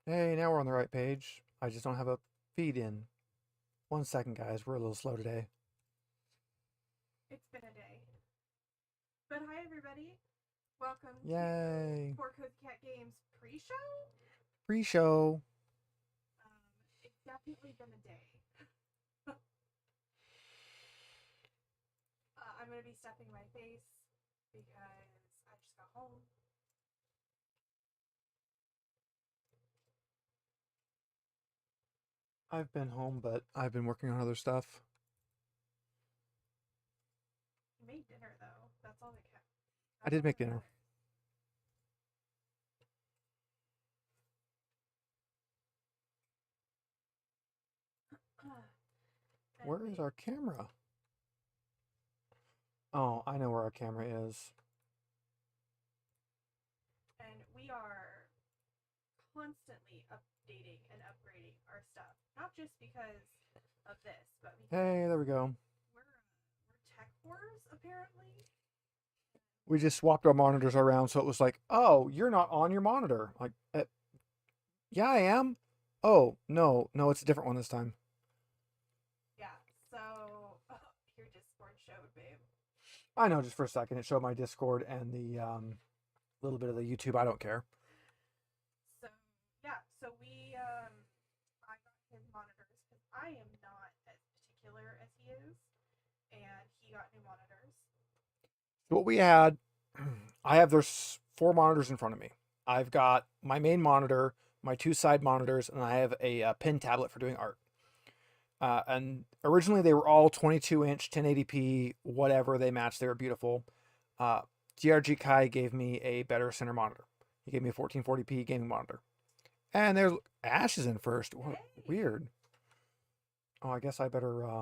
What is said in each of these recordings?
Hey, now we're on the right page. I just don't have a feed in. 1 second, guys. We're a little slow today. It's been a day. But hi, everybody. Welcome Yay. to Four Cozy Cat Games pre-show. Pre-show. It's definitely been a day. I'm going to be stuffing my face because I just got home. I've been home, but I've been working on other stuff. You made dinner, though. That's all that counts. I did make dinner. Where is our camera? Oh, I know where our camera is. And we are constantly updating and upgrading our stuff. Not just because of this, but because Hey, there we go. We're tech wars, apparently. We just swapped our monitors around, so it was like, oh, you're not on your monitor. Like, yeah, I am. Oh, no, it's a different one this time. Yeah, so your Discord showed, babe. I know, just for a second. It showed my Discord and the little bit of the YouTube. I don't care. So, yeah, so I got his monitors because I am not as particular as he is, and he got new monitors. What we had, there's 4 monitors in front of me. I've got my main monitor, my 2 side monitors, and I have a pin tablet for doing art. And originally they were all 22-inch, 1080p, whatever. They matched. They were beautiful. DRG Kai gave me a better center monitor. He gave me a 1440p gaming monitor. And there's Ash is in first. What? Hey. Weird. Oh, I guess I better. I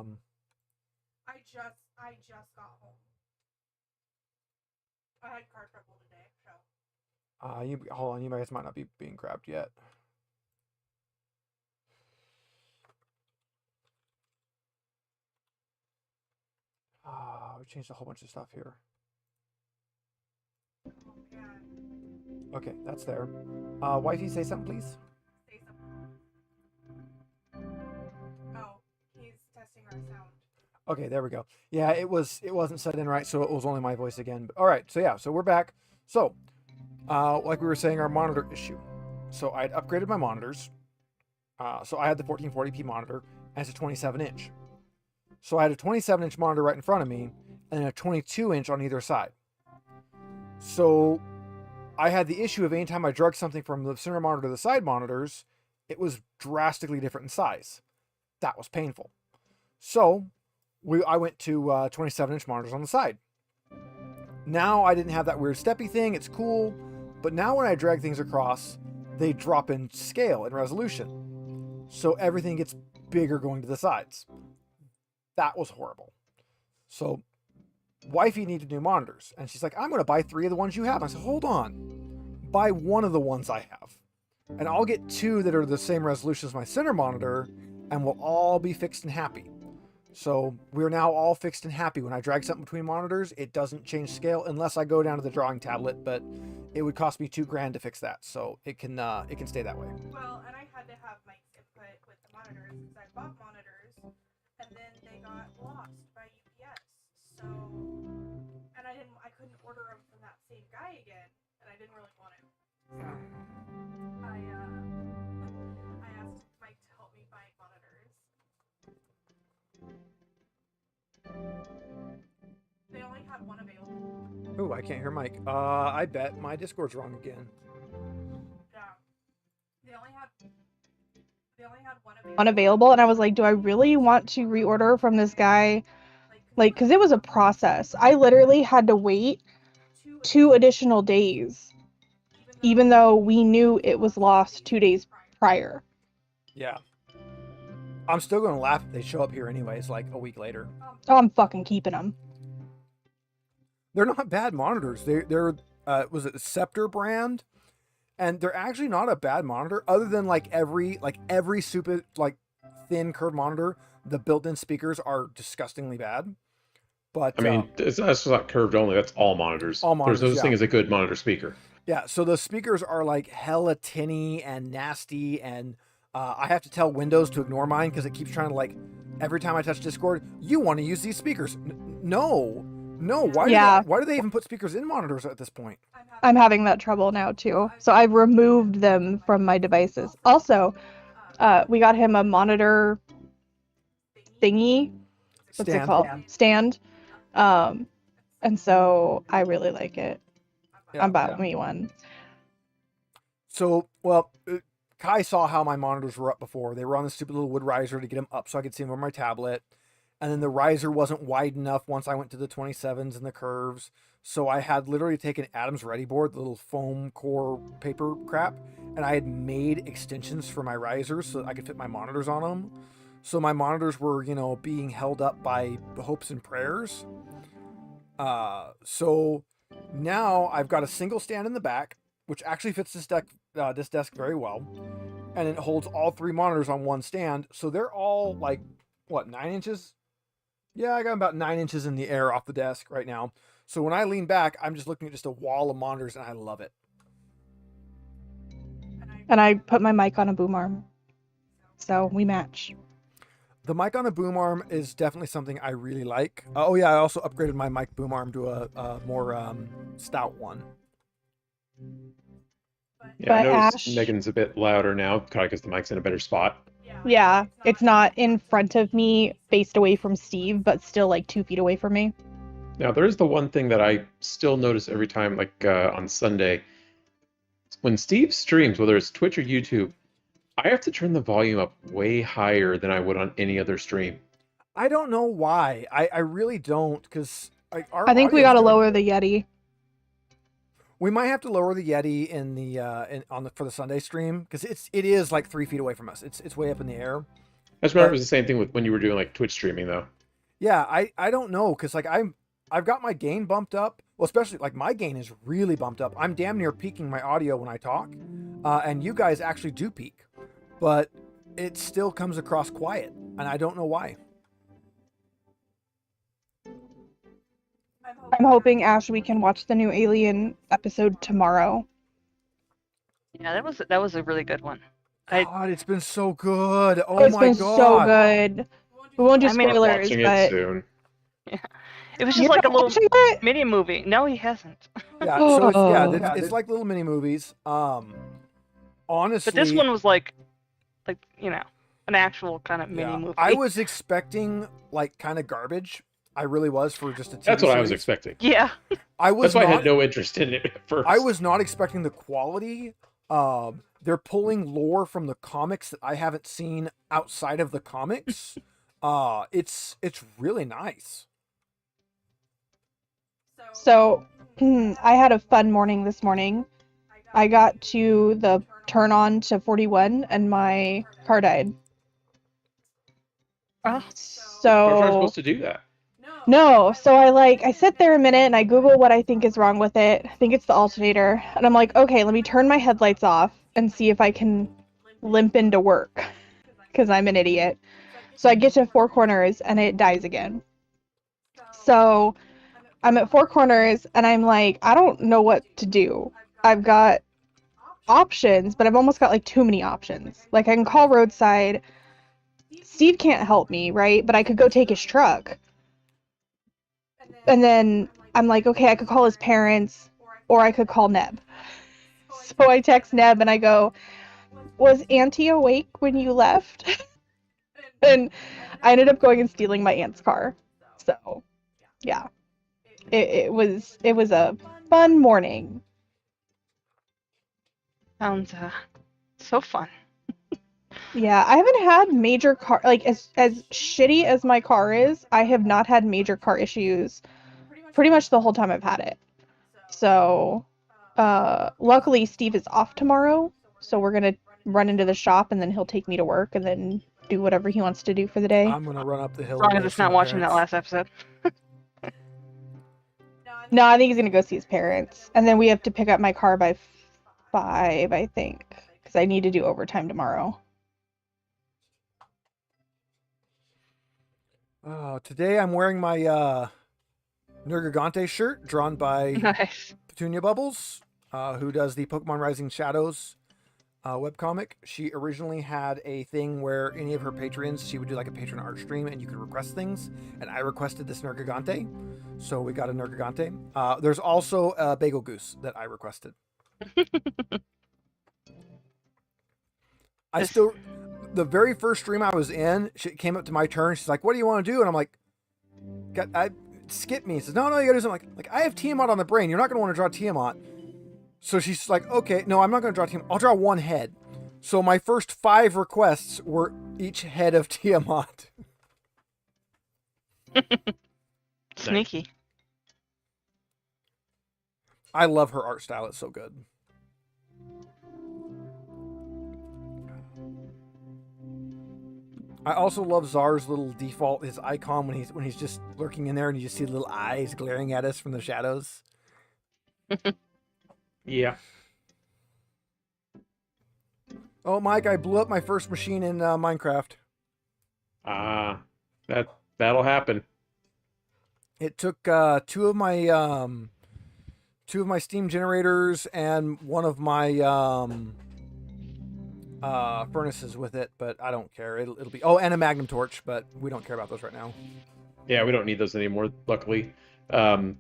just got home. I had car trouble today, so. Hold on. You guys might not be being grabbed yet. We changed a whole bunch of stuff here. Oh, man. Okay, that's there. Wifey, say something, please. Say something. Oh, he's testing our sound. Okay, there we go. Yeah, it wasn't set in right, so it was only my voice again. But, all right, so yeah, so we're back. So, like we were saying, our monitor issue. So I had upgraded my monitors. So I had the 1440p monitor as a 27-inch. So I had a 27-inch monitor right in front of me, and a 22-inch on either side. So I had the issue of anytime I drug something from the center monitor to the side monitors, it was drastically different in size. That was painful. So I went to 27-inch monitors on the side. Now I didn't have that weird steppy thing. It's cool. But now when I drag things across, they drop in scale and resolution. So everything gets bigger going to the sides. That was horrible. So wifey needed new monitors. And she's like, I'm going to buy 3 of the ones you have. I said, hold on. Buy 1 of the ones I have. And I'll get 2 that are the same resolution as my center monitor. And we'll all be fixed and happy. So we're now all fixed and happy. When I drag something between monitors, it doesn't change scale unless I go down to the drawing tablet, but it would cost me $2,000 to fix that. So it can stay that way. Well, and I had to have Mike's input with the monitors because I bought monitors and then they got lost by UPS. So, and I couldn't order them from that same guy again, and I didn't really want to. So I asked Mike to help me find monitors. They only had 1 available. Ooh, I can't hear Mike. I bet my Discord's wrong again. Yeah. They only had 1 available. Unavailable, and I was like, do I really want to reorder from this guy? Like, because it was a process. I literally had to wait 2 additional days, even though we knew it was lost 2 days prior. Yeah. I'm still going to laugh if they show up here anyways, like a week later. Oh, I'm fucking keeping them. They're not bad monitors. They're was it the Scepter brand? And they're actually not a bad monitor, other than like every super like thin curved monitor, the built-in speakers are disgustingly bad. But I mean, that's not curved only. That's all monitors. All monitors, There's no such yeah. thing as a good monitor speaker. Yeah, so the speakers are like hella tinny and nasty, and I have to tell Windows to ignore mine because it keeps trying to like every time I touch Discord, you want to use these speakers? No, no. Yeah. Why do they even put speakers in monitors at this point? I'm having that trouble now too. So I've removed them from my devices. Also, we got him a monitor thingy. What's it called? Stand. And so I really like it. I'm buying me one. So, well, Kai saw how my monitors were up before. They were on the stupid little wood riser to get them up so I could see them on my tablet. And then the riser wasn't wide enough once I went to the 27s and the curves. So I had literally taken Adam's Ready board, the little foam core paper crap, and I had made extensions for my risers so that I could fit my monitors on them. So my monitors were, being held up by hopes and prayers. So now I've got a single stand in the back, which actually fits this desk very well, and it holds all 3 monitors on one stand. So they're all like, what, 9 inches? Yeah, I got about 9 inches in the air off the desk right now. So when I lean back, I'm just looking at just a wall of monitors, and I love it. And I put my mic on a boom arm, so we match. The mic on a boom arm is definitely something I really like. Oh yeah, I also upgraded my mic boom arm to a more stout one. Yeah, But I noticed Ash- Megan's a bit louder now, probably because the mic's in a better spot. Yeah, it's not in front of me, faced away from Steve, but still like 2 feet away from me. Now, there is the one thing that I still notice every time, like on Sunday, when Steve streams, whether it's Twitch or YouTube, I have to turn the volume up way higher than I would on any other stream. I don't know why. I really don't, because I think we gotta lower the Yeti. We might have to lower the Yeti in the for the Sunday stream, because it is like 3 feet away from us. It's way up in the air. I just remember it was the same thing with when you were doing like Twitch streaming though. Yeah, I don't know, because like I've got my gain bumped up. Well, especially like my gain is really bumped up. I'm damn near peaking my audio when I talk, and you guys actually do peak, but it still comes across quiet, and I don't know why. I'm hoping, Ash, we can watch the new Alien episode tomorrow. Yeah, that was a really good one. God, it's been so good. Oh It's my been God. so good. We won't do I mean, spoilers, Watching but it soon. It was just You're like a not little watching it? mini movie. No, he hasn't. Yeah, so Oh. it's like little mini movies. Honestly, But this one was like an actual kind of mini movie. I was expecting like kind of garbage. I really was, for just a TV That's what I was series. expecting. Yeah. That's why I had no interest in it at first. I was not expecting the quality. They're pulling lore from the comics that I haven't seen outside of the comics. It's really nice. So I had a fun morning this morning. I got to the turn on to 41 and my car died. Oh. How was I So supposed to do that? no, so I sit there a minute and I Google what I think is wrong with it. I think it's the alternator. And I'm like, okay, let me turn my headlights off and see if I can limp into work. Because I'm an idiot. So I get to Four Corners and it dies again. So I'm at Four Corners and I'm like, I don't know what to do. I've got options, but I've almost got like too many options. Like I can call roadside. Steve can't help me, right? But I could go take his truck. And then I'm like, okay, I could call his parents or I could call Neb. So I text Neb and I go, was Auntie awake when you left? And I ended up going and stealing my aunt's car. So yeah, it was a fun morning. Sounds so fun. Yeah, I haven't had major car, like as shitty as my car is, I have not had major car issues pretty much the whole time I've had it. So luckily Steve is off tomorrow, so we're gonna run into the shop and then he'll take me to work and then do whatever he wants to do for the day. I'm gonna run up the hill. As long and as go it's see not my watching that parents. last episode. No, I think he's gonna go see his parents, and then we have to pick up my car by 5, I think, because I need to do overtime tomorrow. Today I'm wearing my Nergigante shirt drawn by Nice. Petunia Bubbles. who does the Pokemon Rising Shadows webcomic. She originally had a thing where any of her patrons, she would do like a patron art stream and you could request things. And I requested this Nergigante. So we got a Nergigante. There's also a Bagel Goose that I requested. The very first stream I was in, she came up to my turn. She's like, "What do you want to do?" And I'm like, skip me. She says, no, you gotta do something. Like, I have Tiamat on the brain. You're not gonna want to draw Tiamat. So she's like, okay, no, I'm not gonna draw Tiamat. I'll draw one head. So my first 5 requests were each head of Tiamat. Sneaky. I love her art style. It's so good. I also love Czar's little default, his icon when he's just lurking in there and you just see little eyes glaring at us from the shadows. Yeah. Oh, Mike, I blew up my first machine in Minecraft. That'll happen. It took 2 of my steam generators and one of my furnaces with it, but I don't care. It'll be and a magnum torch, but we don't care about those right now. Yeah, we don't need those anymore, luckily. So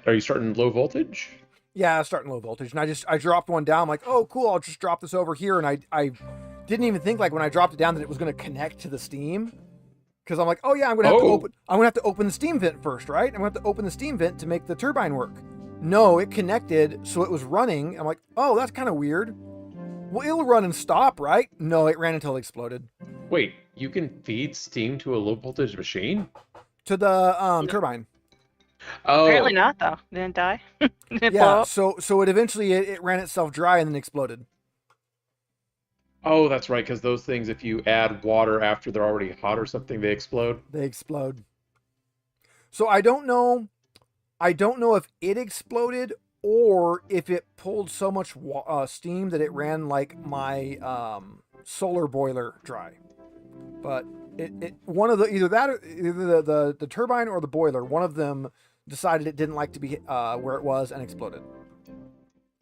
are you starting low voltage? Yeah, starting low voltage, and I dropped one down. I'm like, oh, cool, I'll just drop this over here, and I didn't even think like when I dropped it down that it was going to connect to the steam, because I'm like, oh yeah, I'm gonna have to open the steam vent first, right? I'm gonna have to open the steam vent to make the turbine work. No, it connected, so it was running. I'm like, oh, that's kind of weird. Well, it'll run and stop, right? No, it ran until it exploded. Wait, you can feed steam to a low voltage machine? To the turbine. Oh, Apparently not, though. Didn't die. Didn't blow Yeah, up. so it eventually it ran itself dry and then exploded. Oh, that's right, because those things, if you add water after they're already hot or something, they explode. They explode. So I don't know if it exploded or if it pulled so much steam that it ran like my solar boiler dry. But it one of the either the turbine or the boiler, one of them decided it didn't like to be where it was and exploded.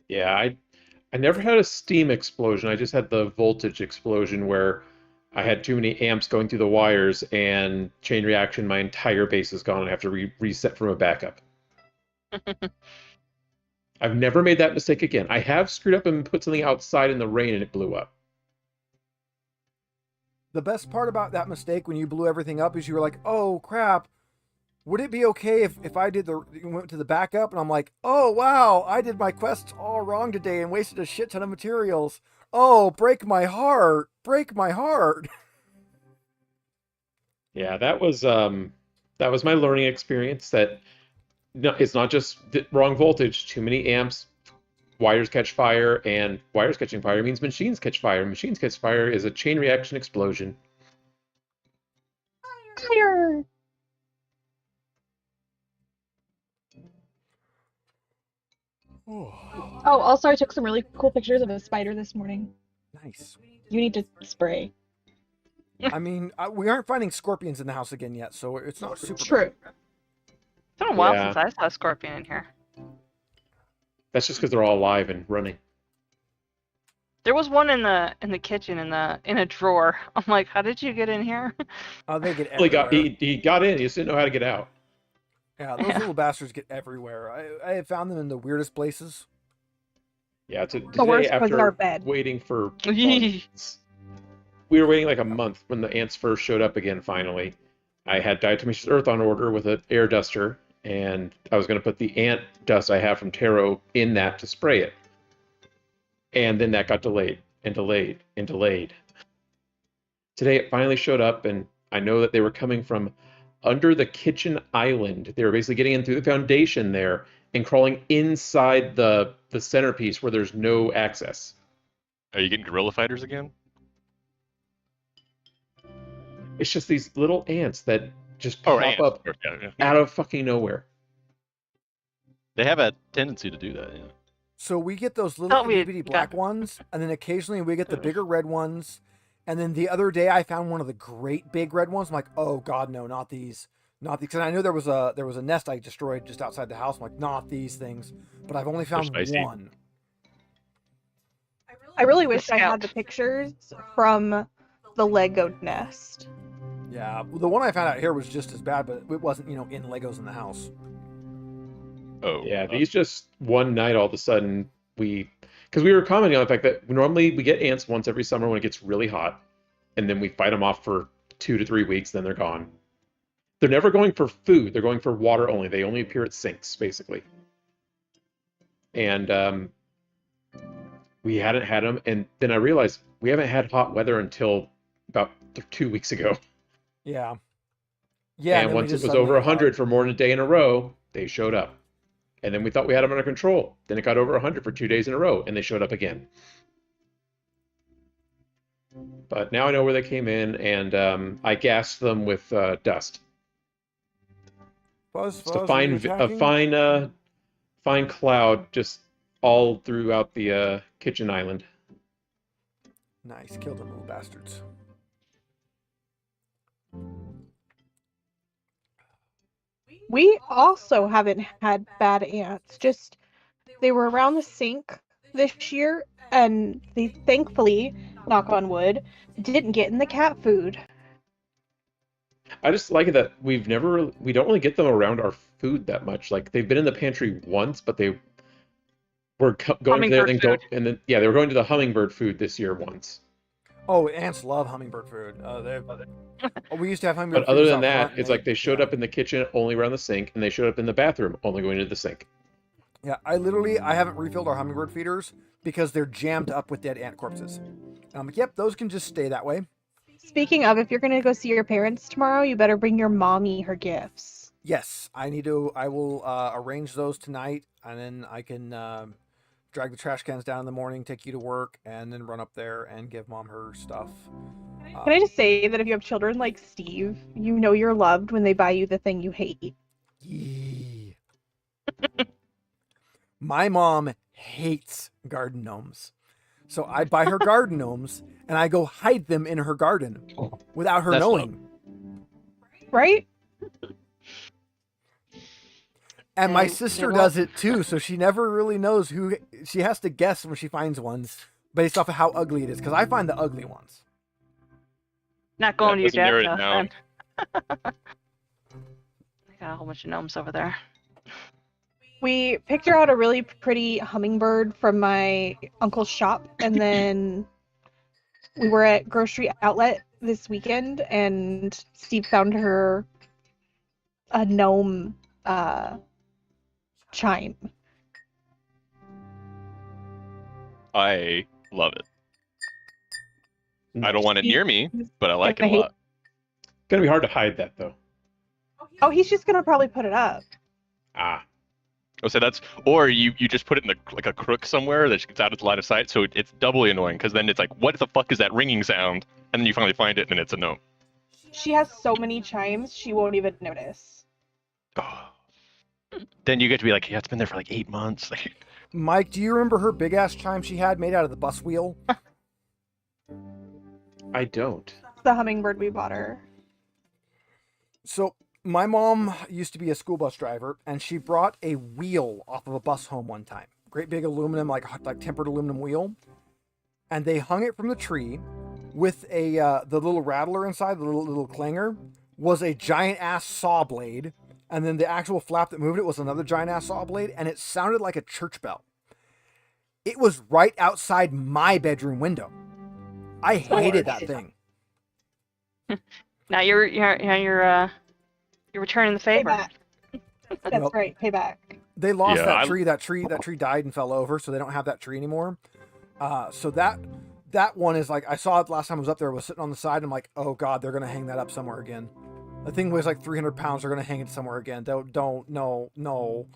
Yeah, I never had a steam explosion. I just had the voltage explosion where I had too many amps going through the wires and chain reaction, my entire base is gone. I have to reset from a backup. I've never made that mistake again. I have screwed up and put something outside in the rain and it blew up. The best part about that mistake when you blew everything up is you were like, oh crap, would it be okay if I went to the backup and I'm like, oh wow, I did my quests all wrong today and wasted a shit ton of materials. Oh, break my heart. Yeah, that was my learning experience that it's not just the wrong voltage, too many amps, wires catch fire, and wires catching fire means machines catch fire. Machines catch fire is a chain reaction explosion. Fire! Oh, also I took some really cool pictures of a spider this morning. Nice. You need to spray. I mean, we aren't finding scorpions in the house again yet, so it's not super True. It's been a while Yeah. since I saw a scorpion in here. That's just because they're all alive and running. There was one in the kitchen in a drawer. I'm like, how did you get in here? Oh, they get Well, everywhere. he got in, he just didn't know how to get out. Yeah, those little bastards get everywhere. I have found them in the weirdest places. Yeah, The today worst was after our bed. waiting for months, we were waiting like a month when the ants first showed up again. Finally, I had diatomaceous earth on order with an air duster, and I was going to put the ant dust I have from Taro in that to spray it. And then that got delayed and delayed and delayed. Today it finally showed up, and I know that they were coming from under the kitchen island. They were basically getting in through the foundation there and crawling inside the centerpiece where there's no access. Are you getting gorilla fighters again? It's just these little ants that just pop ants. up Yeah. out of fucking nowhere. They have a tendency to do that. Yeah. So we get those little Thought we had itty bitty black got- ones, and then occasionally we get the bigger red ones. And then the other day I found one of the great big red ones. I'm like, oh god, no, not these. Not because I knew there was a nest I destroyed just outside the house. I'm like, not these things, but I've only found spicy. one. I really wish I Scout. had the pictures from the Lego nest. Yeah, the one I found out here was just as bad, but it wasn't, in Legos in the house. Oh. Yeah, these just one night all of a sudden because we were commenting on the fact that normally we get ants once every summer when it gets really hot, and then we fight them off for 2 to 3 weeks, then they're gone. They're never going for food; they're going for water only. They only appear at sinks, basically. And we hadn't had them, and then I realized we haven't had hot weather until about 2 weeks ago. Yeah. Yeah. And then we once it just was suddenly over got- 100 for more than a day in a row, they showed up. And then we thought we had them under control. Then it got over 100 for 2 days in a row, and they showed up again. But now I know where they came in, and I gassed them with dust. Fuzz, Just a are fine, you a attacking? fine cloud just all throughout the kitchen island. Nice, killed them little bastards. We also haven't had bad ants. Just they were around the sink this year, and they thankfully, knock on wood, didn't get in the cat food. I just like it that we don't really get them around our food that much. Like they've been in the pantry once, but they were going there Hummingbird and then they were going to the hummingbird food this year once. Oh, ants love hummingbird food. We used to have hummingbird But other food than out that, front, it's and like they showed up in the kitchen only around the sink, and they showed up in the bathroom only going into the sink. Yeah, I haven't refilled our hummingbird feeders because they're jammed up with dead ant corpses. And I'm like, yep, those can just stay that way. Speaking of, if you're gonna go see your parents tomorrow, you better bring your mommy her gifts. Yes, I will arrange those tonight, and then I can drag the trash cans down in the morning, take you to work, and then run up there and give mom her stuff. Can I just say that if you have children like Steve, you know you're loved when they buy you the thing you hate. Yee. My mom hates garden gnomes. So I buy her garden gnomes and I go hide them in her garden without her That's knowing. Right? And my And sister they does it too, so she never really knows who. She has to guess when she finds ones based off of how ugly it is, because I find the ugly ones. Not going That to your doesn't narrow dad's it house down. then. They got a whole bunch of gnomes over there. We picked her out a really pretty hummingbird from my uncle's shop, and then we were at grocery outlet this weekend, and Steve found her a gnome chime. I love it. I don't want it near me, but I like it I a hate- lot. It's gonna be hard to hide that though. Oh, he's just gonna probably put it up. Ah, Oh, so or you just put it in like a crook somewhere that gets out of line of sight, so it's doubly annoying because then it's like, what the fuck is that ringing sound? And then you finally find it, and it's a gnome. She has so many chimes, she won't even notice. Then you get to be like, yeah, it's been there for like 8 months. Mike, do you remember her big ass chime she had made out of the bus wheel? I don't. The hummingbird we bought her. So my mom used to be a school bus driver, and she brought a wheel off of a bus home one time. Great big aluminum, like tempered aluminum wheel, and they hung it from the tree with the little rattler inside, the little clanger, was a giant ass saw blade, and then the actual flap that moved it was another giant ass saw blade, and it sounded like a church bell. It was right outside my bedroom window. I hated that thing. Now you're returning the favor. Payback. That's Nope. right, payback. They lost Yeah, that tree. That tree died and fell over, so they don't have that tree anymore. So that one is like, I saw it last time I was up there. It was sitting on the side. And I'm like, oh god, they're gonna hang that up somewhere again. The thing weighs like 300 pounds. They're gonna hang it somewhere again. No.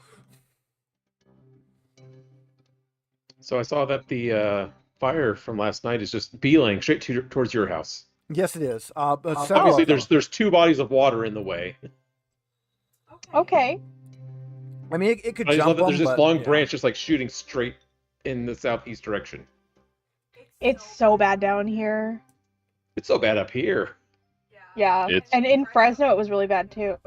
So I saw that the fire from last night is just beeling straight towards your house. Yes, it is. But several Obviously, of them. there's 2 bodies of water in the way. Okay. I mean, it could I just jump love that them, there's this but, long yeah. branch just like shooting straight in the southeast direction. It's so bad down here. It's so bad up here. Yeah. It's- And in Fresno, it was really bad too.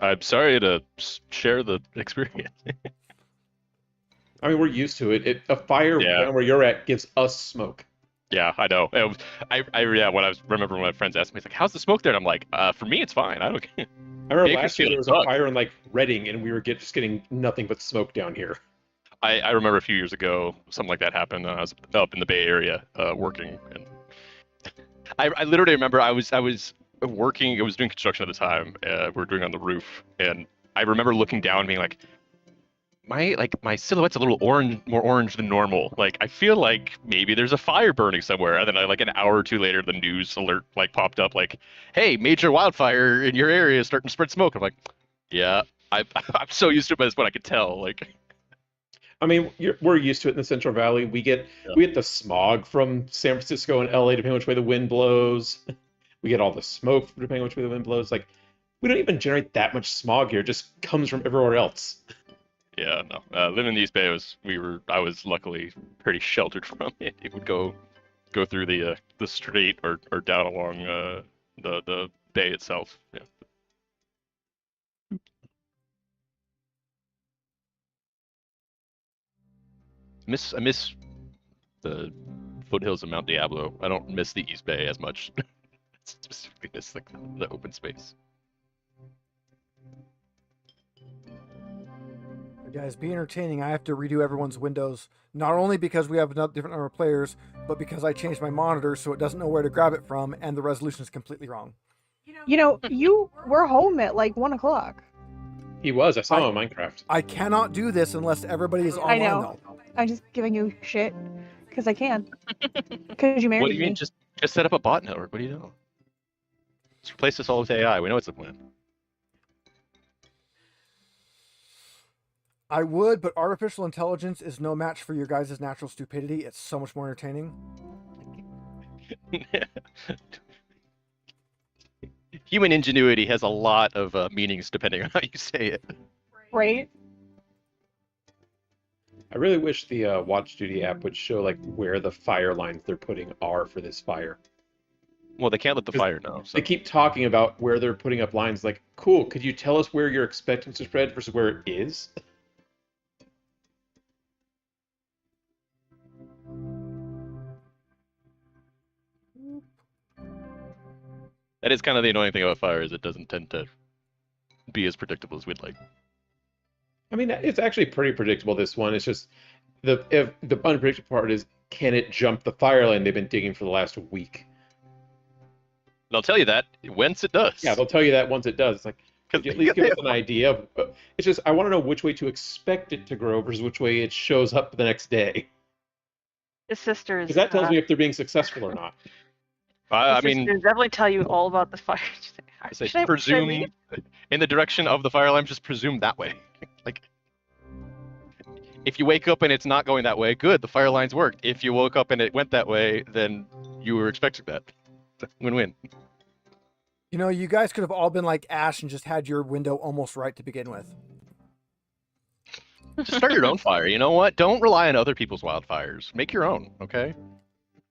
I'm sorry to share the experience. I mean, we're used to it. A fire Yeah. down where you're at gives us smoke. Yeah, I know. It was, yeah. When I remember when my friends asked me, it's like, "How's the smoke there?" And I'm like, "For me, it's fine. I don't care." I remember last year Bakersfield there was a fire in like Reading, and we were just getting nothing but smoke down here. I remember a few years ago, something like that happened. I was up in the Bay Area working, and I literally remember I was working. I was doing construction at the time. We were doing on the roof, and I remember looking down, and being like, my silhouette's a little more orange than normal. Like I feel like maybe there's a fire burning somewhere. And then like an hour or two later, the news alert like popped up, like, "Hey, major wildfire in your area is starting to spread smoke." I'm like, "Yeah, I'm so used to it, but it's what I could tell." Like, I mean, we're used to it in the Central Valley. We get the smog from San Francisco and LA, depending which way the wind blows. We get all the smoke depending which way the wind blows. Like, we don't even generate that much smog here. It just comes from everywhere else. Yeah, no. Living in the East Bay I was luckily pretty sheltered from it. It would go through the strait or down along the bay itself. Yeah. I miss the foothills of Mount Diablo. I don't miss the East Bay as much. Specifically miss like the open space. Guys, be entertaining. I have to redo everyone's windows, not only because we have a different number of players, but because I changed my monitor so it doesn't know where to grab it from, and the resolution is completely wrong. You know, you were home at like 1 o'clock. He was. I saw him on Minecraft. I cannot do this unless everybody is online, I know. though. I'm just giving you shit because I can. Because you married me. What do you mean? Just set up a bot network. What do you know? Just replace this all with AI. We know it's a plan. I would, but artificial intelligence is no match for your guys' natural stupidity. It's so much more entertaining. Human ingenuity has a lot of meanings depending on how you say it. Right? I really wish the Watch Duty app would show like where the fire lines they're putting are for this fire. Well, they can't let the fire know. So. They keep talking about where they're putting up lines. Like, cool, could you tell us where you're expecting to spread versus where it is? That is kind of the annoying thing about fire, is it doesn't tend to be as predictable as we'd like. I mean, it's actually pretty predictable, this one. It's just the unpredictable part is, can it jump the fire line they've been digging for the last week? They'll tell you that once it does. Yeah, they'll tell you that once it does. It's like, could you at least give us an idea of, it's just, I want to know which way to expect it to grow versus which way it shows up the next day. His sisters. Because that tells me if they're being successful or not. I mean, definitely tell you all about the fire. Presume in the direction of the fire alarm. Just presume that way. Like, if you wake up and it's not going that way, good. The fire lines worked. If you woke up and it went that way, then you were expecting that. Win-win. You know, you guys could have all been like Ash and just had your window almost right to begin with. Just start your own fire. You know what? Don't rely on other people's wildfires. Make your own. Okay.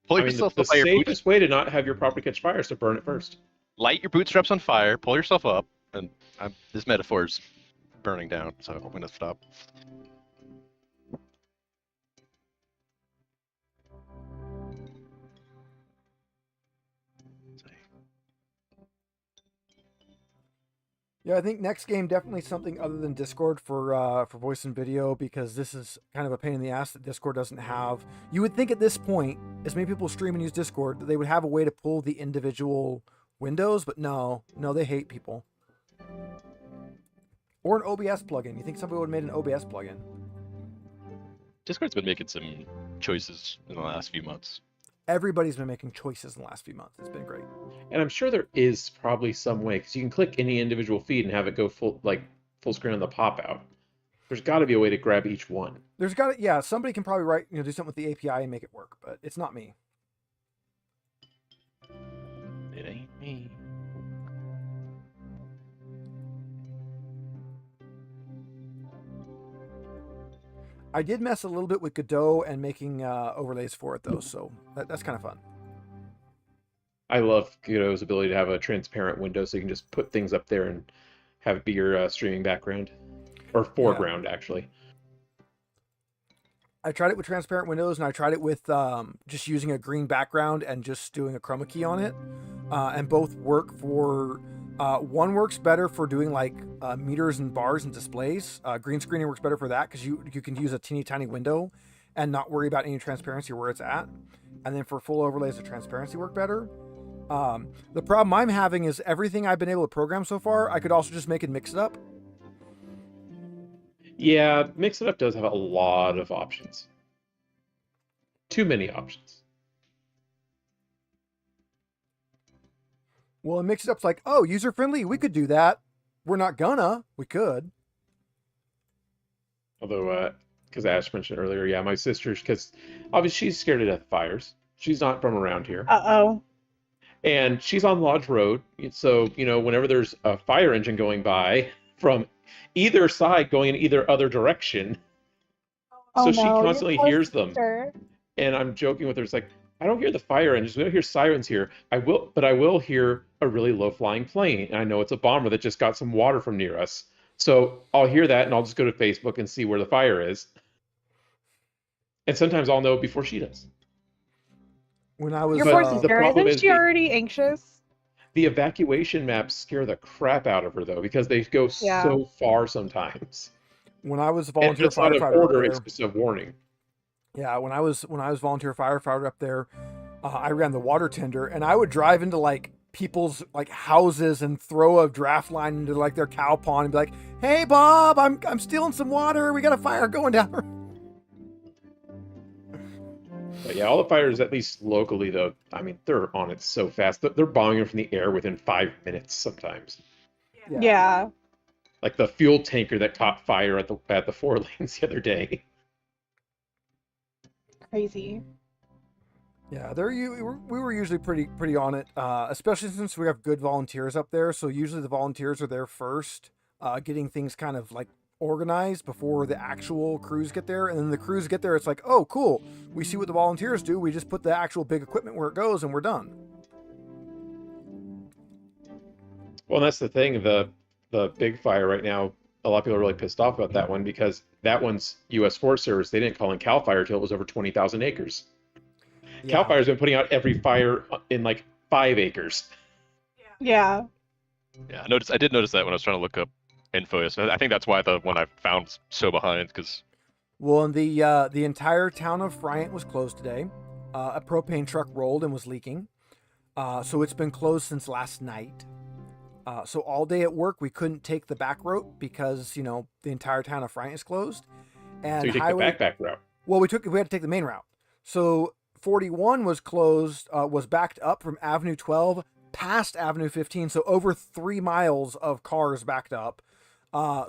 Pull yourself the up by your safest way to not have your property catch fire is to burn it first. Light your bootstraps on fire, pull yourself up, and this metaphor's burning down, so I'm gonna stop. Yeah, I think next game definitely something other than Discord for voice and video, because this is kind of a pain in the ass that Discord doesn't have. You would think at this point, as many people stream and use Discord, that they would have a way to pull the individual windows, but no, they hate people. Or an OBS plugin. You think somebody would have made an OBS plugin? Discord's been making some choices in the last few months. Everybody's been making choices in the last few months. It's been great. And I'm sure there is probably some way, because you can click any individual feed and have it go full screen on the pop out. There's got to be a way to grab each one. There's got to, yeah, somebody can probably do something with the API and make it work, but it's not me. It ain't me. I did mess a little bit with Godot and making overlays for it, though, so that's kind of fun. I love Godot's ability to have a transparent window, so you can just put things up there and have it be your streaming background or foreground, actually. I tried it with transparent windows, and I tried it with just using a green background and just doing a chroma key on it, and both work for. One works better for doing like meters and bars and displays. Green screening works better for that because you can use a teeny tiny window and not worry about any transparency where it's at. And then for full overlays, the transparency work better. The problem I'm having is everything I've been able to program so far, I could also just make it mix it up. Yeah, Mix It Up does have a lot of options. Too many options. Well, and Mix It Up's like, oh, user friendly, we could do that. We're not gonna. We could. Although, because Ash mentioned earlier, yeah, my sister's, because obviously she's scared to death of fires. She's not from around here. Uh-oh. And she's on Lodge Road. So, whenever there's a fire engine going by from either side going in either other direction, so she constantly hears them. And I'm joking with her. It's like, I don't hear the fire engines. We don't hear sirens here. I will hear a really low-flying plane. And I know it's a bomber that just got some water from near us. So I'll hear that, and I'll just go to Facebook and see where the fire is. And sometimes I'll know before she does. When I was, Your poor sister, isn't she is already anxious? the evacuation maps scare the crap out of her, though, because they go so far sometimes. when I was a And volunteer it's not an firefighter, order; up it's there, just a warning. yeah, when I was volunteer firefighter up there, I ran the water tender, and I would drive into like people's like houses and throw a draft line into like their cow pond and be like, "Hey, Bob, I'm stealing some water. We got a fire going down." But yeah, all the fires, at least locally, though, I mean, they're on it so fast. They're bombing them from the air within 5 minutes sometimes. Yeah. Like the fuel tanker that caught fire at the 4 lanes the other day. Crazy. Yeah, we were usually pretty on it, especially since we have good volunteers up there. So usually the volunteers are there first, getting things kind of like organized before the actual crews get there. And then the crews get there, it's like, oh, cool. We see what the volunteers do. We just put the actual big equipment where it goes, and we're done. Well, that's the thing. The big fire right now, a lot of people are really pissed off about that one because that one's U.S. Forest Service. They didn't call in CAL FIRE till it was over 20,000 acres. Yeah. CAL FIRE's been putting out every fire in like 5 acres. Yeah. Yeah, I did notice that when I was trying to look up info. So I think that's why the one I found so behind, because Well, and the entire town of Friant was closed today. A propane truck rolled and was leaking. So it's been closed since last night. So all day at work, we couldn't take the back road because, the entire town of Friant is closed. And So you take the back route. Well, we had to take the main route. So 41 was closed, was backed up from Avenue 12 past Avenue 15. So over 3 miles of cars backed up.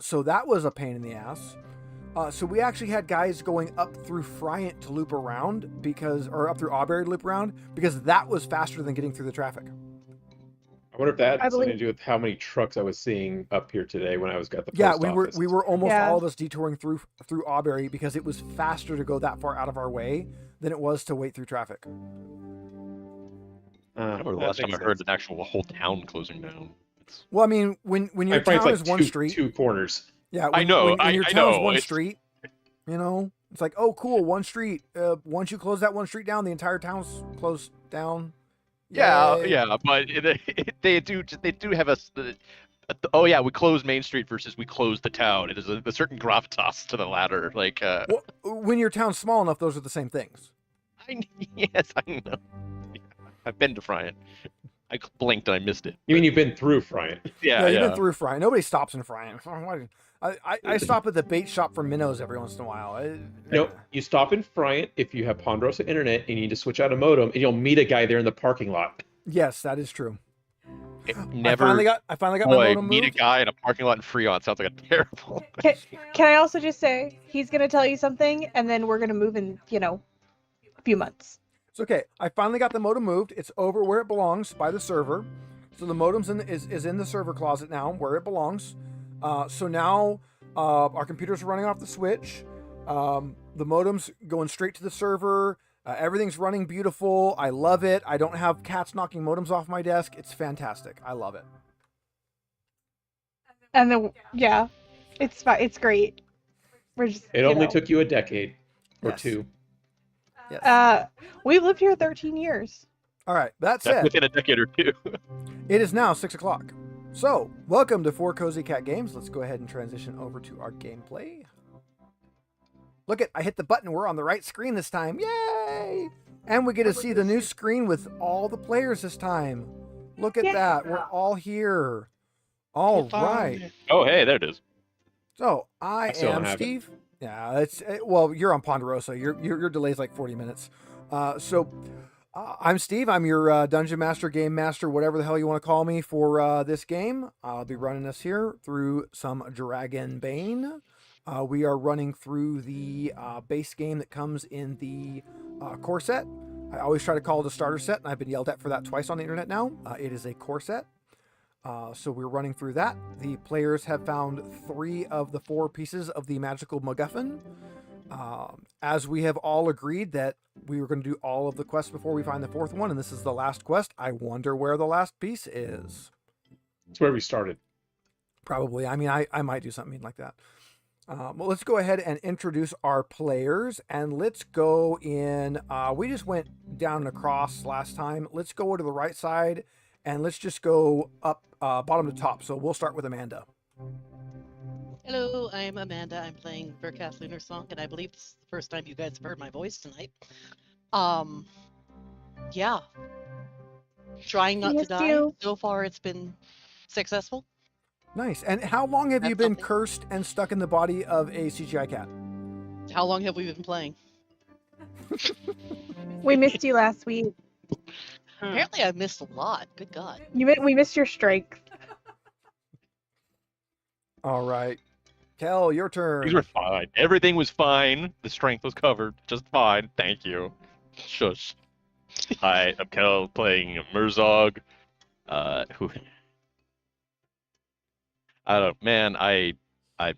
So that was a pain in the ass. So we actually had guys going up through Friant to loop around or up through Auberry to loop around because that was faster than getting through the traffic. I wonder if that I had something believe- to do with how many trucks I was seeing up here today when I was at the post office. we were almost Yeah. all of us detouring through Auberry because it was faster to go that far out of our way than it was to wait through traffic. I don't remember the That last time I makes heard sense. an actual whole town closing down. Well, I mean, when your I find town it's is like one street, two corners. yeah, I know, when your I town is know, one it's- street, it's like, oh, cool, one street. Once you close that one street down, the entire town's closed down. Yeah, Yay. yeah, but they do have oh yeah, we closed Main Street versus we closed the town. It is a certain gravitas to the latter. Like, Well, when your town's small enough, those are the same things. yes, I know. I've been to Friant. I blinked and I missed it. You mean you've been through Friant? Yeah, You've yeah. been through Friant. Nobody stops in Friant. I stop at the bait shop for minnows every once in a while. No, you stop in Friant if you have Ponderosa internet and you need to switch out a modem, and you'll meet a guy there in the parking lot. Yes, that is true. Never. I finally got my Boy, modem meet a moved. guy in a parking lot in Freon sounds like a terrible. Can I also just say, he's going to tell you something, and then we're going to move in, a few months. It's okay. I finally got the modem moved. It's over where it belongs by the server. So the modem's is in the server closet now, where it belongs. So now our computers are running off the switch. The modem's going straight to the server. Everything's running beautiful. I love it. I don't have cats knocking modems off my desk. It's fantastic. I love it. And then And then yeah, it's fine. It's great. We're just It only took you a decade or Yes. two. Yes. We've lived here 13 years. All right. That That's said, within a decade or two. it is now 6 o'clock. So, welcome to 4 Cozy Cat Games. Let's go ahead and transition over to our gameplay. Look I hit the button. We're on the right screen this time. Yay! And we get to see the new screen with all the players this time. Look at that. We're all here. All right. Oh, hey, there it is. So, I still don't am have it. Steve. Yeah, well, you're on Ponderosa. Your delay's like 40 minutes. I'm Steve. I'm your Dungeon Master, Game Master, whatever the hell you want to call me for this game. I'll be running us here through some Dragonbane. We are running through the base game that comes in the core set. I always try to call it a starter set, and I've been yelled at for that twice on the internet now. It is a core set. So we're running through that. The players have found 3 of the 4 pieces of the magical MacGuffin. As we have all agreed that we were going to do all of the quests before we find the 4th one, and this is the last quest. I wonder where the last piece is. It's where we started. Probably. I mean, I might do something like that. Well, let's go ahead and introduce our players, and let's go in. We just went down and across last time. Let's go to the right side, and let's just go up bottom to top. So we'll start with Amanda. Hello, I'm Amanda. I'm playing Verkath Lunar Song, and I believe this is the first time you guys have heard my voice tonight. Yeah. Trying not to Missed die. you. So far, it's been successful. Nice. And how long have you That's been something. cursed and stuck in the body of a CGI cat? How long have we been playing? We missed you last week. Apparently, I missed a lot. Good God. We missed your strength. All right. Kel, your turn. These were fine. Everything was fine. The strength was covered. Just fine. Thank you. Shush. Hi, I'm Kel playing Murzog. Who? I don't. Man, I'm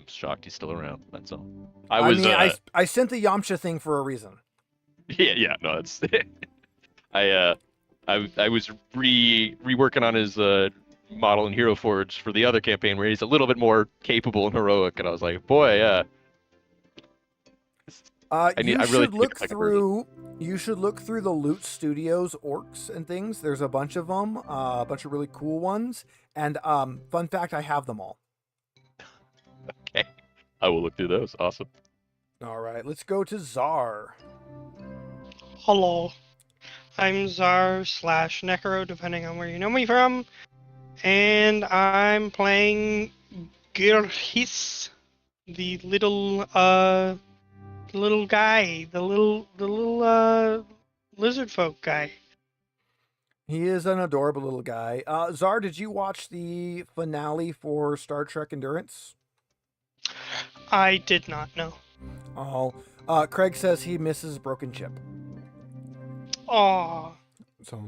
shocked he's still around. That's all. I sent the Yamcha thing for a reason. Yeah. No, it's. I was reworking on his model in Hero Forge for the other campaign where he's a little bit more capable and heroic, and I was like, boy, I really should need look like a through. You should look through the Loot Studios orcs and things. There's a bunch of them, a bunch of really cool ones. And fun fact, I have them all. Okay, I will look through those. Awesome. All right, let's go to Czar. Hello, I'm Czar/Necro, depending on where you know me from, and I'm playing Girhis, the little guy, the little lizard folk guy. He is an adorable little guy. Czar, did you watch the finale for Star Trek Endurance? I did not know. Oh, Craig says he misses Broken Chip. Aw, So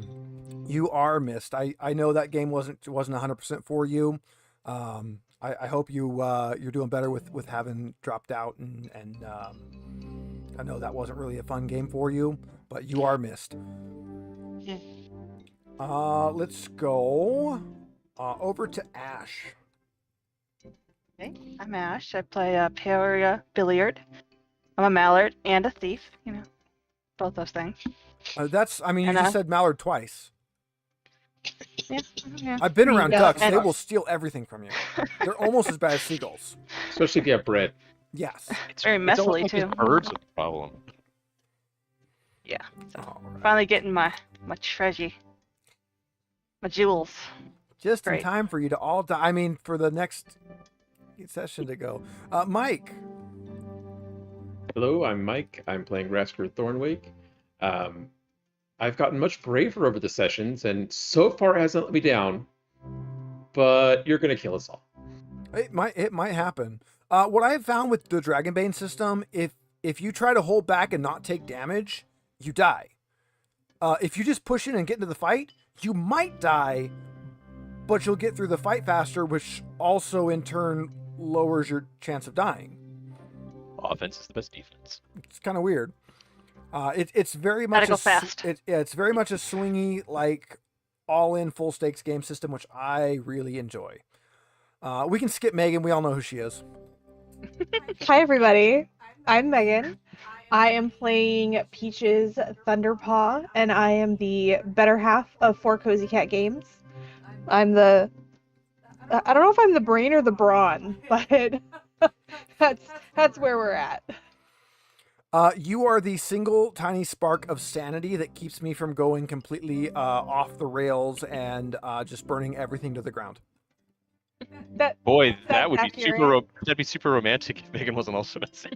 you are missed. I know that game wasn't 100% for you. I hope you're doing better with having dropped out and I know that wasn't really a fun game for you, but you are missed. Yeah. Let's go over to Ash. Okay, I'm Ash. I play Peoria Billiard. I'm a mallard and a thief. You know, both those things. You And, just said Mallard twice. Yeah. I've been around Yeah, ducks. They and- will steal everything from you. They're almost as bad as seagulls. Especially if you have bread. Yes. It's very it's almost messily, like these too. birds are the problem. Yeah. So All right. finally getting my treasure, my jewels. Just in Great. time for you to all die. I mean, for the next session to go. Mike. Hello, I'm Mike. I'm playing Rasker Thornwake. I've gotten much braver over the sessions, and so far it hasn't let me down. But you're gonna kill us all. It might happen. What I have found with the Dragonbane system, if you try to hold back and not take damage, you die. If you just push in and get into the fight, you might die, but you'll get through the fight faster, which also in turn lowers your chance of dying. Offense is the best defense. It's kind of weird. It's very much Gotta go fast. It's very much a swingy, like all-in full stakes game system, which I really enjoy. We can skip Megan. We all know who she is. Hi, everybody. I'm Megan. I am playing Peach's Thunderpaw, and I am the better half of 4 Cozy Cat Games. I'm the... I don't know if I'm the brain or the brawn, but that's where we're at. You are the single tiny spark of sanity that keeps me from going completely off the rails and just burning everything to the ground. Boy, that That's would be accurate. that'd be super romantic if Megan wasn't also insane.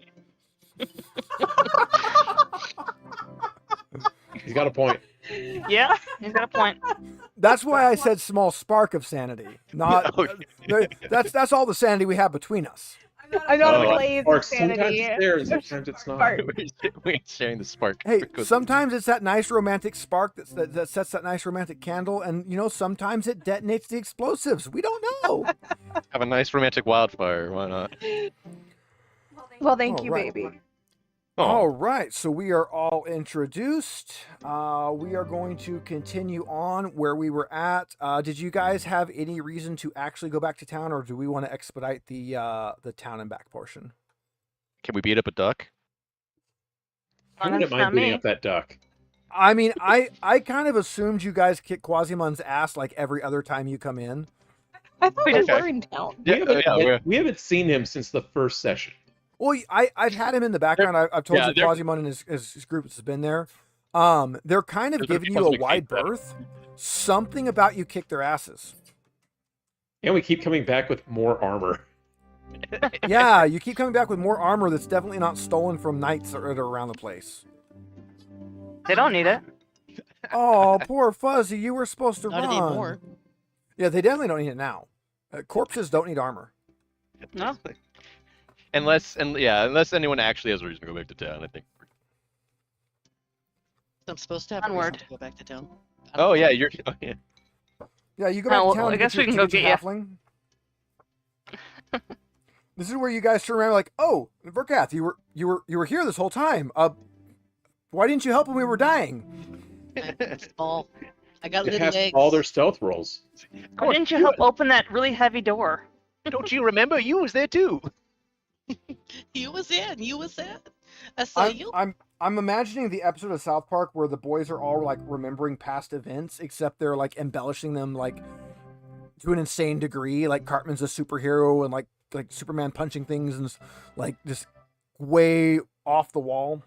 He's got a point. Yeah, he's got a point. That's why I said small spark of sanity. Not that's all the sanity we have between us. I'm not Oh, a blaze Or of sometimes sanity. it's there and sometimes it's not. Spark. We're sharing the spark. Hey, Because- sometimes it's that nice romantic spark that sets that nice romantic candle, and sometimes it detonates the explosives. We don't know. have a nice romantic wildfire. Why not? Well, thank All you, right. baby. All right, so we are all introduced. We are going to continue on where we were at. Did you guys have any reason to actually go back to town, or do we want to expedite the town and back portion? Can we beat up a duck? I wouldn't That's mind not beating me. up that duck. I mean, I kind of assumed you guys kick Quasimon's ass like every other time you come in. I thought we Okay. were in town. We haven't seen him since the first session. Well, I've had him in the background. I've told yeah, you they're- Quasimon and his group has been there. They're kind of They're giving supposed you to a be wide better. berth. Something about you kick their asses. And we keep coming back with more armor. Yeah, you keep coming back with more armor that's definitely not stolen from knights that are around the place. They don't need it. Oh, poor Fuzzy, you were supposed to Not run. anymore. Yeah, they definitely don't need it now. Corpses don't need armor. No. Unless anyone actually has a reason to go back to town, I think. I'm supposed to have a reason Onward. to go back to town. I don't Oh yeah, know. you're. Oh, yeah. Yeah, you go back Oh, to town. well, I to guess get we your, can to go get your get halfling. This is where you guys turn around like, oh, Verkath, you were here this whole time. Why didn't you help when we were dying? I'm small. I got It little has legs. all their stealth rolls. Why didn't you help open that really heavy door? Don't you remember? You was there too. You was in. You was in. I saw you. I'm imagining the episode of South Park where the boys are all like remembering past events, except they're like embellishing them like to an insane degree. Like Cartman's a superhero and like Superman punching things and like just way off the wall.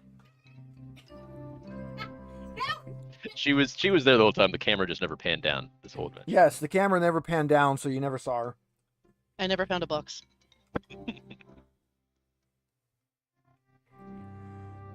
She was there the whole time. The camera just never panned down this whole adventure. Yes, the camera never panned down, so you never saw her. I never found a box.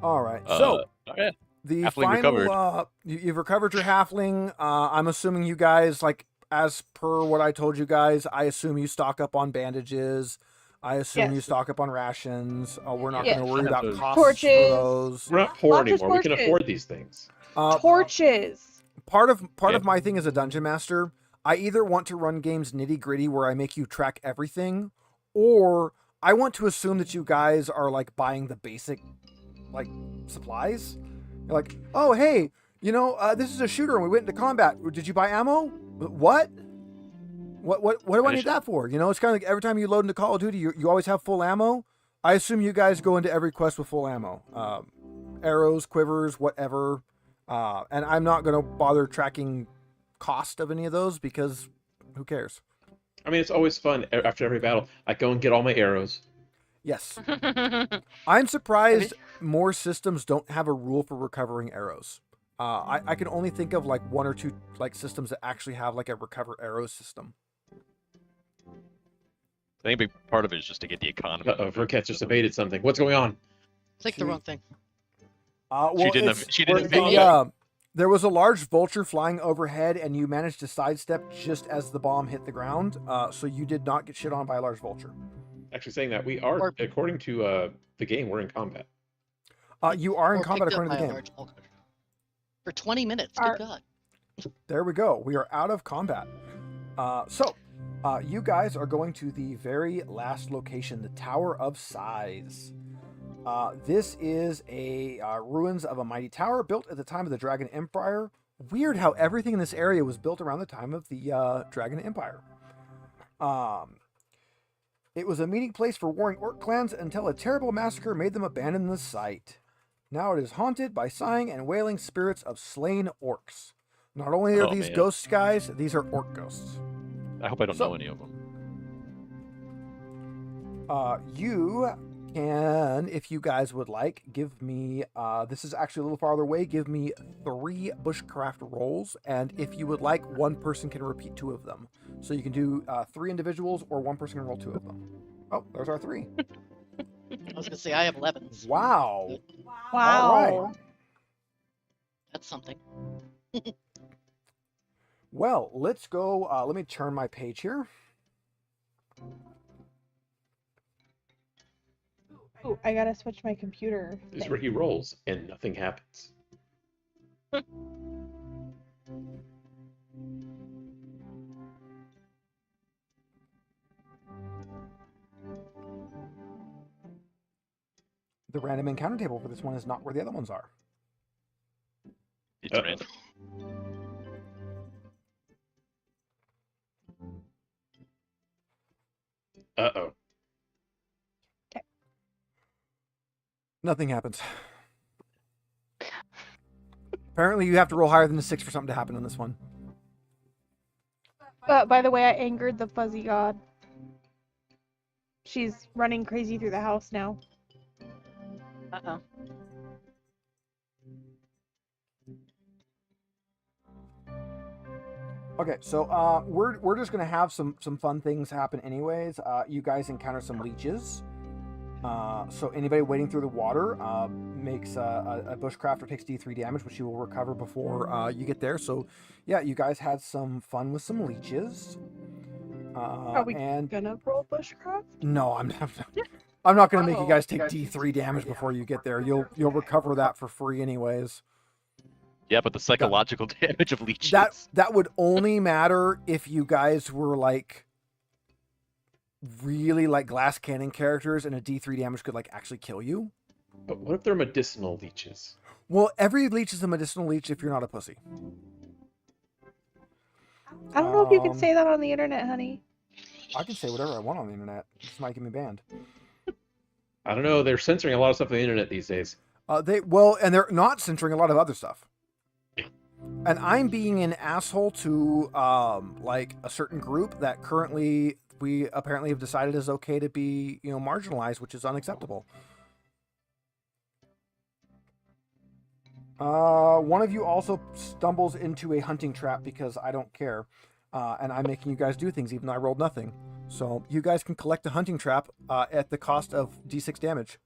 All right, so oh, yeah. the Halfling final recovered. you've recovered your halfling. I'm assuming you guys, like, as per what I told you guys, I assume you stock up on bandages. I assume you Yes. stock up on rations. We're not Yes. going to worry about Torches. costs for those. We're not poor Lots of anymore. We can torches. afford these things. Torches. Part of Yeah. my thing as a dungeon master, I either want to run games nitty gritty where I make you track everything, or I want to assume that you guys are like buying the basic like supplies. You're like, oh hey, this is a shooter and we went into combat. Did you buy ammo? What? What do I need that for? It's kind of like every time you load into Call of Duty, you always have full ammo. I assume you guys go into every quest with full ammo, arrows, quivers, whatever. And I'm not going to bother tracking cost of any of those because who cares? I mean, it's always fun after every battle. I go and get all my arrows. Yes. I'm surprised more systems don't have a rule for recovering arrows. I can only think of like one or two like systems that actually have like a recover arrows system. I think a big part of it is just to get the economy. Verkat just evaded something. What's going on? Click the wrong thing. Well, She didn't it's- have- she didn't the, have video. there was a large vulture flying overhead, and you managed to sidestep just as the bomb hit the ground. So you did not get shit on by a large vulture. Actually, saying that we are, Or- according to the game, we're in combat. You are in Or combat picked up according to the by a game. large bulk. For 20 minutes. Are- Good God. There we go. We are out of combat. So you guys are going to the very last location, the Tower of Size. This is a ruins of a mighty tower built at the time of the Dragon Empire. Weird how everything in this area was built around the time of the Dragon Empire. It was a meeting place for warring orc clans until a terrible massacre made them abandon the site. Now it is haunted by sighing and wailing spirits of slain orcs. Not only are Oh, these man. ghosts, guys, these are orc ghosts. I hope I don't So- know any of them. You can, if you guys would like, give me, this is actually a little farther away, give me 3 bushcraft rolls, and if you would like, one person can repeat 2 of them. So you can do 3 individuals, or one person can roll 2 of them. Oh, there's our 3. I was gonna say I have 11s. Wow. Wow. All right. That's something. Well, let's go, let me turn my page here. Ooh, I gotta switch my computer. This is thing. where he rolls and nothing happens. The random encounter table for this one is not where the other ones are. It's Uh-oh. random. Uh-oh. Nothing happens. Apparently you have to roll higher than a 6 for something to happen on this one. By the way, I angered the fuzzy god. She's running crazy through the house now. Uh-oh. Okay, so we're just gonna have some fun things happen anyways. You guys encounter some leeches. So anybody wading through the water makes a bushcrafter takes D3 damage, which you will recover before you get there. So yeah, you guys had some fun with some leeches. Are we and gonna roll bushcraft? no, I'm not gonna make you Uh-oh. guys take D3 damage before you get there. You'll recover that for free anyways. Yeah, but the psychological damage of leeches. That would only matter if you guys were like really like glass cannon characters, and a D3 damage could like actually kill you. But what if they're medicinal leeches? Well, every leech is a medicinal leech if you're not a pussy. I don't know if you can Um, say that on the internet, honey. I can say whatever I want on the internet. This might get me banned. I don't know. They're censoring a lot of stuff on the internet these days. And they're not censoring a lot of other stuff. And I'm being an asshole to like a certain group that currently we apparently have decided is okay to be, marginalized, which is unacceptable. One of you also stumbles into a hunting trap because I don't care. And I'm making you guys do things even though I rolled nothing. So you guys can collect a hunting trap at the cost of D6 damage.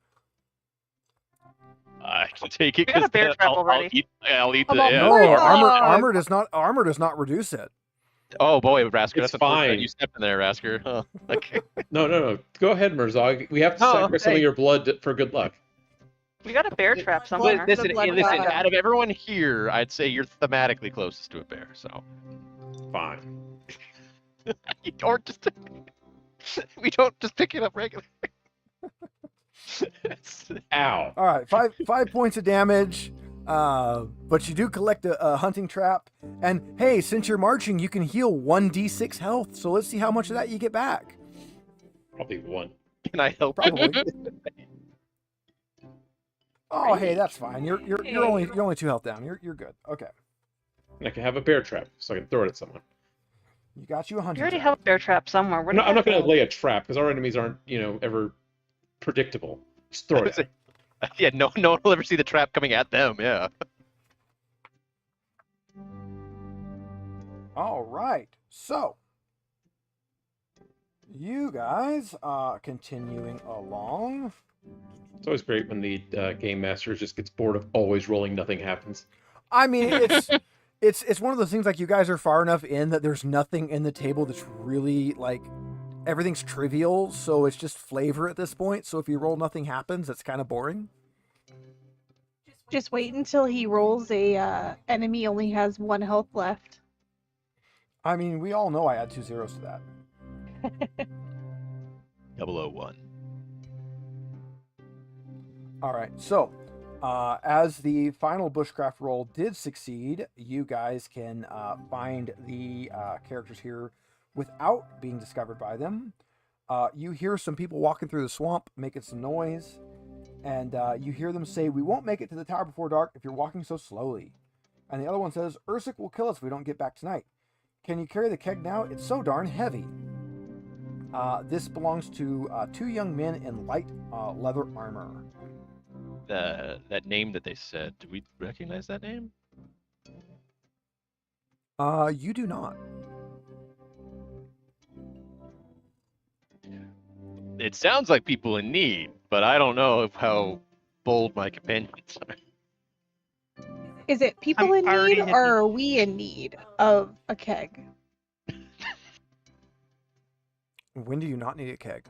I can take it We got a because bear trap already. I'll eat the. Come on, Yeah, No, my or- God. armor does not reduce it. Oh boy, Rasker, It's that's fine. You stepped in there, Rasker. Huh. Okay. No. Go ahead, Merzog. We have to Oh, sacrifice some of hey. your blood for good luck. We got a bear trap somewhere. But listen, blood listen. god. Out of everyone here, I'd say you're thematically closest to a bear. So, Fine. or just we don't just pick it up regularly. Ow. All right, five points of damage. But you do collect a hunting trap. And hey, since you're marching, you can heal 1d6 health. So let's see how much of that you get back. Probably one. Can I help? Probably. Oh, hey, that's fine. You're only 2 health down. You're good. Okay. And I can have a bear trap so I can throw it at someone. You got you a We hunting already trap. have a bear trap somewhere. Where I'm not going to lay a trap because our enemies aren't, ever predictable. Just throw it at them. Yeah, no one will ever see the trap coming at them. Yeah. All right. So you guys continuing along. It's always great when the game master just gets bored of always rolling, nothing happens. I mean, it's one of those things like you guys are far enough in that there's nothing in the table that's really like everything's trivial, so it's just flavor at this point. So if you roll nothing happens, it's kind of boring. Just wait until he rolls a enemy only has 1 health left. I mean, we all know I add 2 zeros to that. 001. All right, so as the final bushcraft roll did succeed, you guys can find the characters here without being discovered by them. You hear some people walking through the swamp making some noise, and you hear them say, "We won't make it to the tower before dark if you're walking so slowly." And the other one says, "Ursik will kill us if we don't get back tonight. Can you carry the keg now? It's so darn heavy." This belongs to 2 young men in light leather armor. That name that they said, do we recognize that name? You do not. It sounds like people in need, but I don't know how bold my companions are. Is it people I'm in already need, in or are we in need of a keg? When do you not need a keg?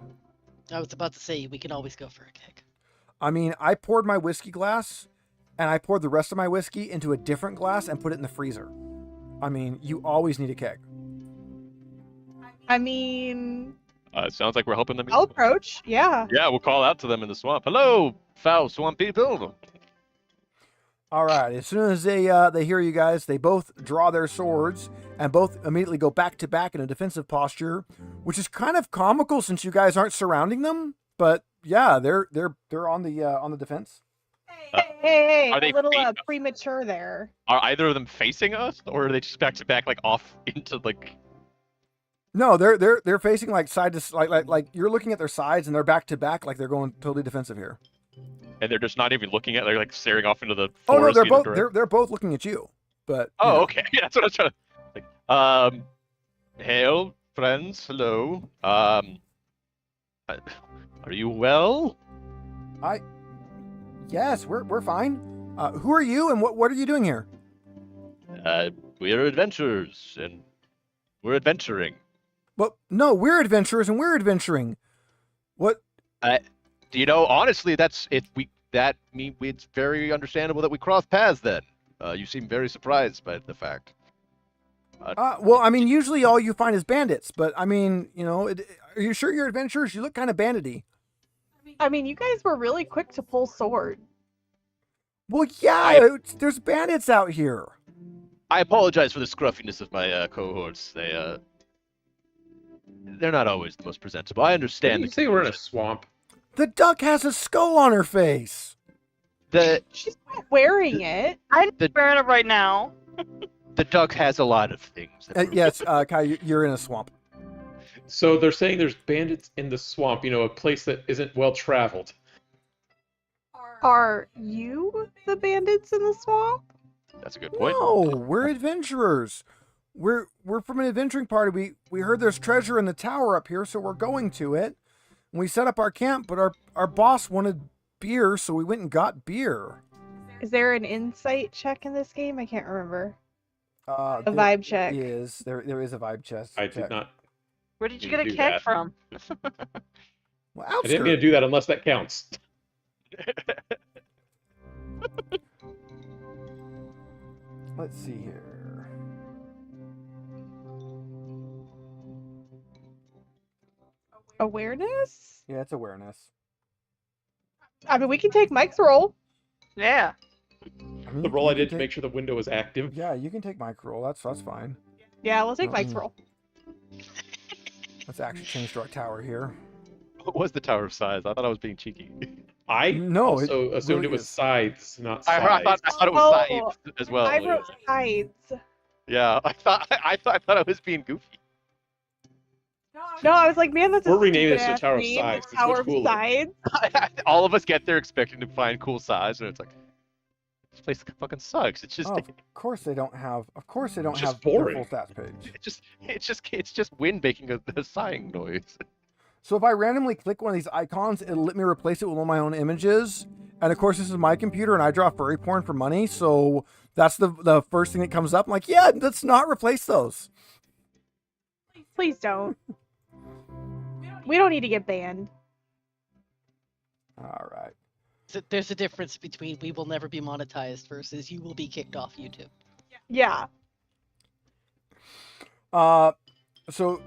I was about to say we can always go for a keg. I mean, I poured my whiskey glass, and I poured the rest of my whiskey into a different glass and put it in the freezer. I mean, you always need a keg. I mean, It sounds like we're helping them. I'll approach. Yeah. Yeah, we'll call out to them in the swamp. Hello, foul swamp people. All right. As soon as they hear you guys, they both draw their swords and both immediately go back to back in a defensive posture, which is kind of comical since you guys aren't surrounding them. But yeah, they're on the defense. Hey, Are a they little fa- premature there. Are either of them facing us, or are they just back to back, like off into like? No, they're facing like side to like you're looking at their sides and they're back to back like they're going totally defensive here. And they're just not even looking at. They're like staring off into the Oh no, forest. they're either both direction. they're both looking at you. But you Oh, know. okay. That's what I was trying to. Hail, friends. Hello. Are you well? Yes, we're fine. Who are you and what are you doing here? We're adventurers and we're adventuring. Well, no, we're adventurers and we're adventuring. What? You know, honestly, it's very understandable that we cross paths. Then, you seem very surprised by the fact. Well, I mean, usually all you find is bandits, but I mean, you know, are you sure you're adventurers? You look kind of bandity. I mean, you guys were really quick to pull sword. Well, yeah, there's bandits out here. I apologize for the scruffiness of my cohorts. They're not always the most presentable. I understand. Didn't you say we're in a swamp? The duck has a skull on her face. She's not wearing it. I'm wearing it right now. The duck has a lot of things. Yes, Kai, you're in a swamp. So they're saying there's bandits in the swamp, a place that isn't well traveled. Are you the bandits in the swamp? That's a good point. No, we're adventurers. We're from an adventuring party. We heard there's treasure in the tower up here, so we're going to it. And we set up our camp, but our boss wanted beer, so we went and got beer. Is there an insight check in this game? I can't remember. A vibe check. There is a vibe check. I did not. Where did you Didn't get a do keg that. from? Well, I didn't mean to do that unless that counts. Let's see here. Awareness? Yeah, it's awareness. I mean, we can take Mike's roll. Yeah. I mean, The roll you I can did to take- make sure the window was active. Yeah, you can take Mike's roll. That's fine. Yeah, we'll take Mike's Mm-mm. roll. Let's actually change to our tower here. What was the tower of size? I thought I was being cheeky. I No, it also assumed really it was is. sides, not I sides. thought it was Oh, sides as well. I wrote sides. Yeah, I thought I was being goofy. No, I was like, man, that's a We're renaming this stupid-ass the Tower of name, Sides. It's Tower much of cooler. Sides. All of us get there expecting to find cool size, and it's like, this place fucking sucks. It's just, Oh, of course they don't have. Of course they don't It's have just their boring. full stats page. it's just wind making a sighing noise. So if I randomly click one of these icons, it'll let me replace it with one of my own images. And of course, this is my computer, and I draw furry porn for money. So that's the first thing that comes up. I'm like, yeah, let's not replace those. Please don't. We don't need to get banned. All right. So there's a difference between we will never be monetized versus you will be kicked off YouTube. Yeah. So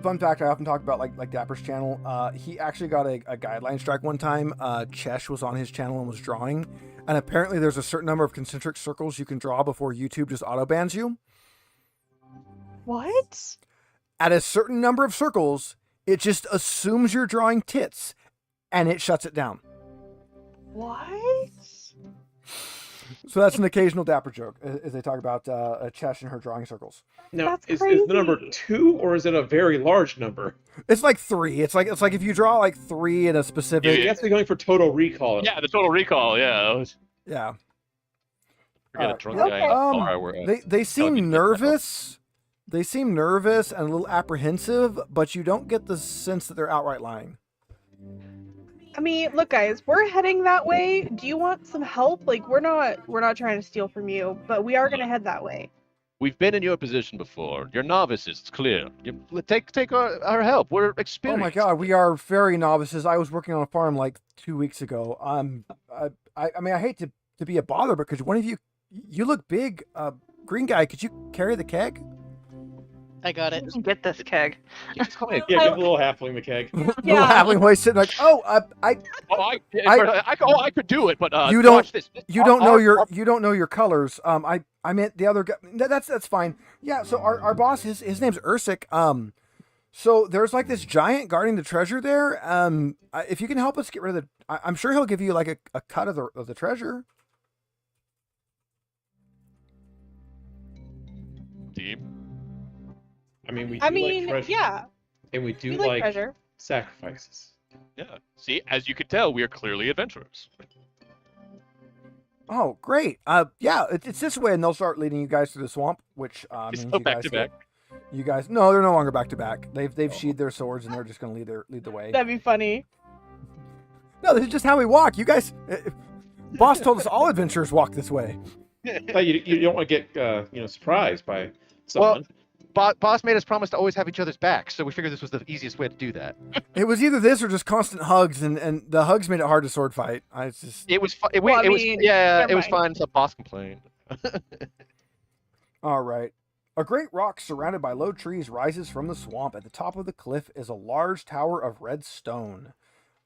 fun fact, I often talk about like Dapper's channel. He actually got a guideline strike one time. Chesh was on his channel and was drawing, and apparently there's a certain number of concentric circles you can draw before YouTube just auto bans you. What? At a certain number of circles, It just assumes you're drawing tits, and it shuts it down. What? So that's an occasional dapper joke, as they talk about Chesh and her drawing circles. Now, That's is the number crazy. 2 or is it a very large number? It's like 3. It's like if you draw like 3 in a specific. You have to be going for total recall. Yeah, the total recall. Yeah, that was, Yeah. forget a Alright. drunk Okay. guy. in a bar where, They That'll seem be nervous. They seem nervous and a little apprehensive, but you don't get the sense that they're outright lying. I mean, look, guys, we're heading that way. Do you want some help? Like, we're not trying to steal from you, but we are gonna head that way. We've been in your position before. You're novices. It's clear. Take our help. We're Oh experienced. my god, we are very novices. I was working on a farm like 2 weeks ago. I mean, I hate to be a bother, but could one of you look big, green guy, could you carry the keg? I got it. Get this keg. Yeah, give a little halfling the keg. Little halfling voice sitting like, I I could do it, but You don't- watch this. you don't know your colors. I meant the other guy. That's fine. Yeah. So our boss, his name's Ursik. So there's like this giant guarding the treasure there. If you can help us get rid of I'm sure he'll give you like a cut of the treasure. Team. I mean, we do I like mean, treasure. yeah, And we do we like, like treasure. sacrifices. Yeah. See, as you can tell, we are clearly adventurers. Oh, great. Yeah, it's this way, and they'll start leading you guys through the swamp, which means So you back guys to get- back. You guys, no, they're no longer back to back. They've sheathed their swords, and they're just going to lead the way. That'd be funny. No, this is just how we walk. You guys, boss told us all adventurers walk this way. But you don't want to get surprised by someone. Boss made us promise to always have each other's backs, so we figured this was the easiest way to do that. It was either this or just constant hugs, and the hugs made it hard to sword fight. It was fun. Well, I It was mean, yeah, never it was mind. fun. So boss complained. All right. A great rock surrounded by low trees rises from the swamp. At the top of the cliff is a large tower of red stone.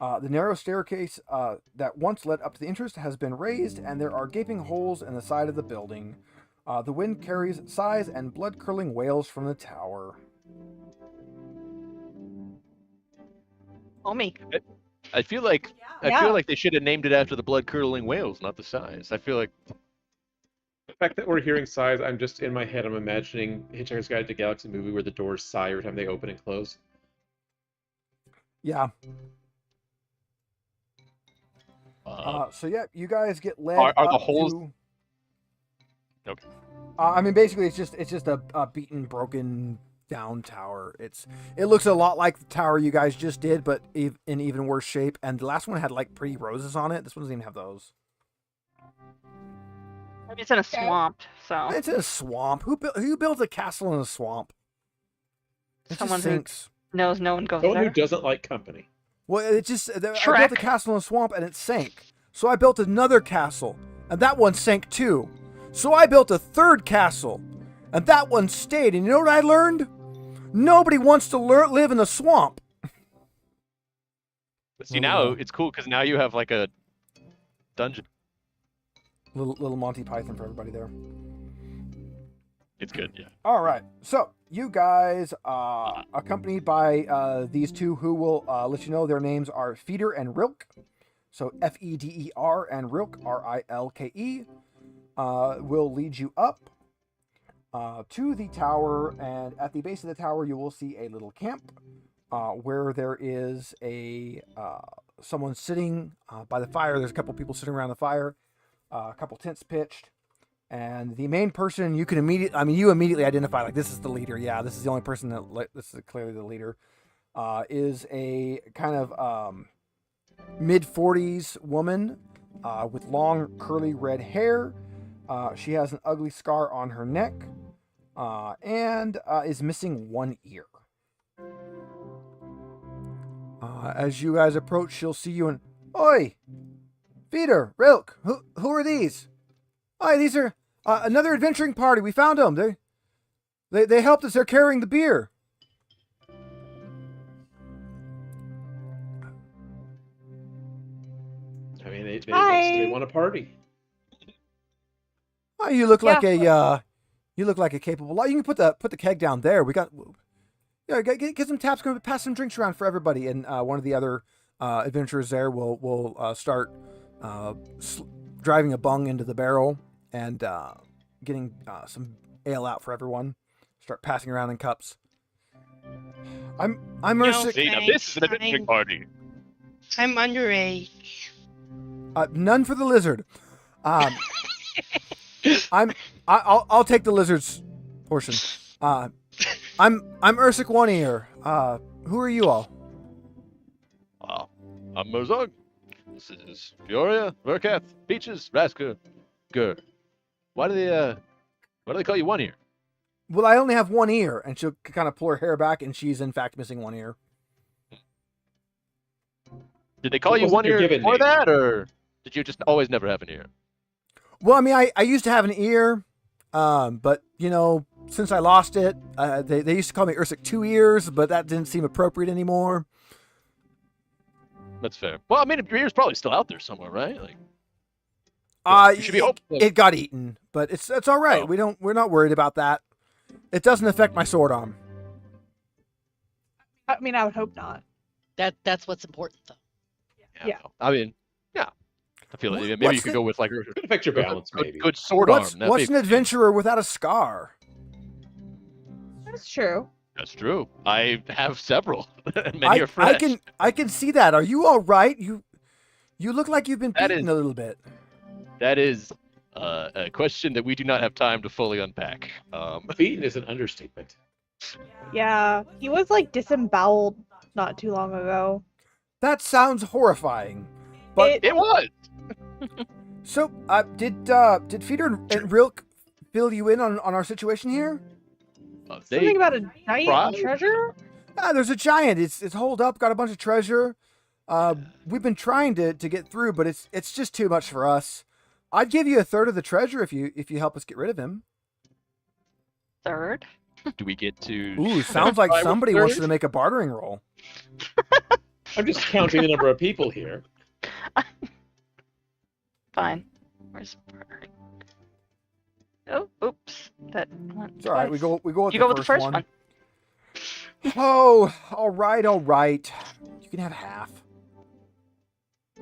The narrow staircase that once led up to the entrance has been raised, and there are gaping holes in the side of the building. The wind carries sighs and blood-curdling wails from the tower. Homie. I feel like Yeah. I feel like they should have named it after the blood-curdling whales, not the size. I feel like The fact that we're hearing sighs, I'm just in my head, I'm imagining Hitchhiker's Guide to the Galaxy movie where the doors sigh every time they open and close. Yeah. So yeah, you guys get led. Are the up holes- to- Okay. I mean, basically, it's just a beaten, broken down tower. It looks a lot like the tower you guys just did, but in even worse shape. And the last one had like pretty roses on it. This one doesn't even have those. It's in a swamp, so It's in a swamp. Who builds a castle in a swamp? It Someone just who- sinks. knows no one goes Someone who there. doesn't like company. Well, I built a Shrek. castle in a swamp and it sank. So I built another castle, and that one sank too. So I built a third castle, and that one stayed. And you know what I learned? Nobody wants to live in the swamp. But see, now it's cool because now you have like a dungeon. Little Monty Python for everybody there. It's good, yeah. All right. So you guys, accompanied by these two who will let you know their names are Feeder and Rilke. So Feder and Rilke, Rilke, will lead you up to the tower. And at the base of the tower, you will see a little camp where there is someone sitting by the fire. There's a couple people sitting around the fire, a couple tents pitched. And the main person you immediately identify, like, this is the leader. Yeah, this is the only person this is clearly the leader. Is a kind of mid-40s woman with long curly red hair. She has an ugly scar on her neck and is missing one ear. As you guys approach, she'll see you and, "Oi, Feeder, Rilke, who are these? Hi, these are another adventuring party. We found them. They helped us. They're carrying the beer." I mean, they Hi. want a party. Oh, you look like Yeah. you look like a capable. You can put the keg down there. Yeah, get some taps. Going to pass some drinks around for everybody, and one of the other adventurers there will start driving a bung into the barrel and getting some ale out for everyone. Start passing around in cups. I'm No, Mercic. See, now this is an adventuring party. I'm underage. None for the lizard. I'll take the lizard's portion. I'm Ursic One Ear. Who are you all? I'm Merzog. This is Fioria, Verkath, Peaches, Rasker, Gur. Why do they call you One Ear? Well, I only have one ear, and she'll kind of pull her hair back, and she's in fact missing one ear. Did they call you Wasn't One your Ear given before name. that, or did you just always never have an ear? Well, I mean, I used to have an ear, but you know, since I lost it, they used to call me Ursic Two Ears, but that didn't seem appropriate anymore. That's fair. Well, I mean, your ear's probably still out there somewhere, right? Like, you should be hopeful. It got eaten, but it's all right. Oh. We're not worried about that. It doesn't affect my sword arm. I mean, I would hope not. That's what's important, though. Yeah. I mean, yeah. I feel like maybe What's you could the- go with like Could affect your balance, maybe. good sword What's arm. That an may- adventurer without a scar? That's true. That's true. I have several. Many are fresh. I can see that. Are you all right? You look like you've been That beaten is- a little bit. That is a question that we do not have time to fully unpack. Beaten is an understatement. Yeah, he was like disemboweled not too long ago. That sounds horrifying. But It was. so, did Feeder and Rilk fill you in on our situation here? Something about a giant Probably. treasure? There's a giant. It's holed up, got a bunch of treasure. We've been trying to get through, but it's just too much for us. I'd give you a third of the treasure if you help us get rid of him. Third? Do we get to? Ooh, sounds like Try with somebody wants third? to make a bartering roll. I'm just counting the number of people here. Fine. Where's Bird? Oh, oops. That went It's all right. We twice. go with You the go with the first one. one. Oh, all right. You can have half.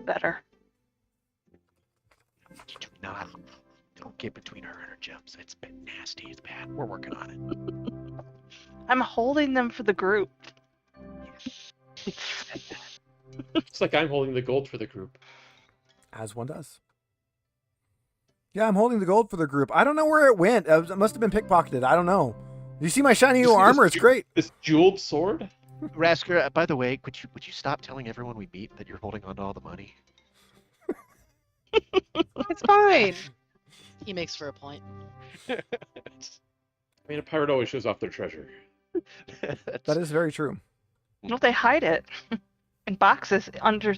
Better. You do not. Don't get between her and her gems. It's nasty. It's bad. We're working on it. I'm holding them for the group. It's like I'm holding the gold for the group. As one does. Yeah, I'm holding the gold for the group. I don't know where it went. It must have been pickpocketed. I don't know. You see my shiny new You see this armor? It's great. This jeweled sword? Rasker, by the way, would you stop telling everyone we meet that you're holding on to all the money? It's fine. He makes for a point. I mean, a pirate always shows off their treasure. That is very true. Well, they hide it in boxes under,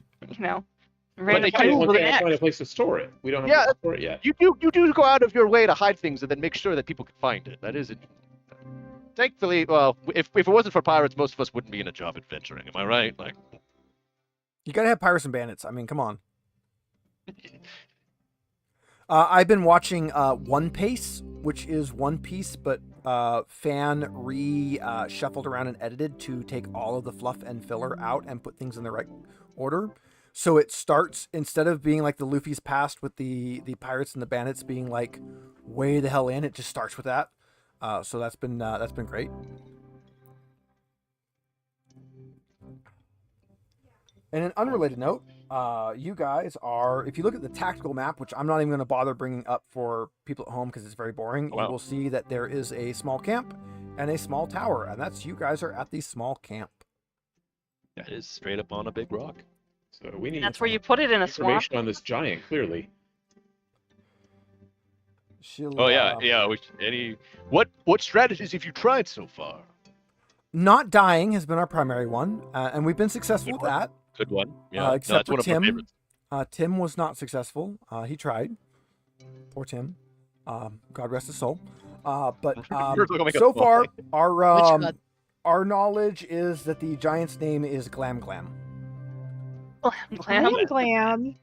random they places do. with We're an trying to find a X. place to store it. We don't have Yeah. to store it yet. You do go out of your way to hide things and then make sure that people can find it. That is it. Thankfully, well, if it wasn't for pirates, most of us wouldn't be in a job adventuring. Am I right? Like, You gotta have pirates and bandits. I mean, come on. I've been watching One Piece, which is One Piece, but fan shuffled around and edited to take all of the fluff and filler out and put things in the right order. So it starts, instead of being like the Luffy's past with the pirates and the bandits being like way the hell in, it just starts with that. So that's been great. And an unrelated note, you guys are, if you look at the tactical map, which I'm not even going to bother bringing up for people at home because it's very boring, Wow. you will see that there is a small camp and a small tower, and that's you guys are at the small camp. that is straight up on a big rock. So we need That's where you put it in a swamp. information on this giant, clearly. She'll, Oh yeah. What strategies have you tried so far? Not dying has been our primary one, and we've been successful with that. Good one. Yeah, Except that's one for of my Tim. favorites. Tim was not successful. He tried. Poor Tim. God rest his soul. But We're gonna make a so small far, thing. God? our knowledge is that the giant's name is Glam Glam. Glam. Glam.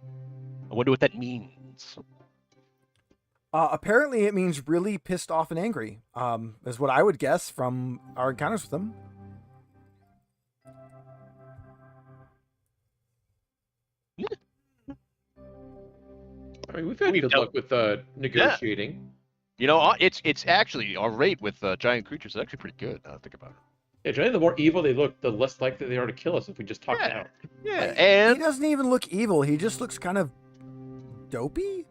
I wonder what that means. Apparently, it means really pissed off and angry. Is what I would guess from our encounters with him. I mean, we've had good luck with negotiating. You know, it's actually our rate with giant creatures is actually pretty good. Now that I think about it. Yeah, generally, the more evil they look, the less likely they are to kill us if we just talk it out. Yeah, He and doesn't even look evil. He just looks kind of dopey.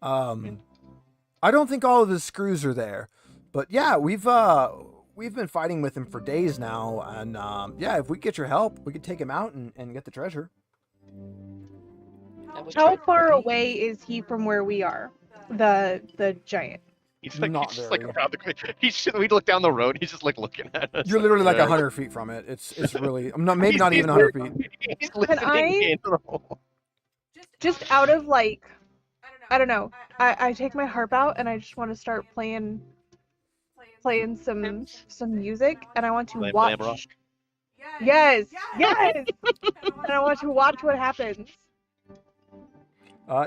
I don't think all of his screws are there, but yeah, we've been fighting with him for days now, and yeah, if we get your help, we could take him out and get the treasure. How far away is he from where we are? The giant. he's like Not he's just like very. around the. We look down the road. He's just like looking at us. You're literally like 100 feet from it. It's really maybe not even 100 feet. He's listening in the whole. Just out of like, I don't know. I take my harp out and I just want to start playing some music, and I want to Glam watch. rock. Yes. And I want to watch what happens.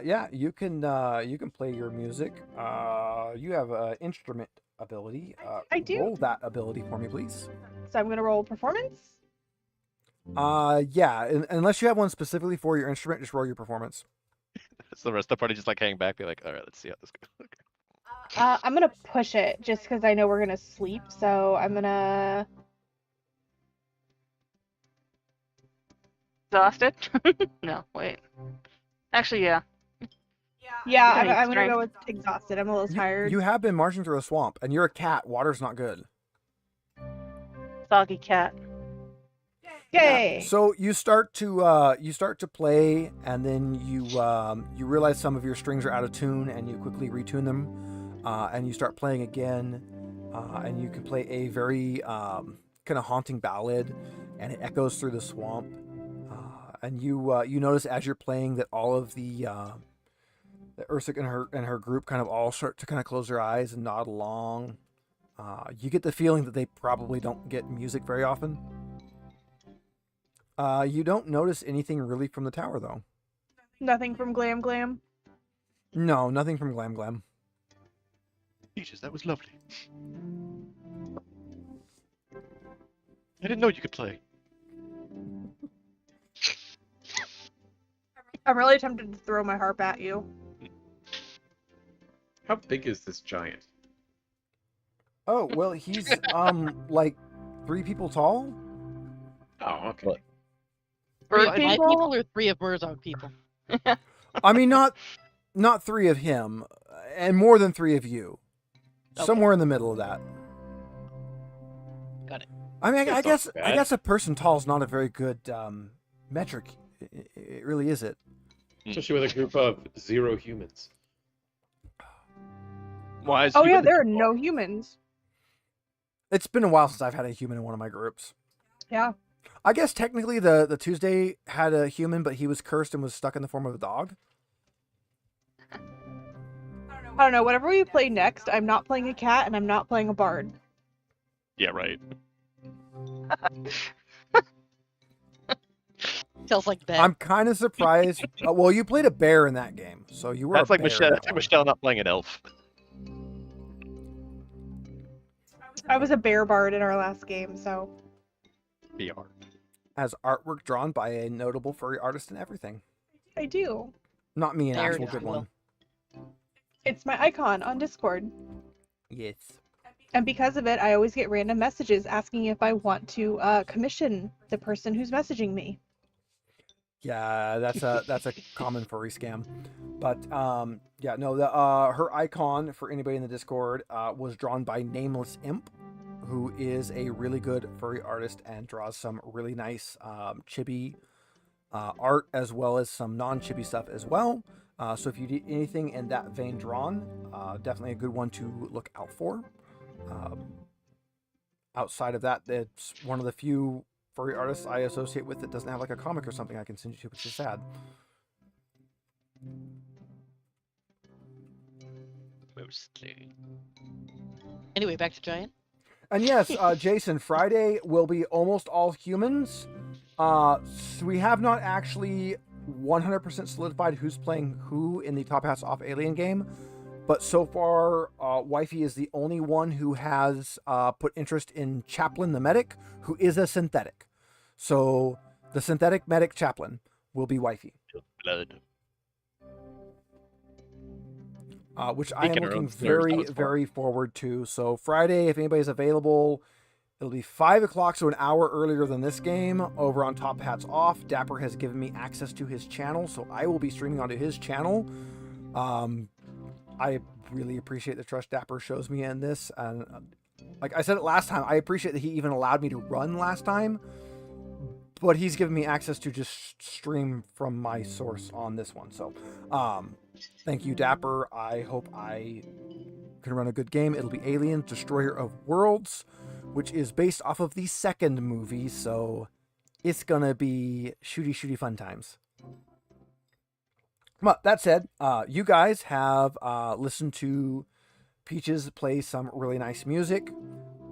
Yeah, you can play your music. You have instrument ability. I do. Roll that ability for me, please. So I'm gonna roll performance. Yeah, unless you have one specifically for your instrument, just roll your performance. So the rest of the party just like hang back, be like, all right, let's see how this goes. Okay. I'm gonna push it just because I know we're gonna sleep. So I'm gonna. Exhausted? No, wait. Actually, yeah. Yeah, Okay, I'm gonna strength. go with exhausted. I'm a little tired. You have been marching through a swamp, and you're a cat. Water's not good. Soggy cat. Yay! So you start to play, and then you realize some of your strings are out of tune, and you quickly retune them, and you start playing again, and you can play a very kind of haunting ballad, and it echoes through the swamp, and you notice as you're playing that all of the Ursik and her group kind of all start to kind of close their eyes and nod along. You get the feeling that they probably don't get music very often. You don't notice anything really from the tower, though. Nothing from Glam Glam. No, nothing from Glam Glam. Jesus, that was lovely. I didn't know you could play. I'm really tempted to throw my harp at you. How big is this giant? Oh, well, he's like 3 people tall. Oh, okay. Bird My people? people or 3 of Burzog people? I mean, not 3 of him, and more than 3 of you. Okay. Somewhere in the middle of that. Got it. I mean, I That's not guess bad. a person tall is not a very good metric. It really isn't. Especially with a group of 0 humans. Why is Oh he yeah, with there the- are no humans. It's been a while since I've had a human in one of my groups. Yeah. I guess technically the Tuesday had a human, but he was cursed and was stuck in the form of a dog. I don't know. Whatever we play next, I'm not playing a cat and I'm not playing a bard. Yeah, right. Sounds like that. I'm kind of surprised. Well, you played a bear in that game, so you were. That's a like bear in Michelle. that That's like one. Michelle not playing an elf. I was a bear bard in our last game, so BR. Has artwork drawn by a notable furry artist and everything. I do. Not me, an There actual you good go. one. It's my icon on Discord. Yes. And because of it, I always get random messages asking if I want to commission the person who's messaging me. Yeah, that's a common furry scam. But yeah, no, her icon for anybody in the Discord was drawn by Nameless Imp, who is a really good furry artist and draws some really nice chibi art as well as some non-chibi stuff as well. So if you need anything in that vein drawn, definitely a good one to look out for. Outside of that, it's one of the few furry artists I associate with that doesn't have like a comic or something I can send you to, which is sad. Mostly. Anyway, back to Giant. And yes, Jason, Friday will be almost all humans. So we have not actually 100% solidified who's playing who in the Top Hats Off Alien game. But so far, Wifey is the only one who has put interest in Chaplain the Medic, who is a synthetic. So the synthetic medic Chaplain will be Wifey. Blood. which I am Taking her looking own snares, that very, was fun. very forward to. So Friday, if anybody's available, it'll be 5 o'clock, so an hour earlier than this game, over on Top Hats Off. Dapper has given me access to his channel, so I will be streaming onto his channel. I really appreciate the trust Dapper shows me in this, and like I said it last time, I appreciate that he even allowed me to run last time, but he's given me access to just stream from my source on this one. So, thank you, Dapper. I hope I can run a good game. It'll be Alien Destroyer of Worlds, which is based off of the second movie, so it's gonna be shooty fun times. But that said, you guys have listened to Peaches play some really nice music,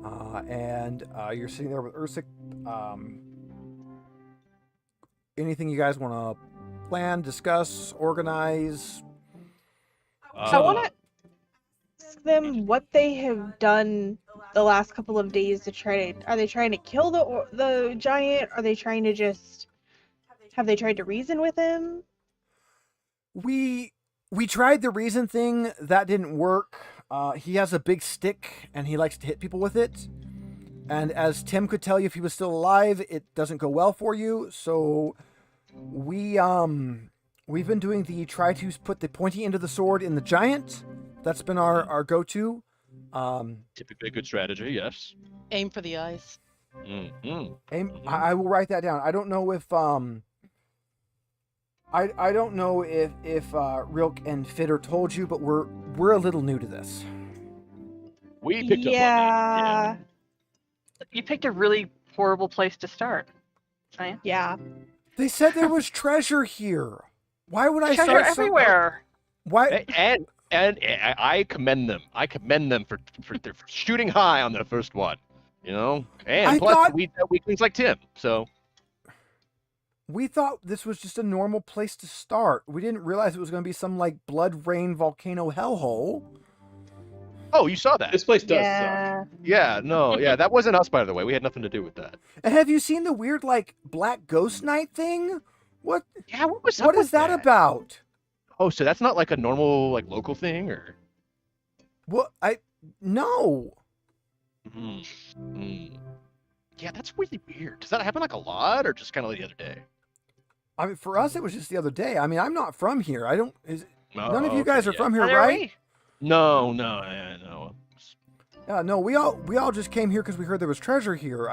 and you're sitting there with Ursik. Anything you guys want to plan, discuss, organize? I want to ask them what they have done the last couple of days to try to. Are they trying to kill the giant? Are they trying to just? Have they tried to reason with him? We tried the reason thing. That didn't work. He has a big stick, and he likes to hit people with it. And as Tim could tell you if he was still alive, it doesn't go well for you. So we've been doing the try to put the pointy end of the sword in the giant. That's been our go-to. Typically a good strategy, yes. Aim for the eyes. I will write that down. I don't know if I don't know if Rilk and Fitter told you, but we're a little new to this. We picked up on that. Yeah. You picked a really horrible place to start. Right? Yeah. They said there was treasure here. Why would I Treasure start everywhere. Why? And I commend them. I commend them for shooting high on their first one. You know, and I plus thought- we have weaklings like Tim. So We thought this was just a normal place to start. We didn't realize it was going to be some like blood rain volcano hellhole. oh, you saw that? This place does suck. Yeah. Yeah, no, yeah, that wasn't us, by the way. We had nothing to do with that. And have you seen the weird like black ghost night thing? What Yeah, what was up what with is that about? Oh, so that's not like a normal like local thing, or? What no. Yeah, that's really weird. Does that happen like a lot, or just kind of like the other day? I mean, for us, it was just the other day. I mean, I'm not from here. I don't. None of Oh, you guys okay, are yeah. from here, Neither are right? we. No, yeah, no. Yeah, no. We all just came here because we heard there was treasure here.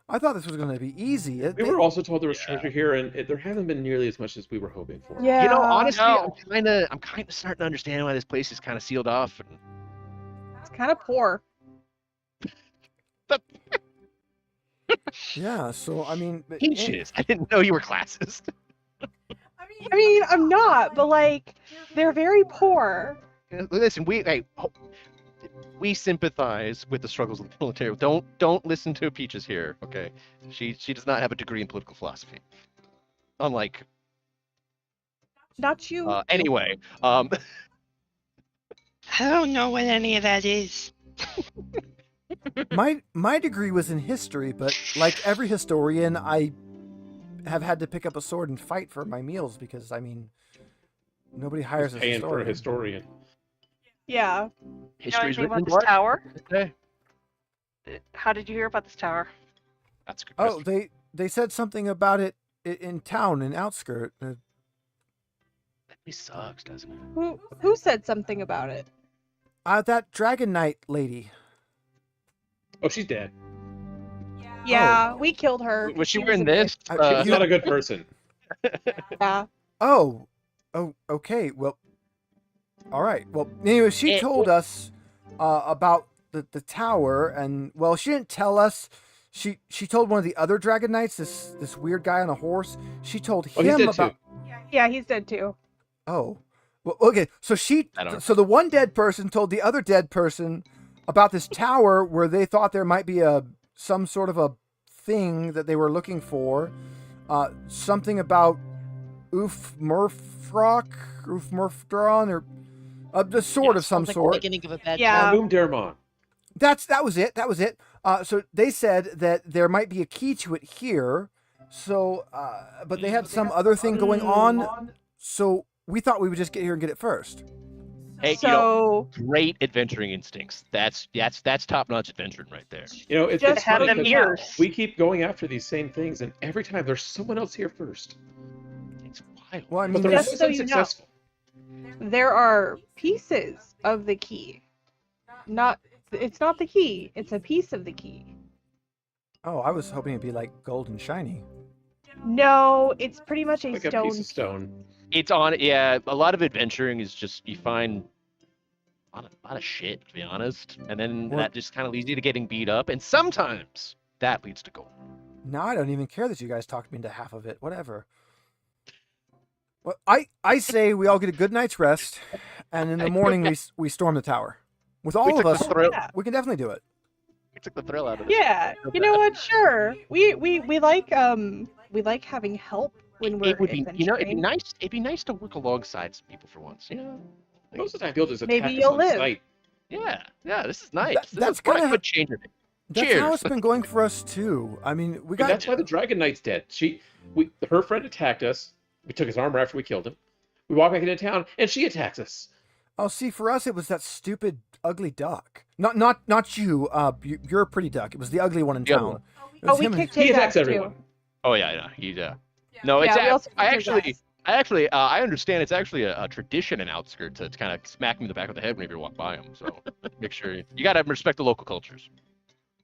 I thought this was going to be easy. We were also told there was treasure here, and there hasn't been nearly as much as we were hoping for. Yeah. You know, honestly, No. I'm kind of starting to understand why this place is kind of sealed off. And... It's kind of poor. Yeah. So I mean, Peaches, I didn't know you were classist. I mean, I'm not, but like, they're very poor. Listen, we sympathize with the struggles of the military. Don't listen to Peaches here, okay? She does not have a degree in political philosophy. Unlike Not you. anyway, I don't know what any of that is. my degree was in history, but like every historian, I have had to pick up a sword and fight for my meals because I mean, nobody hires a Paying for a historian. historian. Yeah. You know history's anything written in about this blood. tower? Okay. How did you hear about this tower? That's a good Oh, question. they said something about it in town, in outskirt. That place sucks, doesn't it? Who said something about it? That Dragon Knight lady. Oh, she's dead. Yeah, we killed her. Was she was wearing a this? bitch. She's not a good person. Yeah. Oh, okay. Well, all right. Well, anyway, she told us about the tower, and well, she didn't tell us. She told one of the other Dragon Knights, this weird guy on a horse. She told Oh, he's him dead about. too. Yeah, he's dead too. Oh, well, okay. So so the one dead person told the other dead person about this tower where they thought there might be some sort of a thing that they were looking for. Something about Ufmurfrock, or a sword of some Sounds like the sort. beginning of a bad Yeah. Boom Dermon. That was it. So they said that there might be a key to it here. So, but they had some other thing going on. So we thought we would just get here and get it first. Hey, So great adventuring instincts. That's top-notch adventuring right there. It's Just have funny them 'cause ears. we keep going after these same things, and every time there's someone else here first. It's wild. Well, I But mean, they're Just always so you know. unsuccessful. there are pieces of the key. It's not the key. It's a piece of the key. oh, I was hoping it'd be like gold and shiny. No, it's pretty much a Like a stone. piece of stone. It's on. Yeah, a lot of adventuring is just you find a lot of shit, to be honest, and then Well- that just kind of leads you to getting beat up, and sometimes that leads to gold. No, I don't even care that you guys talked me into half of it. Whatever. Well, I say we all get a good night's rest, and in the morning we storm the tower. With all of took the us, thrill. Yeah. we can definitely do it. We took the thrill out of it. Yeah, you know what? Sure. We like having help when we're It would be, it'd be adventuring. nice. It'd be nice to work alongside some people for once. Most of the time, people just Maybe attack us you'll on live. sight. Yeah. This is nice. That- This that's is what kinda- I could change it. That's Cheers. how it's been going for us too. I mean, we But got that's why the Dragon Knight's dead. Her friend attacked us. We took his armor after we killed him. We walk back into town, and she attacks us. Oh, see, for us, it was that stupid, ugly duck. Not you. You're a pretty duck. It was the ugly one in The other town. one. It was Oh, we him and- kicked He his attacks ass everyone. too. Oh yeah. No, Yeah, it's we also I kicked his actually. ass. I understand it's actually a tradition in Outskirt to kind of smack him in the back of the head whenever you walk by him. So make sure you gotta respect the local cultures.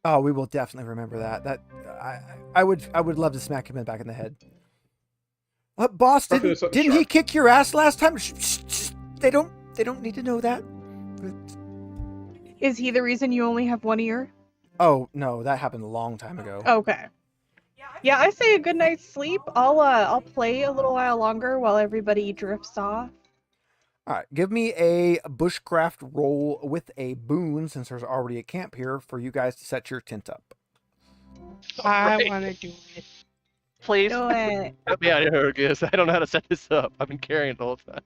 Oh, we will definitely remember that. I would love to smack him in the back of the head. Boss, Hopefully there's something didn't he sharp. kick your ass last time? Shh. They don't need to know that. Is he the reason you only have one ear? Oh no, that happened a long time ago. Okay. Yeah, I say a good night's sleep. I'll play a little while longer while everybody drifts off. All right, give me a bushcraft roll with a boon, since there's already a camp here for you guys to set your tent up. I want to do it. Please. Do it. Help me out here, Gus. I don't know how to set this up. I've been carrying it the whole time.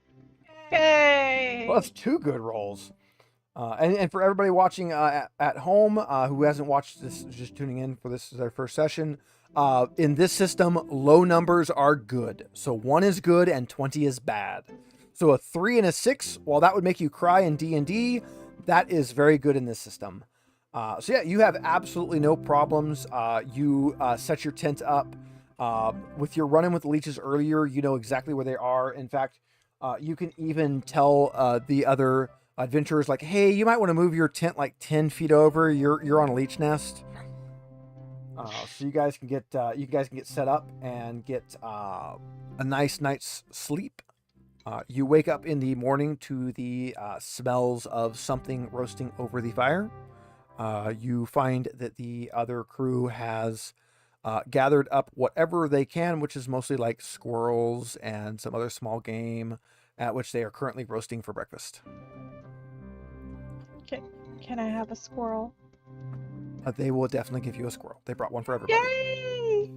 Yay! Well, that's two good rolls. And for everybody watching at home who hasn't watched this, just tuning in for this is their first session. In this system, low numbers are good. So 1 is good and 20 is bad. So a 3 and a 6, while that would make you cry in D&D, that is very good in this system. So yeah, you have absolutely no problems. You set your tent up. With your run-in with the leeches earlier, you know exactly where they are. In fact, you can even tell the other adventurers, like, hey, you might want to move your tent like 10 feet over. You're on a leech nest. So you guys can get set up and get a nice night's sleep. You wake up in the morning to the smells of something roasting over the fire. You find that the other crew has gathered up whatever they can, which is mostly like squirrels and some other small game, at which they are currently roasting for breakfast. Can I have a squirrel? They will definitely give you a squirrel. They brought one for everybody. Yay!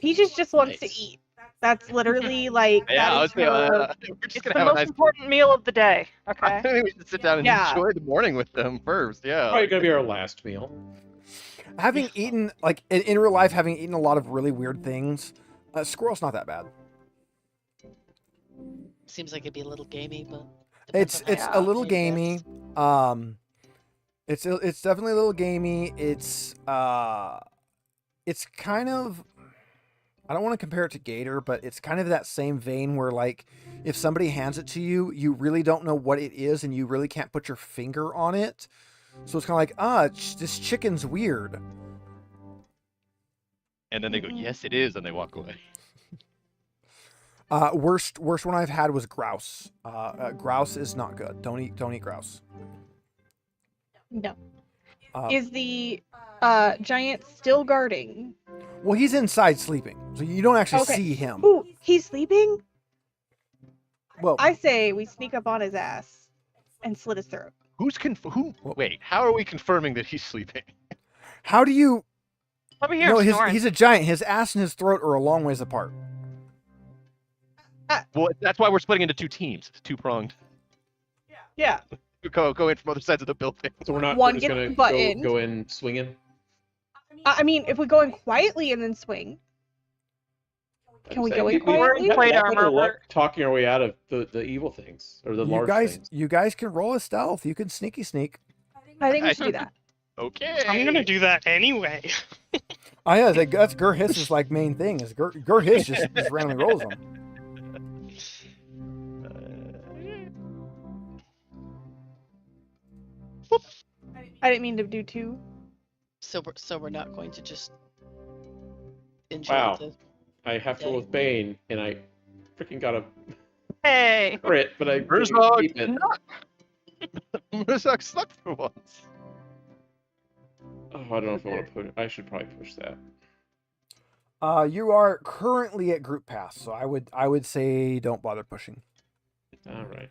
Peaches just wants to Nice. eat. That's literally like Yeah, that is we're her. just It's gonna the have a most nice. important meal of the day. I Okay. think we should sit down and Yeah. enjoy the morning with them first. Yeah. Probably gonna be our last meal. Having eaten, like in real life, having eaten a lot of really weird things, squirrel's not that bad. Seems like it'd be a little gamey, but It's depends on a how little you gamey. guys- It's definitely a little gamey. It's kind of, I don't want to compare it to Gator, but it's kind of that same vein where, like, if somebody hands it to you, you really don't know what it is and you really can't put your finger on it. So it's kind of like, this chicken's weird. And then they go, yes, it is, and they walk away. Worst one I've had was grouse. Grouse is not good. Don't eat grouse. No. Uh, Is the giant still guarding? Well, he's inside sleeping, so you don't actually Okay. see him. Ooh, he's sleeping? Well, I say we sneak up on his ass and slit his throat. Wait, how are we confirming that he's sleeping? how do you? Over here, No, I'm snoring. he's a giant. His ass and his throat are a long ways apart. Well, that's why we're splitting into two teams. It's two-pronged. Yeah. Go in from other sides of the building. So we're not One we're just gets gonna the butt go, in. go in swinging. I mean, if we go in quietly and then swing, Can we Saying go in we quietly? had Plate a lot armor, of luck we're- talking our way out of the evil things or the large things. You guys can roll a stealth. You can sneaky sneak. I think we should do that. Okay. I'm gonna do that anyway. Oh yeah, that's Gurhiss's like main thing. Is Gurhiss just randomly rolls them. I didn't mean to do 2. So we're not going to just enjoy Wow. the I have to roll with Bane, and I freaking got a Hey. crit, but I didn't Murzog, keep it. Murzog slept for once. Oh, I don't know if I want to push. I should probably push that. You are currently at group pass, so I would say don't bother pushing. All right.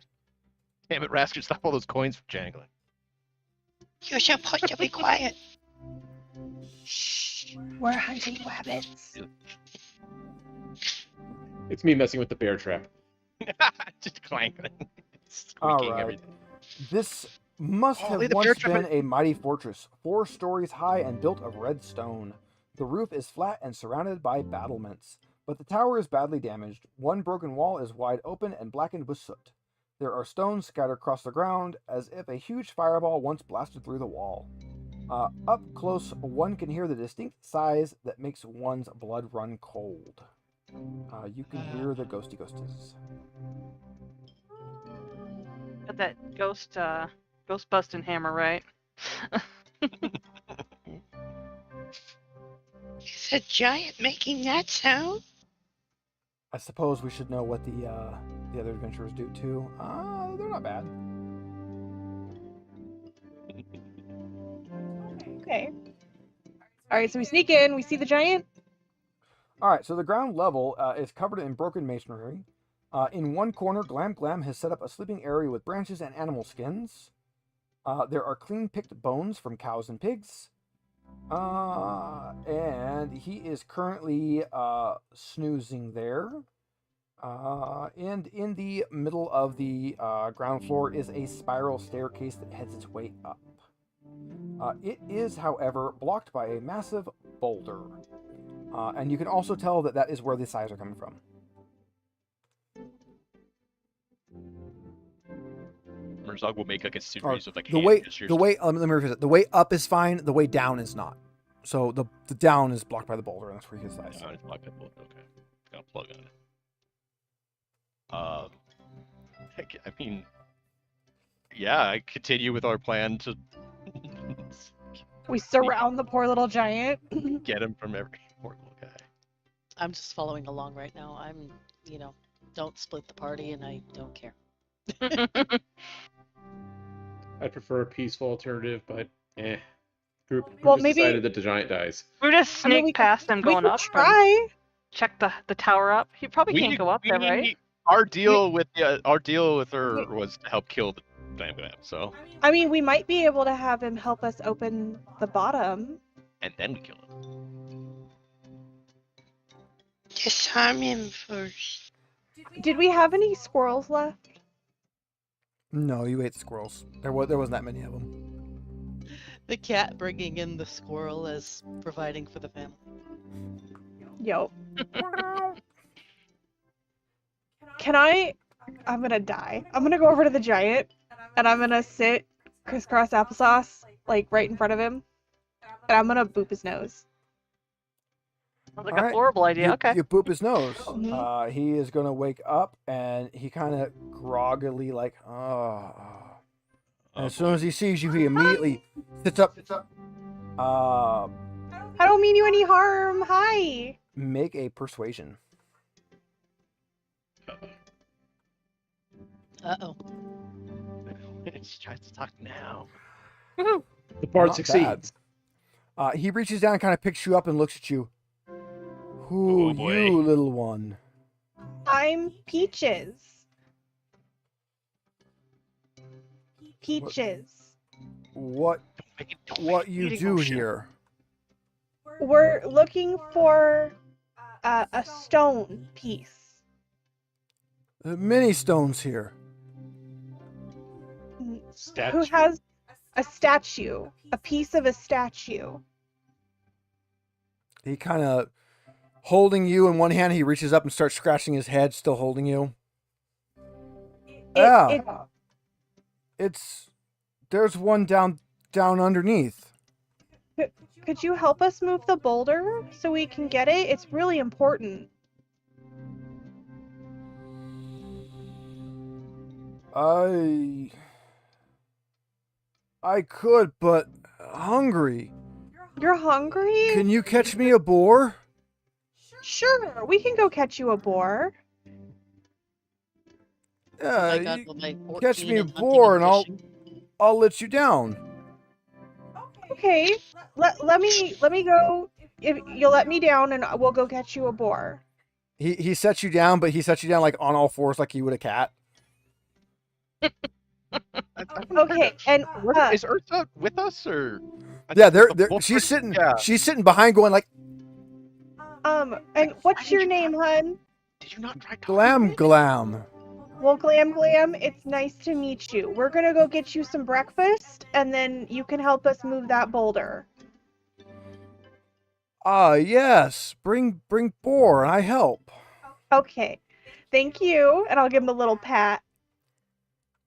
Damn it, Rasker, stop all those coins from jangling. You're supposed to be quiet. Shh. We're hunting rabbits. It's me messing with the bear trap. Just clanking. All Squeaking right. everything. This must Oh, have leave the once bear trap been a mighty fortress, 4 stories high and built of red stone. The roof is flat and surrounded by battlements, but the tower is badly damaged. One broken wall is wide open and blackened with soot. There are stones scattered across the ground, as if a huge fireball once blasted through the wall. Up close, one can hear the distinct sighs that makes one's blood run cold. You can hear the ghosty ghosties. Got that ghost busting hammer, right? Is a giant making that sound? I suppose we should know what the other adventurers do too. They're not bad. Okay. All right, so we sneak in. We see the giant. All right, so the ground level is covered in broken masonry. In one corner, Glam has set up a sleeping area with branches and animal skins. There are clean picked bones from cows and pigs. And he is currently snoozing there. And in the middle of the ground floor is a spiral staircase that heads its way up. It is, however, blocked by a massive boulder. And you can also tell that is where the sighs are coming from. Murzog will make like a series of like The hand way, gestures. let me rephrase it. The way up is fine. The way down is not. So the down is blocked by the boulder, and that's where he sighs. Oh, it's blocked by both. Okay, got a plug on it. Heck, I mean, yeah, I continue with our plan to We surround the poor little giant. get him from every poor little guy. I'm just following along right now. I'm, don't split the party, and I don't care. I'd prefer a peaceful alternative, but Group Well, just maybe- decided that the giant dies. We just I mean, sneak we past him going we up. could and try. check the tower up. He probably can't go up there, right? Our deal with her was to help kill the Dragonbane, so I mean, we might be able to have him help us open the bottom. and then we kill him. Disarm him first. Did we have any squirrels left? No, you ate squirrels. There wasn't that many of them. The cat bringing in the squirrel as providing for the family. Yo. Can I? I'm gonna die. I'm gonna go over to the giant, and I'm gonna sit crisscross applesauce, like right in front of him, and I'm gonna boop his nose. Sounds like All a right. horrible idea. Okay. You boop his nose. Mhm. He is going to wake up, and he kind of groggily like, And as soon as he sees you, he immediately sits up. I don't mean you any harm. Hi. Make a persuasion. Uh-oh. She tries to talk now. The bard Not succeeds. bad. He reaches down, kind of picks you up, and looks at you. Who Oh, boy. you, little one? I'm Peaches. Peaches. What you Eating do motion. here? We're looking for a stone piece. Many stones here. Who has a statue? A piece of a statue. He kind of holding you in one hand. He reaches up and starts scratching his head, still holding you. There's one down underneath. Could you help us move the boulder so we can get it? It's really important. I could, but hungry. You're hungry? Can you catch me a boar? Sure, we can go catch you a boar. I Yeah, got you like catch 14 me a in hunting boar and and fishing. I'll let you down. Okay, let me go. If you'll let me down, and we'll go catch you a boar. He sets you down, but he sets you down like on all fours, like you would a cat. Okay, and Is Ursa with us or? I Yeah, think the board- she's sitting. Yeah. She's sitting behind, going like and what's your name, hun? Did you not try talking? glam. Well, Glam, it's nice to meet you. We're gonna go get you some breakfast, and then you can help us move that boulder. Yes. Bring boar, and I help. Okay, thank you, and I'll give him a little pat.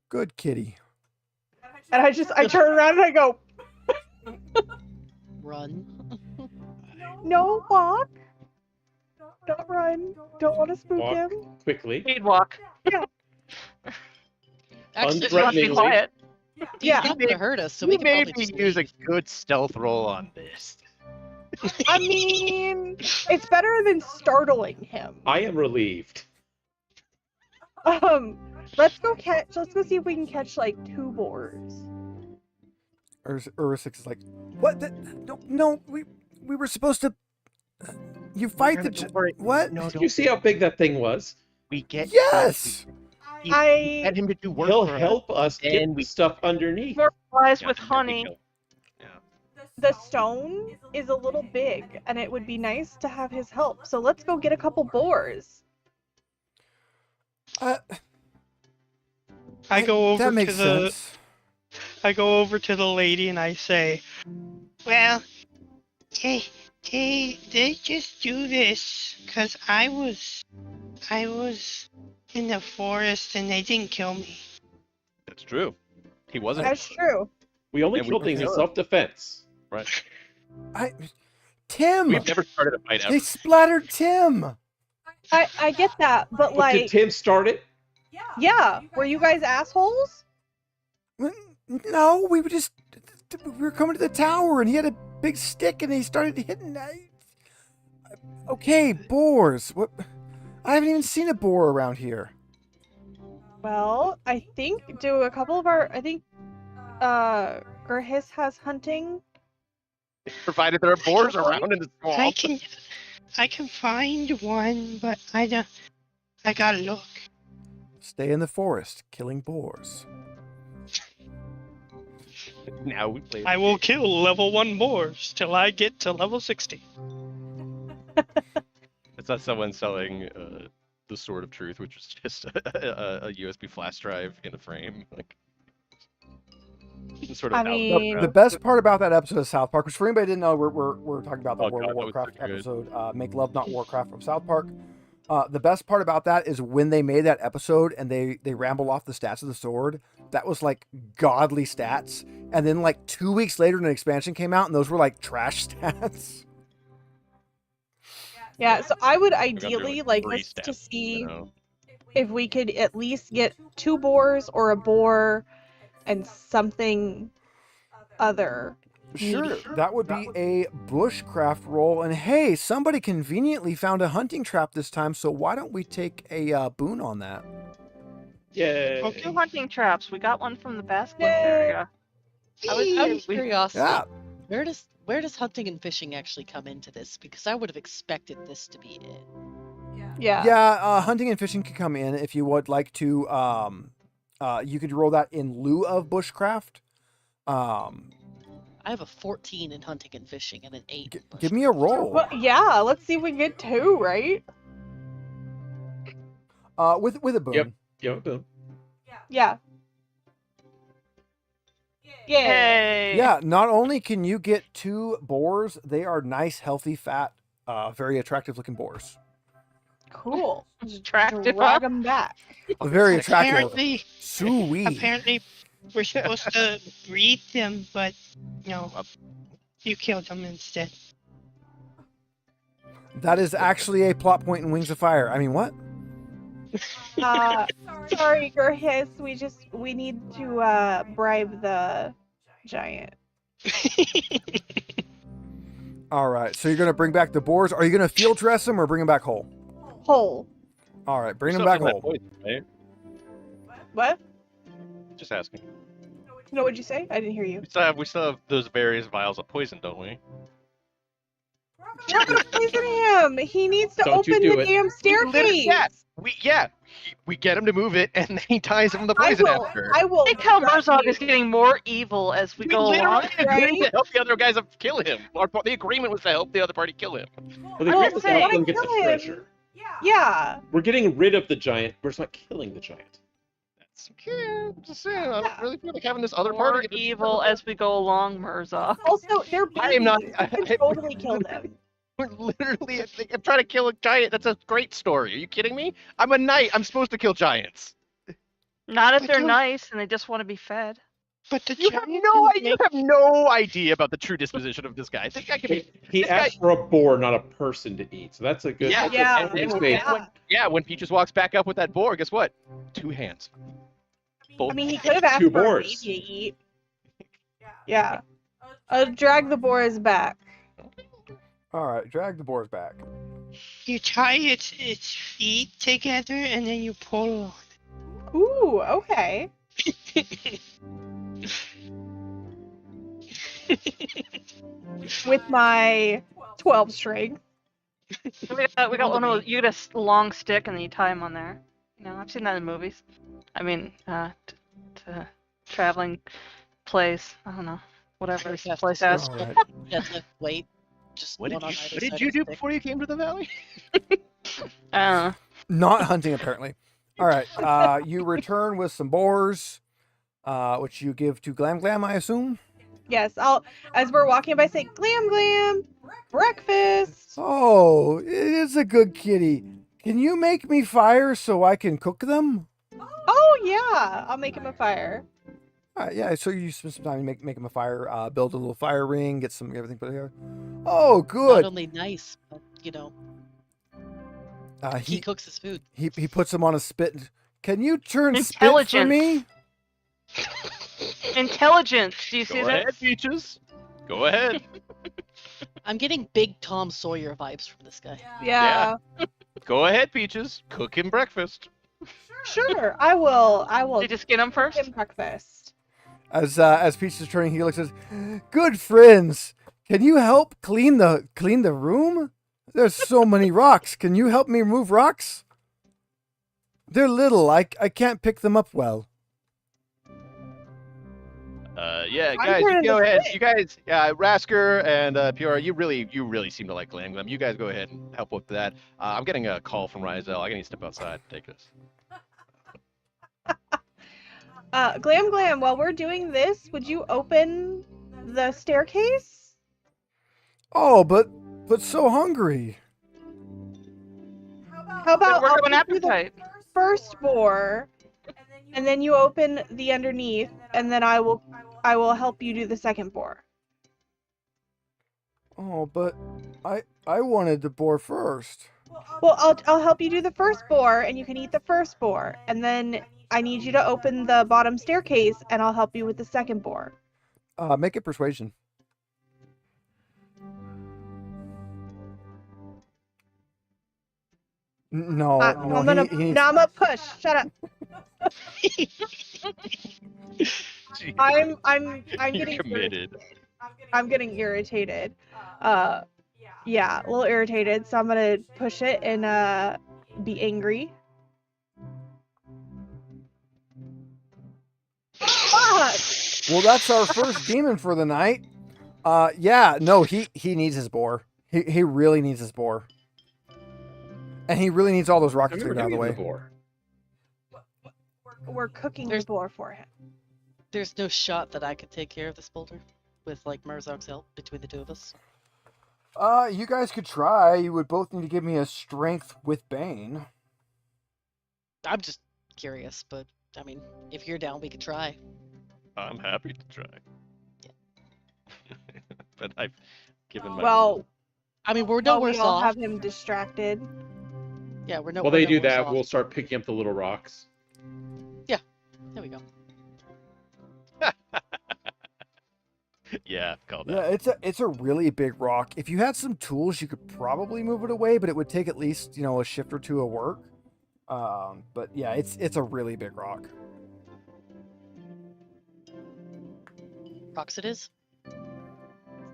Good kitty. And I turn around and I go, Run. no, walk. Don't run. Don't want to spook Walk him. quickly. Speed walk. Actually, Just want to be Unthreateningly. quiet. Yeah. he's not gonna hurt us, so we You can probably maybe just use a leave. good stealth roll on this. I mean, it's better than startling him. I am relieved. Let's go see if we can catch like 2 boars. Ursix is like, what? No. We were supposed to. You fight the. Don't worry. What? No, Did you see how big that thing was? We get. Yes. We get him to do work. He'll for us. help us get and the stuff underneath. More flies Yeah, with and we honey. kill. The stone is a little big, and it would be nice to have his help. So let's go get a couple boars. I go over That to makes the sense. I go over to the lady and I say, Well, they just do this because I was in the forest and they didn't kill me. That's true. He wasn't. That's true. We only And we kill were things in killed. self-defense. Right. Tim. We've never started a fight They ever. splattered Tim. I get that, but But did like, Tim start it? yeah, were you guys assholes? No, we were coming to the tower, and he had a big stick, and he started hitting. Okay, boars. What? I haven't even seen a boar around here. Well, I think Gerhis has hunting. Provided there are boars around in the swamp. I can find one, but I gotta look. Stay in the forest, killing boars. Now we play. I will kill level 1 boars till I get to level 60. It's not someone selling the Sword of Truth, which is just a USB flash drive in a frame. Like, sort of. I out- mean- The best part about that episode of South Park, which for anybody who didn't know, we're talking about the Oh, World God, of that was Warcraft so good. episode, Make Love Not Warcraft from South Park. The best part about that is when they made that episode and they ramble off the stats of the sword. That was like godly stats, and then like 2 weeks later, an expansion came out, and those were like trash stats. Yeah, so I would Like, I'm doing, ideally like free us to stats, see you know? if we could at least get 2 boars or a boar and something other. Sure, that would be a bushcraft roll. And hey, somebody conveniently found a hunting trap this time, so why don't we take a boon on that? Yay. 2 hunting traps. We got one from the basketball Yay. area. I would Out say of we curiosity, Yeah, where does hunting and fishing actually come into this? Because I would have expected this to be it. Yeah. hunting and fishing could come in if you would like to. You could roll that in lieu of bushcraft. I have a 14 in hunting and fishing and an 8. in Give me a roll. Well, yeah, let's see if we can get 2, right? With a boon. Yep. Yeah, boom. Yeah. Yeah. Hey. Yeah, not only can you get 2 boars, they are nice, healthy, fat very attractive looking boars. Cool. Attractive. Drag them back. Very attractive. Apparently, Sweet. apparently, we're supposed to breed them, but no, you killed them instead. That is actually a plot point in Wings of Fire. I mean, what? Sorry, Gerhis. We need to bribe the giant. All right. So you're gonna bring back the boars. Are you gonna field dress them or bring them back whole? Whole. All right, bring We them still back have that whole. poison, right? What? Just asking. No, what'd you say? I didn't hear you. We still have those various vials of poison, don't we? We're gonna poison him. He needs to Don't you open do the it. damn staircase. We get him to move it, and then he ties him the I poison will. after. I will. I think how distract Murzog you. is getting more evil as we We go along. literally agreed right? to help the other guys kill him. The agreement was to help the other party kill him. Well, the Well, agreement is to help I them get the kill him. treasure. Yeah. We're getting rid of the giant. We're just not killing the giant. That's okay. I'm just saying. I Yeah. don't really feel like having this other More party get evil as we go along, Murzog. Also, they're babies. I am not- You can totally kill them. We're literally, I'm trying to kill a giant. That's a great story. Are you kidding me? I'm a knight. I'm supposed to kill giants. Not if But they're you- nice and they just want to be fed. But the You have giant no didn't idea. You make- have no idea about the true disposition of this guy. This guy could be. He This guy- asked for a boar, not a person to eat. So that's a good. Yeah, that's yeah, a good and- space. yeah. When Peaches walks back up with that boar, guess what? 2 hands. I mean, he could have asked Two for a boars. baby to eat. Yeah. Drag the boars back. All right, drag the boars back. You tie its feet together and then you pull. Ooh, okay. With my 12 strength. We got one of those, you get a long stick and then you tie him on there. You know, I've seen that in movies. I mean, traveling plays. I don't know. Whatever First have place to has. All right. You have to wait. Just What one did on you, either what side did you of do the stick. before you came to the valley? Not hunting, apparently. All right. You return with some boars, which you give to Glam Glam, I assume. Yes, as we're walking by, say, Glam Glam, breakfast. Oh, it is a good kitty. Can you make me fire so I can cook them? Oh, yeah, I'll make him a fire. All right, yeah, so you spend some time make him a fire, build a little fire ring, get everything put together. Oh, Not good. only nice, but you know, He he cooks his food. he puts them on a spit. Can you turn spit for Intelligence. me? Intelligence. Do you see Go that? ahead, Peaches. Go ahead. I'm getting big Tom Sawyer vibes from this guy. Yeah, Go ahead, Peaches. Cook him breakfast. sure. I will. Did you skin him first? Give him breakfast. As Peach is turning, he looks and says, "Good friends, can you help clean the room? There's so many rocks. Can you help me remove rocks? They're little. I can't pick them up well." Yeah, I'm guys, you turning go this ahead. way. You guys, Rasker and Piora, you really seem to like Glam Glam. You guys go ahead and help with that. I'm getting a call from Rizel. I need to step outside and take this. Glam Glam, while we're doing this, would you open the staircase? Oh, but so hungry. How about Work I'll up an give you the appetite. first boar, and then you open the underneath, and then I will help you do the second boar. Oh, but I wanted the boar first. Well, I'll help you do the first boar, and you can eat the first boar, and then I need you to open the bottom staircase, and I'll help you with the second boar. Make it persuasion. No, no, I'm gonna he needs- no, I'm gonna push. Shut up. I'm You're getting committed. I'm getting irritated. Yeah, a little irritated. So I'm gonna push it and be angry. Fuck! Well, that's our first demon for the night. Yeah, no, he needs his boar. He really needs his boar. And he really needs all those I rockets remember cleared out of the giving way. the boar. We're cooking There's- the boar for him. There's no shot that I could take care of this boulder with like Murzog's help between the two of us. You guys could try. You would both need to give me a strength with Bane. I'm just curious, but I mean, if you're down, we could try. I'm happy to try. But I've given my. Well, I mean, we're no we worse all off. have him distracted. Yeah, we're no. While we're they no do worse that, off. we'll start picking up the little rocks. There we go. Yeah, call that. Yeah, it's a really big rock. If you had some tools, you could probably move it away, but it would take at least a shift or two of work. But yeah, it's a really big rock. Rocks it is. It's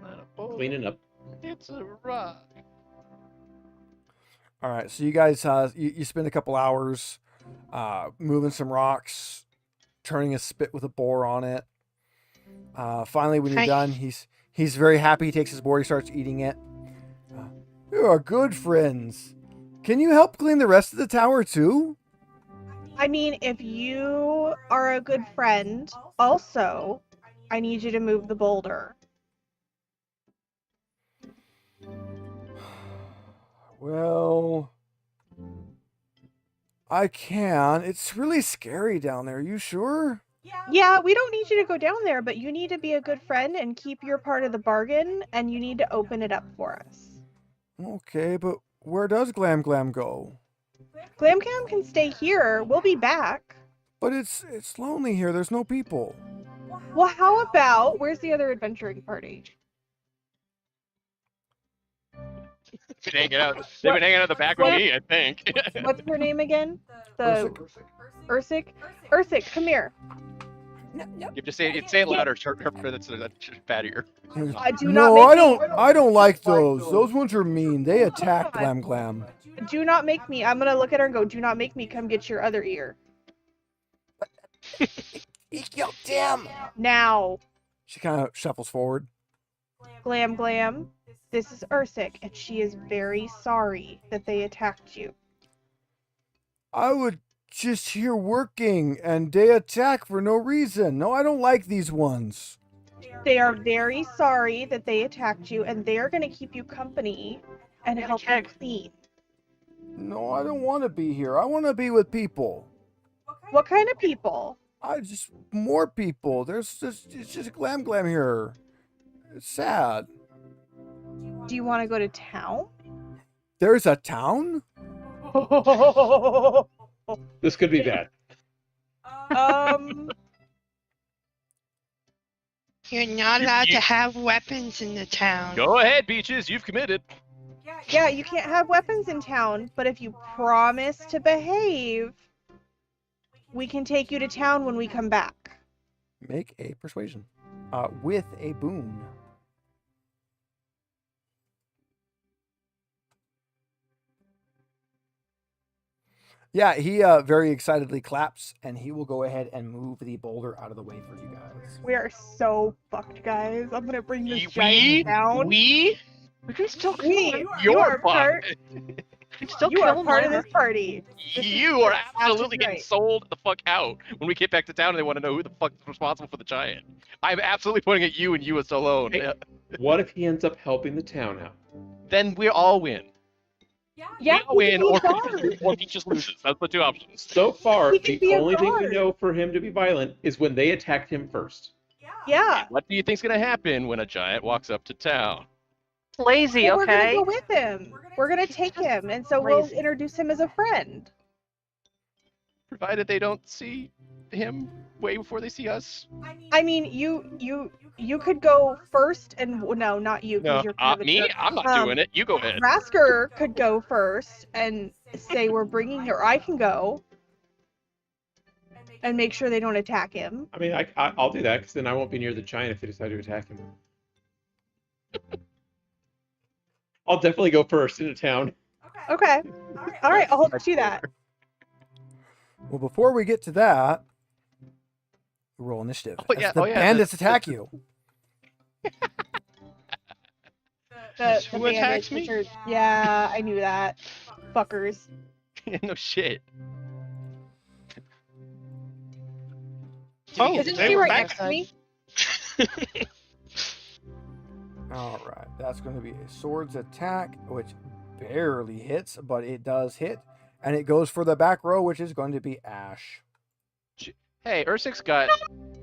not a boat. Cleaning up. It's a rock. All right, so you guys you spend a couple hours moving some rocks, turning a spit with a boar on it. Finally, when you're Hi. done, he's very happy. He takes his boar, he starts eating it. You are good friends. Can you help clean the rest of the tower too? I mean, if you are a good friend, also, I need you to move the boulder. Well, I can. It's really scary down there. Are you sure? Yeah, we don't need you to go down there, but you need to be a good friend and keep your part of the bargain, and you need to open it up for us. Okay, but where does Glam Glam go? Glam Cam can stay here. We'll be back. But it's lonely here. There's no people. Well, how about, where's the other adventuring party? They've been hanging out the back with me, I think. What's her name again? The Ursik. Ursik, come here. You just say it louder. That's bad ear. Do not No, make I don't like those. Those ones are mean. They attack Glam Glam. Do not make me. I'm gonna look at her and go, do not make me come get your other ear. He killed Tim. Now, She kind of shuffles forward. Glam Glam, this is Ursik, and she is very sorry that they attacked you. I would just here working and they attack for no reason. No, I don't like these ones. They are very sorry that they attacked you, and they are gonna keep you company and help you clean. No, I don't want to be here. I want to be with people. What kind of people? I just more people. It's just Glam Glam here. It's sad. Do you want to go to town? There's a town? This could be bad. You're not allowed to have weapons in the town. Go ahead, Beaches. You've committed. Yeah, you can't have weapons in town, but if you promise to behave, we can take you to town when we come back. Make a persuasion. With a boon. Yeah, he very excitedly claps, and he will go ahead and move the boulder out of the way for you guys. We are so fucked, guys. I'm gonna bring this We giant down. we We can still kill We, him. you You're are part. We can still You kill are him part of later. this party. you are absolutely right. getting sold the fuck out when we get back to town and they want to know who the fuck is responsible for the giant. I'm absolutely pointing at you and you as alone. Hey. What if he ends up helping the town out? Then we all win. Yeah, we he all win, can be a guard. or he just loses. That's the two options. So far, He can the be a only thing we guard. know for him to be violent is when they attacked him first. Yeah. What do you think's gonna happen when a giant walks up to town? Lazy, Well, we're gonna okay? go with him. We're gonna take him, and so we'll Lazy. introduce him as a friend. Provided they don't see him way before they see us. I mean, you could go first, and no, not you, No, because you're kind of a me? jerk. I'm not doing it. You go ahead. Rasker could go first and say we're bringing her. I can go and make sure they don't attack him. I mean, I'll do that because then I won't be near the giant if they decide to attack him. I'll definitely go first into town. Okay. All right, I'll do that. Well, before we get to that, roll initiative. Oh, As yeah, the oh, yeah, bandits attack you. The Who bandits, attacks me? which are- yeah, I knew that. Fuckers. No shit. Oh, Isn't they she were right back. next to me? All right, that's going to be a swords attack, which barely hits, but it does hit, and it goes for the back row, which is going to be Ash. Hey, Ursik's got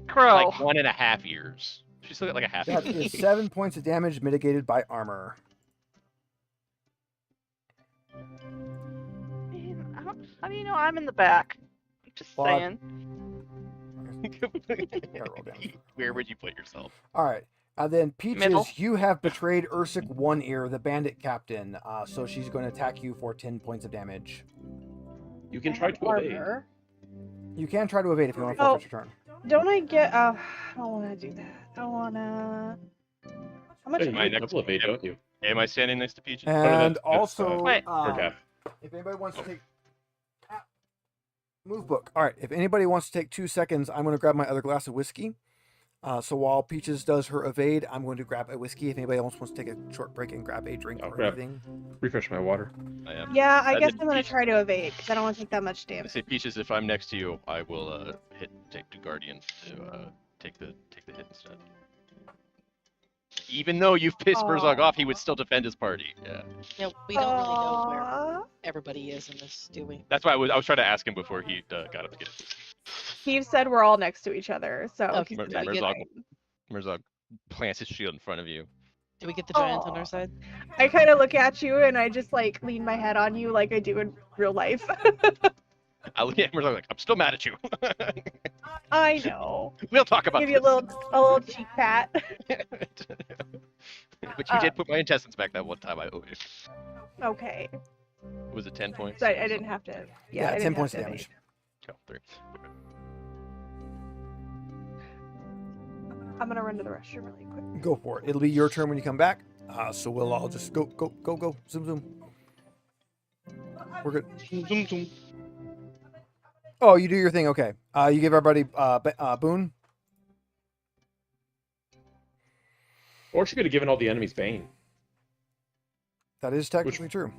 Crow. like 1.5 years. She's still got like a half That year. is 7 points of damage mitigated by armor. Man, how do you know I'm in the back? Just Well, saying. Gotta roll damage. Where would you put yourself? All right. Then Peaches, Middle. you have betrayed Ursik One Ear, the bandit captain. So she's going to attack you for 10 points of damage. You can try to evade. Armor. You can try to evade if you want to Oh. forfeit your turn. Don't I get? I don't want to do that. I want to. How much? Hey, you My can next- double evade, don't you? Am I standing next to Peaches? And that's, also, Wait. Okay. if anybody wants to take move book. All right. If anybody wants to take 2 seconds, I'm going to grab my other glass of whiskey. So while Peaches does her evade, I'm going to grab a whiskey. If anybody else wants to take a short break and grab a drink I'll or grab- anything. Refresh my water. I am. Yeah, I And guess then I'm gonna Peach- try to evade because I don't want to take that much I damage. say Peaches, if I'm next to you, I will take the Guardian to take the hit instead. Even though you've pissed Murzog off, he would still defend his party. Yeah. Yeah, we don't really know where Aw. everybody is in this, do we? That's why I was trying to ask him before he got up to get it. Steve said we're all next to each other, so Okay, keep Mer- that in Murzog- mind. Murzog plants his shield in front of you. Do we get the giant on Aw. our side? I kind of look at you and I just like lean my head on you like I do in real life. I look at Murzog like, I'm still mad at you. I know. We'll talk about Give you a little cheek pat. But you did put my intestines back that one time I owed you. Okay. Was it 10 points? So I didn't have to. Yeah, I 10 didn't points have of to damage. Oh, 3. I'm gonna run to the restroom really quick. Go for it. It'll be your turn when you come back. So we'll all just go. Zoom, zoom. We're good. Zoom, zoom. Oh, you do your thing. Okay. You give everybody boon. Or she could have given all the enemies Bane. That is technically true.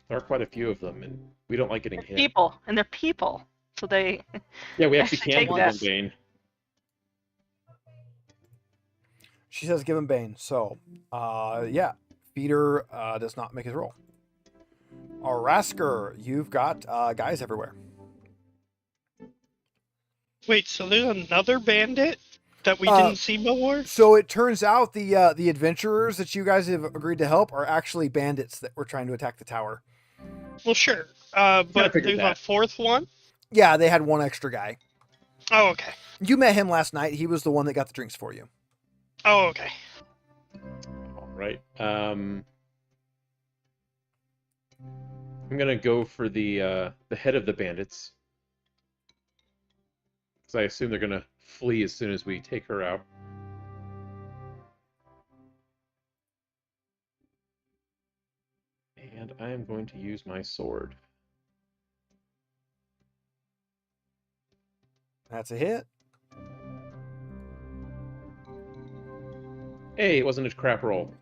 There are quite a few of them, and we don't like getting They're hit. people, and they're people. So they. Yeah, we actually Actually can take give that. them Bane. She says give him Bane. So, yeah. Feeder does not make his roll. Arasker, you've got guys everywhere. Wait, so there's another bandit that we Uh, didn't see before? So it turns out the adventurers that you guys have agreed to help are actually bandits that were trying to attack the tower. Well, sure. But figured there's a that. fourth one? Yeah, they had one extra guy. Oh, okay. You met him last night. He was the one that got the drinks for you. Oh, okay. All right. I'm gonna go for the head of the bandits, because I assume they're gonna flee as soon as we take her out. And I am going to use my sword. That's a hit. Hey, it wasn't a crap roll.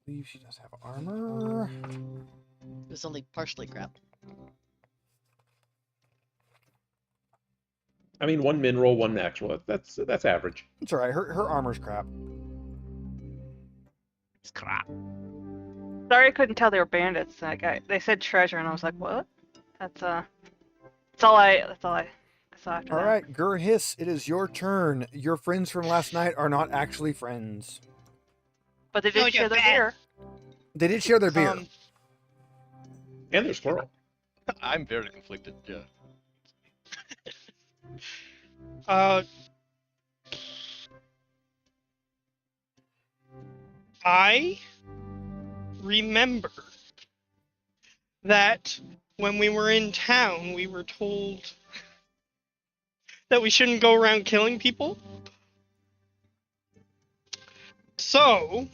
I believe she does have armor. It was only partially crap. I mean, one min roll, one max roll. That's average. It's all right. Her armor's crap. It's crap. Sorry, I couldn't tell they were bandits. They said treasure, and I was like, what? That's all I saw after All that. right, Gurhiss, it is your turn. Your friends from last night are not actually friends. But they No, did you're share their bad. beer. They did share their beer. And there's squirrel. I'm very conflicted, yeah. I remember that when we were in town, we were told that we shouldn't go around killing people. So,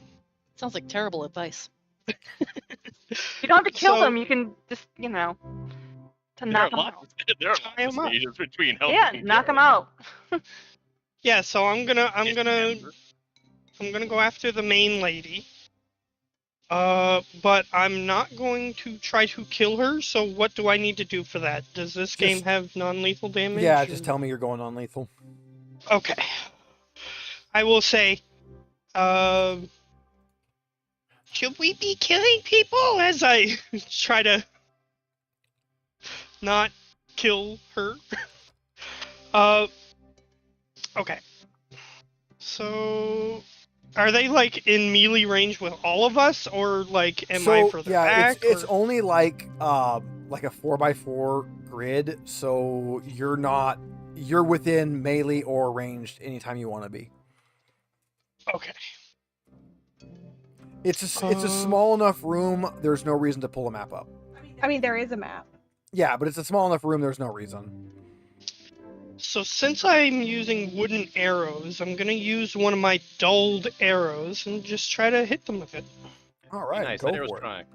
Sounds like terrible advice. You don't have to kill So- them. You can just, to There are knock them lots. out. There are Tie 'em lots of up. stages between helping. Yeah, and knock them killing. out. yeah, so I'm gonna Dismember. go after the main lady. But I'm not going to try to kill her. So what do I need to do for that? Does this game Just- have non-lethal damage? Yeah, or- just tell me you're going on lethal. Okay. I will say, Should we be killing people as I try to not kill her? Okay. So, are they like in melee range with all of us, or like am I further back? it's or... only like a 4x4 grid, so you're within melee or ranged anytime you want to be. Okay. It's a small enough room. There's no reason to pull a map up. I mean, there is a map. Yeah, but it's a small enough room. There's no reason. So since I'm using wooden arrows, I'm gonna use one of my dulled arrows and just try to hit them with it. All right, Nice. go That arrow's for it. trying.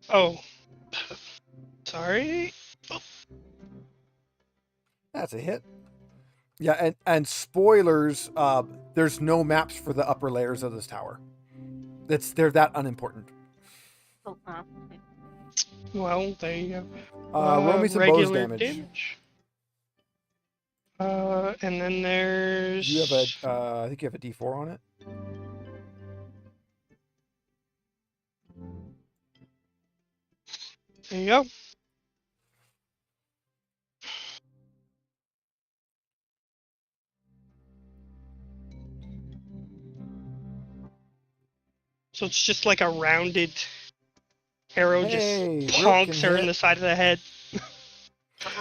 Oh. Sorry. That's a hit. Yeah, and spoilers, there's no maps for the upper layers of this tower. They're that unimportant. Oh, Well, they Roll me some bonus regular damage. And then there's. You have a, I think you have a D4 on it. There you go. So it's just like a rounded arrow Hey, just Rook plonks can her hit. in the side of the head.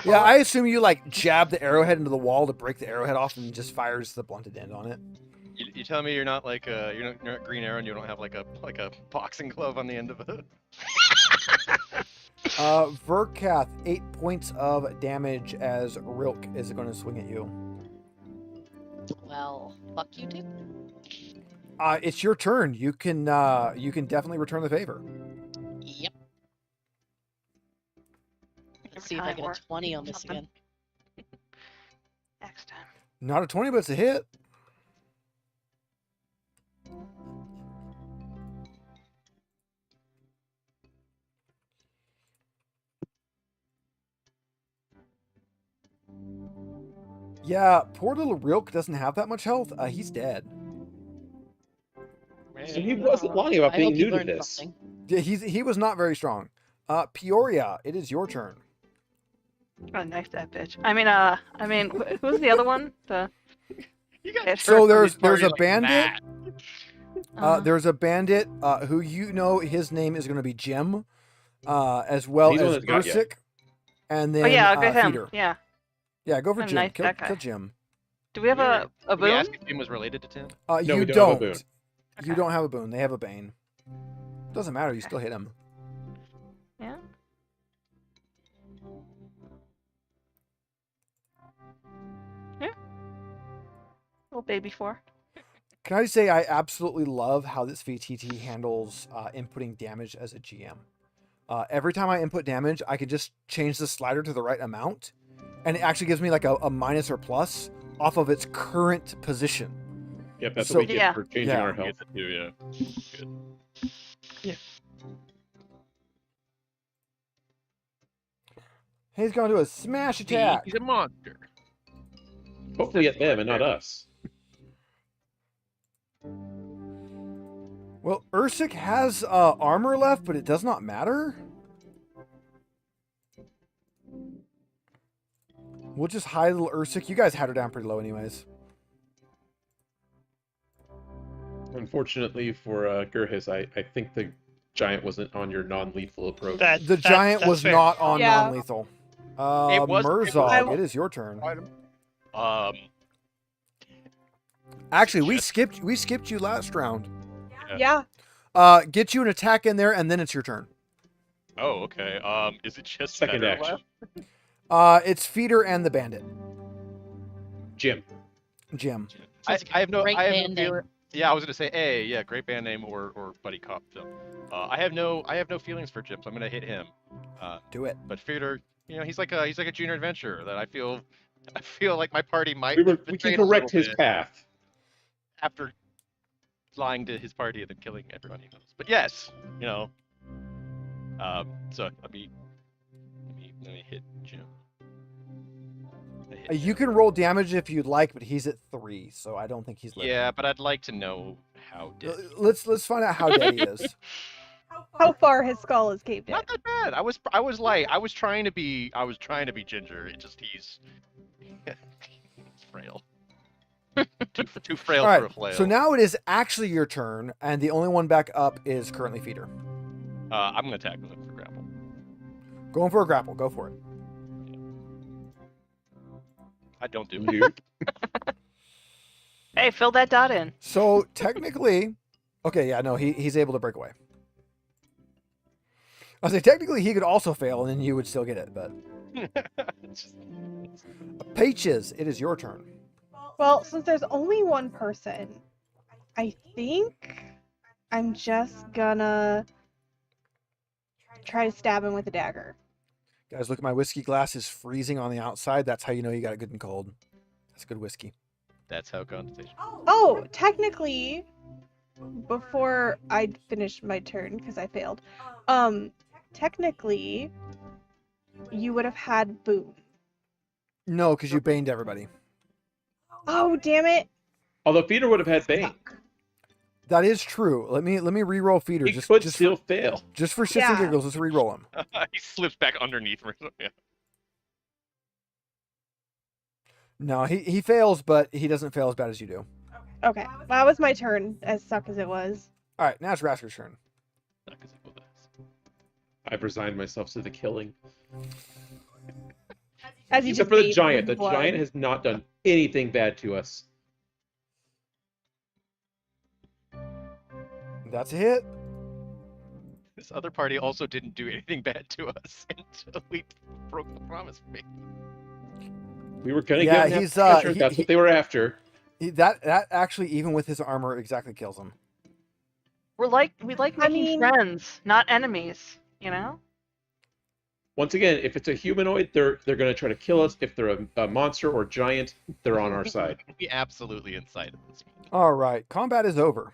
Yeah, I assume you like jab the arrowhead into the wall to break the arrowhead off and just fires the blunted end on it. You tell me you're not like you're not Green Arrow and you don't have like a boxing glove on the end of it. Verkath, 8 points of damage as Rilk is going to swing at you. Well, fuck you too. It's your turn. You can definitely return the favor. Yep. Let's see if I get a 20 on this again. Next time. Not a 20, but it's a hit. Yeah, poor little Rilk doesn't have that much health. He's dead. So he wasn't lying about I being hope you new to learned this. something. Yeah, he was not very strong. Peoria, it is your turn. Oh, knife that bitch. Who's the other one? The. You guys So hurt somebody's there's a party like bandit. that. There's a bandit who his name is going to be Jim, as well He's the one as that got you. Ursic, and then Oh yeah, I'll get him. Feeder. Yeah. Yeah, go for I'm Jim. nice, Kill, that guy. kill Jim. Do we have a Did we boon? ask if Jim was related to Tim? No, You we don't have a boon. You Okay. don't have a boon. They have a bane. Doesn't matter. You still hit him. Yeah. Yeah. Little baby 4. Can I just say I absolutely love how this VTT handles inputting damage as a GM. Every time I input damage, I can just change the slider to the right amount, and it actually gives me like a minus or plus off of its current position. Yep, that's So- what we get Yeah. for changing Yeah. our You health. get that too, yeah. Good. He's going to do a smash attack. He's a monster. Hopefully at them and not us. Well, Ursic has armor left, but it does not matter. We'll just hide little Ursic. You guys had her down pretty low anyways. Unfortunately for Gurhis, I think the giant wasn't on your non-lethal approach. The giant that's was fair. not on Yeah. non-lethal. It was- Murzog, it is your turn. Actually, we skipped you last round. Yeah. Get you an attack in there, and then it's your turn. Oh, okay. Is it just Second that action. left? It's Feeder and the bandit. Jim. Jim. I have no Great band name. feeling. Yeah, I was gonna say, yeah, great band name or buddy cop film. I have no feelings for Jim, so I'm gonna hit him. Do it. But Feeder, he's like a junior adventurer that I feel like my party might We have can betrayed a little correct his bit path. after lying to his party and then killing everyone he knows. But yes, so let me hit Jim. a hit You there. can roll damage if you'd like, but he's at 3, so I don't think he's living. Yeah, but I'd like to know how dead. Let's find out how dead he is. How far his skull is caved in? Not that bad. I was trying to be ginger. It just he's frail. too frail All right. for a flail. So now it is actually your turn, and the only one back up is currently Feeder. I'm gonna tackle him for grapple. Going for a grapple. Go for it. I don't do it. Nope. Hey, fill that dot in. So technically, okay, yeah, no, he's able to break away. I was say technically he could also fail, and then you would still get it. But Peaches, it is your turn. Well, since there's only one person, I think I'm just gonna try to stab him with a dagger. Guys, look at my whiskey glass is freezing on the outside. That's how you know you got it good and cold. That's good whiskey. That's how condensation. Oh, technically, before I finished my turn because I failed, technically, you would have had boon. No, because you baned everybody. Oh, damn it! Although Feeder would have had Bane. That is true. Let me re-roll Feeder. He Just could still fail. just for shits and Yeah. giggles, let's re-roll him. He slips back underneath me. Yeah. No, he fails, but he doesn't fail as bad as you do. Okay, that was my turn, as suck as it was. All right, now it's Rasker's turn. I've resigned myself to the killing. As he Except just for the bathed giant. in The blood. giant has not done anything bad to us. That's a hit. This other party also didn't do anything bad to us until we broke the promise. We were gonna Yeah, get him he's, that treasure. he- That's he- what they were after. That actually, even with his armor, exactly kills him. We like making friends, not enemies. You know. Once again, if it's a humanoid, they're gonna try to kill us. If they're a monster or giant, they're on our side. We absolutely incited this. All right, combat is over.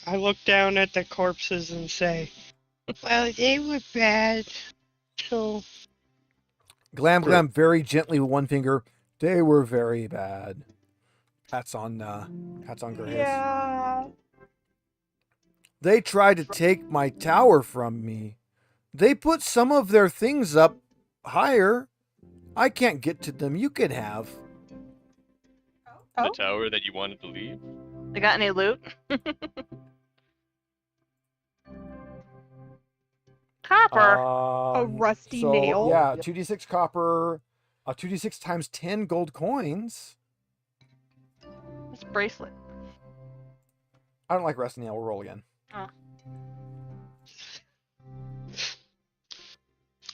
I look down at the corpses and say, Well, they were bad. So, Glam very gently with one finger. They were very bad. Hats on Gerhis. Yeah. They tried to take my tower from me. They put some of their things up higher. I can't get to them. You can have. The tower that you wanted to leave. They got any loot? Copper. A rusty so, nail. Yeah, 2d6 copper, 2d6 times 10 gold coins. This bracelet. I don't like rusty nail. We'll roll again. Oh.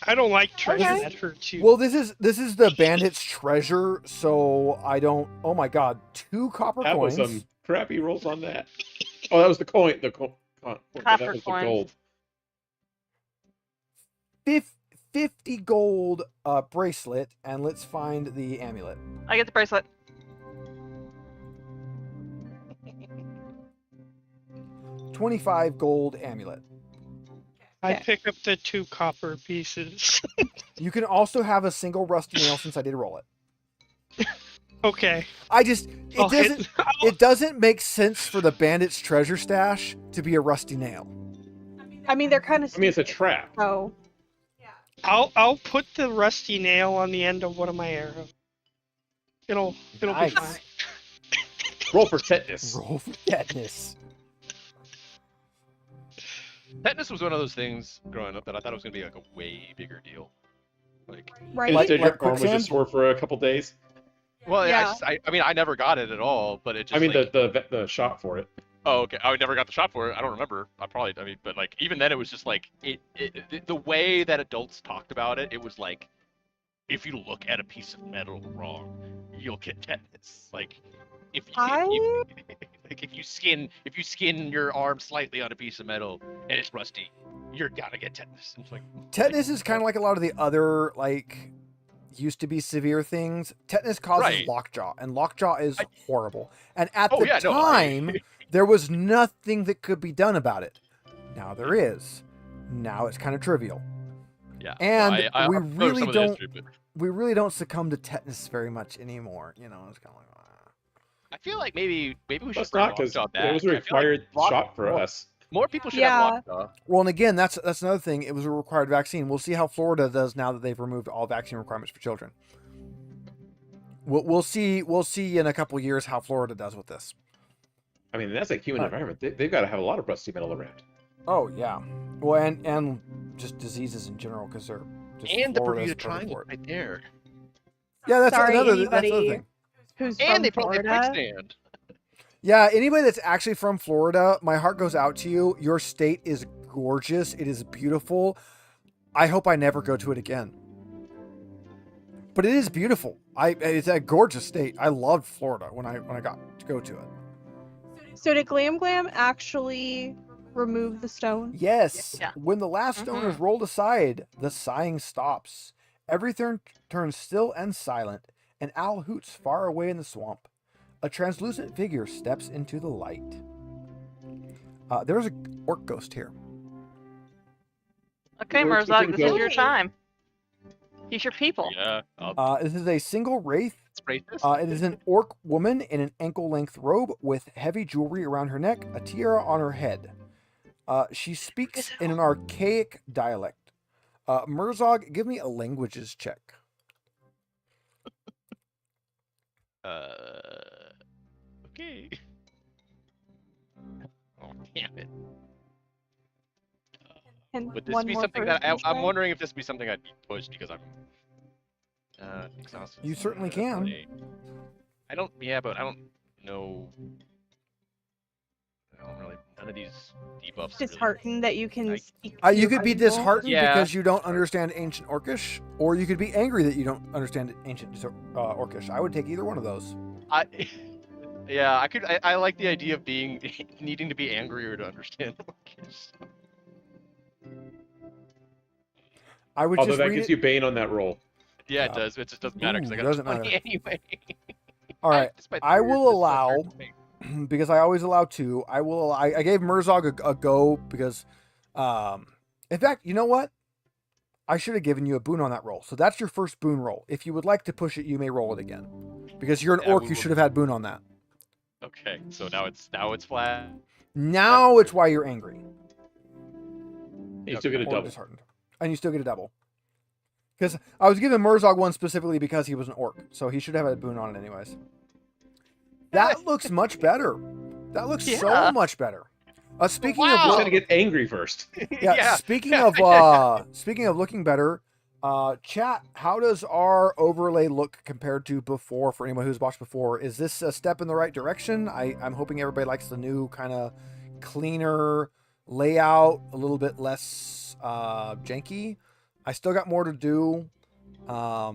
I don't like treasure Okay. that hurts you. Well, this is the bandit's treasure, so I don't. Oh my god, 2 copper That coins. was some crappy rolls on that. Oh, that was the coin. That Copper was the coins. gold. 50 gold bracelet, and let's find the amulet. I get the bracelet. 25 gold amulet. I Okay. pick up the 2 copper pieces. You can also have a single rusty nail since I did roll it. Okay. I just I'll hit- it doesn't make sense for the bandit's treasure stash to be a rusty nail. I mean, they're kind of. I mean, it's a trap. Oh. I'll put the rusty nail on the end of one of my arrows. It'll Nice. be fine. Roll for tetanus. Roll for tetanus. Tetanus was one of those things growing up that I thought it was gonna be like a way bigger deal. Like, Right. Like- Instead, your arm was quicksand? just sore for a couple days. well, Yeah. I mean, I never got it at all, but it just. I mean, like, the shot for it. Oh, okay. I never got the shot for it. I don't remember. But like, even then, it was just like the way that adults talked about it. It was like, if you look at a piece of metal wrong, you'll get tetanus. Like, if you, like if you skin your arm slightly on a piece of metal and it's rusty, you're gonna get tetanus. It's like Tetanus is kind of like a lot of the other like used to be severe things. Tetanus causes Right. lockjaw, and lockjaw is horrible. And at Oh, the yeah, no, time, there was nothing that could be done about it. Now there is. Now it's kind of trivial. yeah. And I we know really some of the don't. history, but we really don't succumb to tetanus very much anymore. You know, it's kind of like. I feel like maybe we should That's bring not because Lockjaw back. it was a I feel like required shot for more, us. More people should Yeah. have Lockjaw. Well, and again, that's another thing. It was a required vaccine. We'll see how Florida does now that they've removed all vaccine requirements for children. We'll see in a couple years how Florida does with this. I mean, that's a human environment. They've got to have a lot of rusty metal around. Oh yeah. Well, and just diseases in general because they're just And the Florida's Bermuda perfect Triangle for it. right there. Yeah, that's Sorry, another anybody thing. who's And from they probably have Florida. quicksand. Yeah, anybody that's actually from Florida, my heart goes out to you. Your state is gorgeous. It is beautiful. I hope I never go to it again. But it is beautiful. It's a gorgeous state. I loved Florida when I got to go to it. So did Glam Glam actually remove the stone? Yes. Yeah. When the last stone is rolled aside, the sighing stops. Everything turns still and silent. An owl hoots far away in the swamp. A translucent figure steps into the light. There's an orc ghost here. Okay, We're Murzog, keeping this is your going. time. He's your people. Yeah. This is a single wraith. Spray this. It is an orc woman in an ankle-length robe with heavy jewelry around her neck, a tiara on her head. She speaks in an archaic dialect. Murzog, give me a languages check. Okay. Oh, damn it. And Would this one be more something that person I'm try? wondering if this would be something I'd be pushed because I'm exhausted. You certainly can. I don't. Yeah, but I don't know. I don't really. None of these debuffs. really- Disheartened that you can Like- speak. You to could be people. disheartened Yeah. because you don't understand ancient Orcish, or you could be angry that you don't understand ancient Orcish. I would take either one of those. I. Yeah, I could. I like the idea of being needing to be angrier to understand. I would Although just that read gives it. you Bane on that roll. Yeah, it does. It just doesn't matter because I got doesn't 20 matter. anyway. All right, Despite I the will weird allow, disadvantage. because I always allow two. I gave Murzog a go because, in fact, you know what? I should have given you a boon on that roll. So that's your first boon roll. If you would like to push it, you may roll it again. Because you're an Yeah, orc, we you will- should have had boon on that. Okay, so now it's flat. Now it's why you're angry. You still get a Or double. disheartened. And you still get a double. Because I was giving Murzog one specifically because he was an orc. So he should have had a boon on it anyways. That looks much better. That looks so Yeah. much better. Speaking Wow. I was of going to get angry first. yeah, speaking of looking better, chat, how does our overlay look compared to before for anyone who's watched before? Is this a step in the right direction? I'm hoping everybody likes the new kind of cleaner layout, a little bit less janky. I still got more to do. I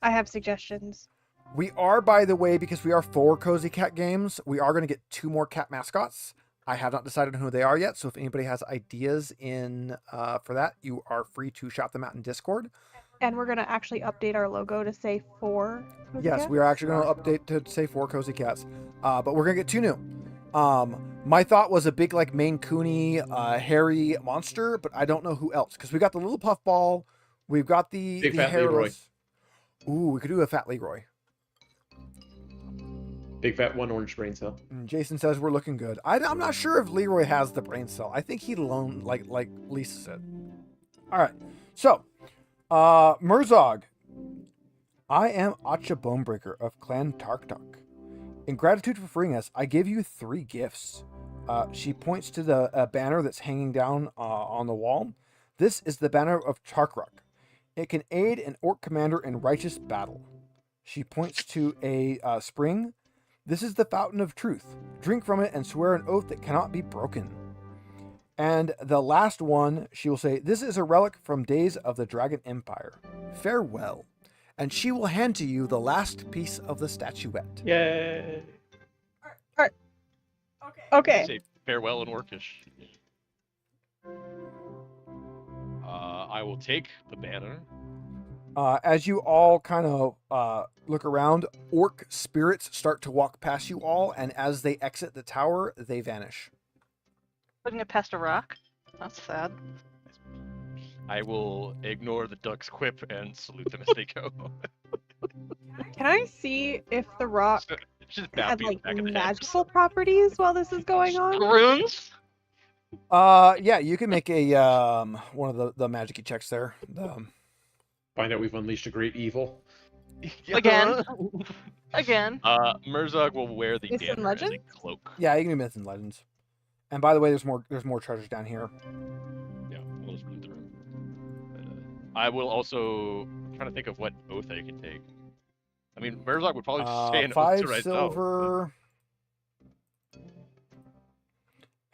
have suggestions. We are, by the way, because we are 4 Cozy Cat games, we are going to get 2 more cat mascots. I have not decided who they are yet, so if anybody has ideas in for that, you are free to shout them out in Discord. And we're gonna actually update our logo to say 4. Yes, we are actually going to update to say 4 Cozy Cats, but we're going to get 2 new. My thought was a big, like, Maine Cooney, hairy monster, but I don't know who else, because we got the little puffball, we've got the Big fat hairless. Ooh, we could do a fat Leroy. Big fat one orange brain cell. And Jason says we're looking good. I'm not sure if Leroy has the brain cell. I think he alone, like Lisa said. All right. So, Murzog. I am Acha Bonebreaker of Clan Tarktok. In gratitude for freeing us, I give you 3 gifts. She points to the banner that's hanging down on the wall. This is the banner of Tarkrok. It can aid an orc commander in righteous battle. She points to a spring. This is the fountain of truth. Drink from it and swear an oath that cannot be broken. And the last one, she will say, this is a relic from days of the Dragon Empire. Farewell. And she will hand to you the last piece of the statuette. Yay! Okay. Say farewell in Orcish. I will take the banner. As you all kind of look around, orc spirits start to walk past you all, and as they exit the tower, they vanish. Putting it past a rock? That's sad. I will ignore the duck's quip and salute them as they go. Can I see if the rock Just had bounty like back of the head. magical properties while this is going on? Runes? Yeah, you can make a one of the magic checks there. Find out we've unleashed a great evil. Again. Again. Murzog will wear the Myths and danner as a legends? cloak. Yeah, you can do myths and legends. And by the way, there's more treasures down here. Yeah, we'll just move the room. But, I will also trying to think of what oath I can take. I mean, Murzog would probably just say an oath 5 to myself. silver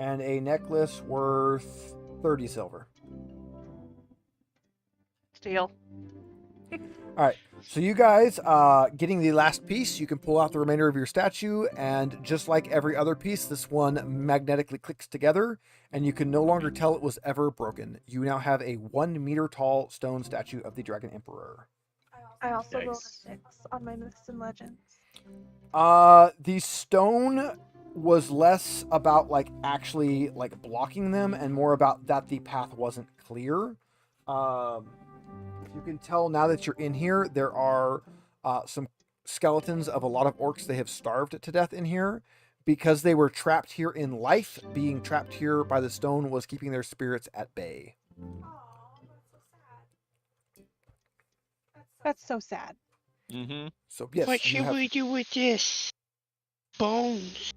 and a necklace worth 30 silver. Steal. All right, so you guys, getting the last piece, you can pull out the remainder of your statue, and just like every other piece, this one magnetically clicks together, and you can no longer tell it was ever broken. You now have a 1 meter tall stone statue of the Dragon Emperor. I also rolled a Nice. 6 on my myths and legends. The stone was less about like actually like blocking them and more about that the path wasn't clear. You can tell now that you're in here, there are some skeletons of a lot of orcs they have starved to death in here because they were trapped here in life. Being trapped here by the stone was keeping their spirits at bay. That's so sad. Mm-hmm. So yes, What you should have- we do with this? Bones.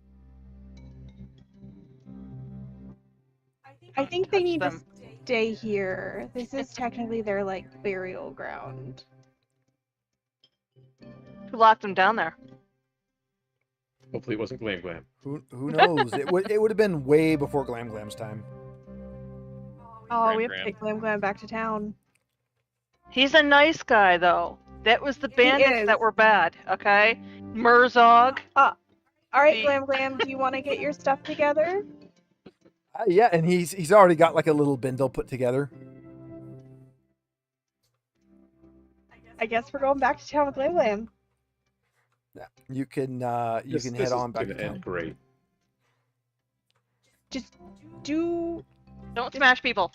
I think they Touch need to them. stay here. This is technically their like burial ground. Who locked them down there? Hopefully it wasn't Glam Glam. who knows? it would have been way before Glam Glam's time. Oh, we have to Gram. take Glam Glam back to town. He's a nice guy, though. That was the He bandits is. that were bad, okay? Murzog. All right, The- Glam Glam, do you want to get your stuff together? Yeah, and he's already got like a little bindle put together. I guess we're going back to town with Glam Glam. Yeah, you can This head is on back to gonna end town. great. Just do Don't smash people.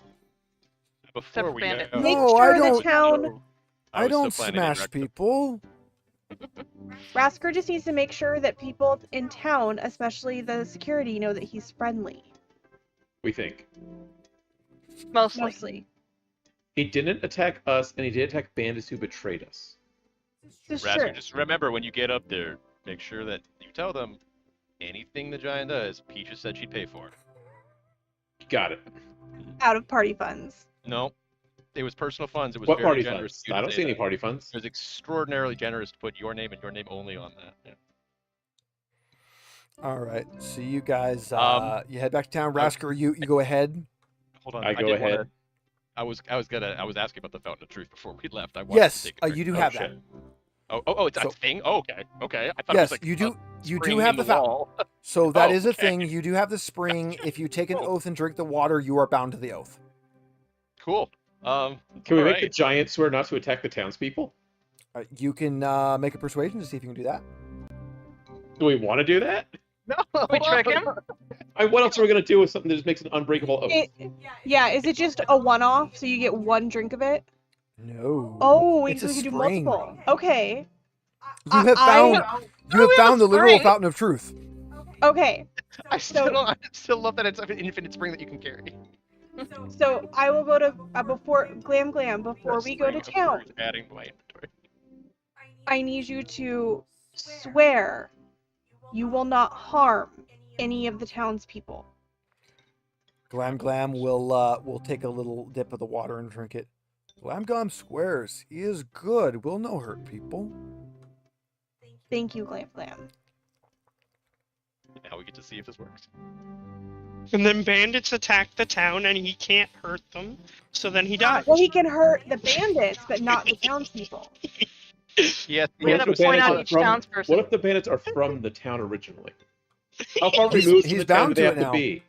Before for we bandits. go, make No, sure I the don't- town. I was still don't planning to smash direct them. people. Rasker just needs to make sure that people in town, especially the security, know that he's friendly. We think. Mostly. Mostly. He didn't attack us, and he did attack bandits who betrayed us. This is Rasker, true. just remember when you get up there, make sure that you tell them anything the giant does, Peaches said she'd pay for. Got it. Out of party funds. No, it was personal funds. It was What very party generous. funds? of you I to don't say see any that. party funds. It was extraordinarily generous to put your name and your name only on that. Yeah. All right, so you guys, you head back to town. I- Rasker, you go ahead. Hold on. I go did wanna- ahead. I was asking about the Fountain of Truth before we left. I wanted Yes, to take a quick- you do oh, have shit. that. Oh, it's So- a thing. Oh, okay. I thought it Yes, was like you a do. You do spring have in the fountain. wall. So that Oh, is a okay. thing. You do have the spring. If you take an oath and drink the water, you are bound to the oath. Cool. Can we make the giant swear not to attack the townspeople? You can make a persuasion to see if you can do that. Do we want to do that? No. We trick him? What else are we going to do with something that just makes an unbreakable oath? Yeah, is it just a one-off, so you get one drink of it? No. Oh, we It's a can do spring. multiple. Okay. You have found. You have found the literal spring. fountain of truth. Okay. I still love that it's an infinite spring that you can carry. So I will go to before Glam Glam before we go to Spring of town. truth, adding to my inventory. I need you to swear you will not harm any of the townspeople. Glam Glam will take a little dip of the water and drink it. Glam Glam swears he is good. Will no hurt people. Thank you, Glam Glam. Now we get to see if this works. And then bandits attack the town and he can't hurt them, so then he dies. Well, he can hurt the bandits, but not the townspeople. Yes. We What gotta if the point bandits out are each from- townsperson. What if the bandits are from the town originally? How far He's- removed from he's the town bound do they to have it to now. be?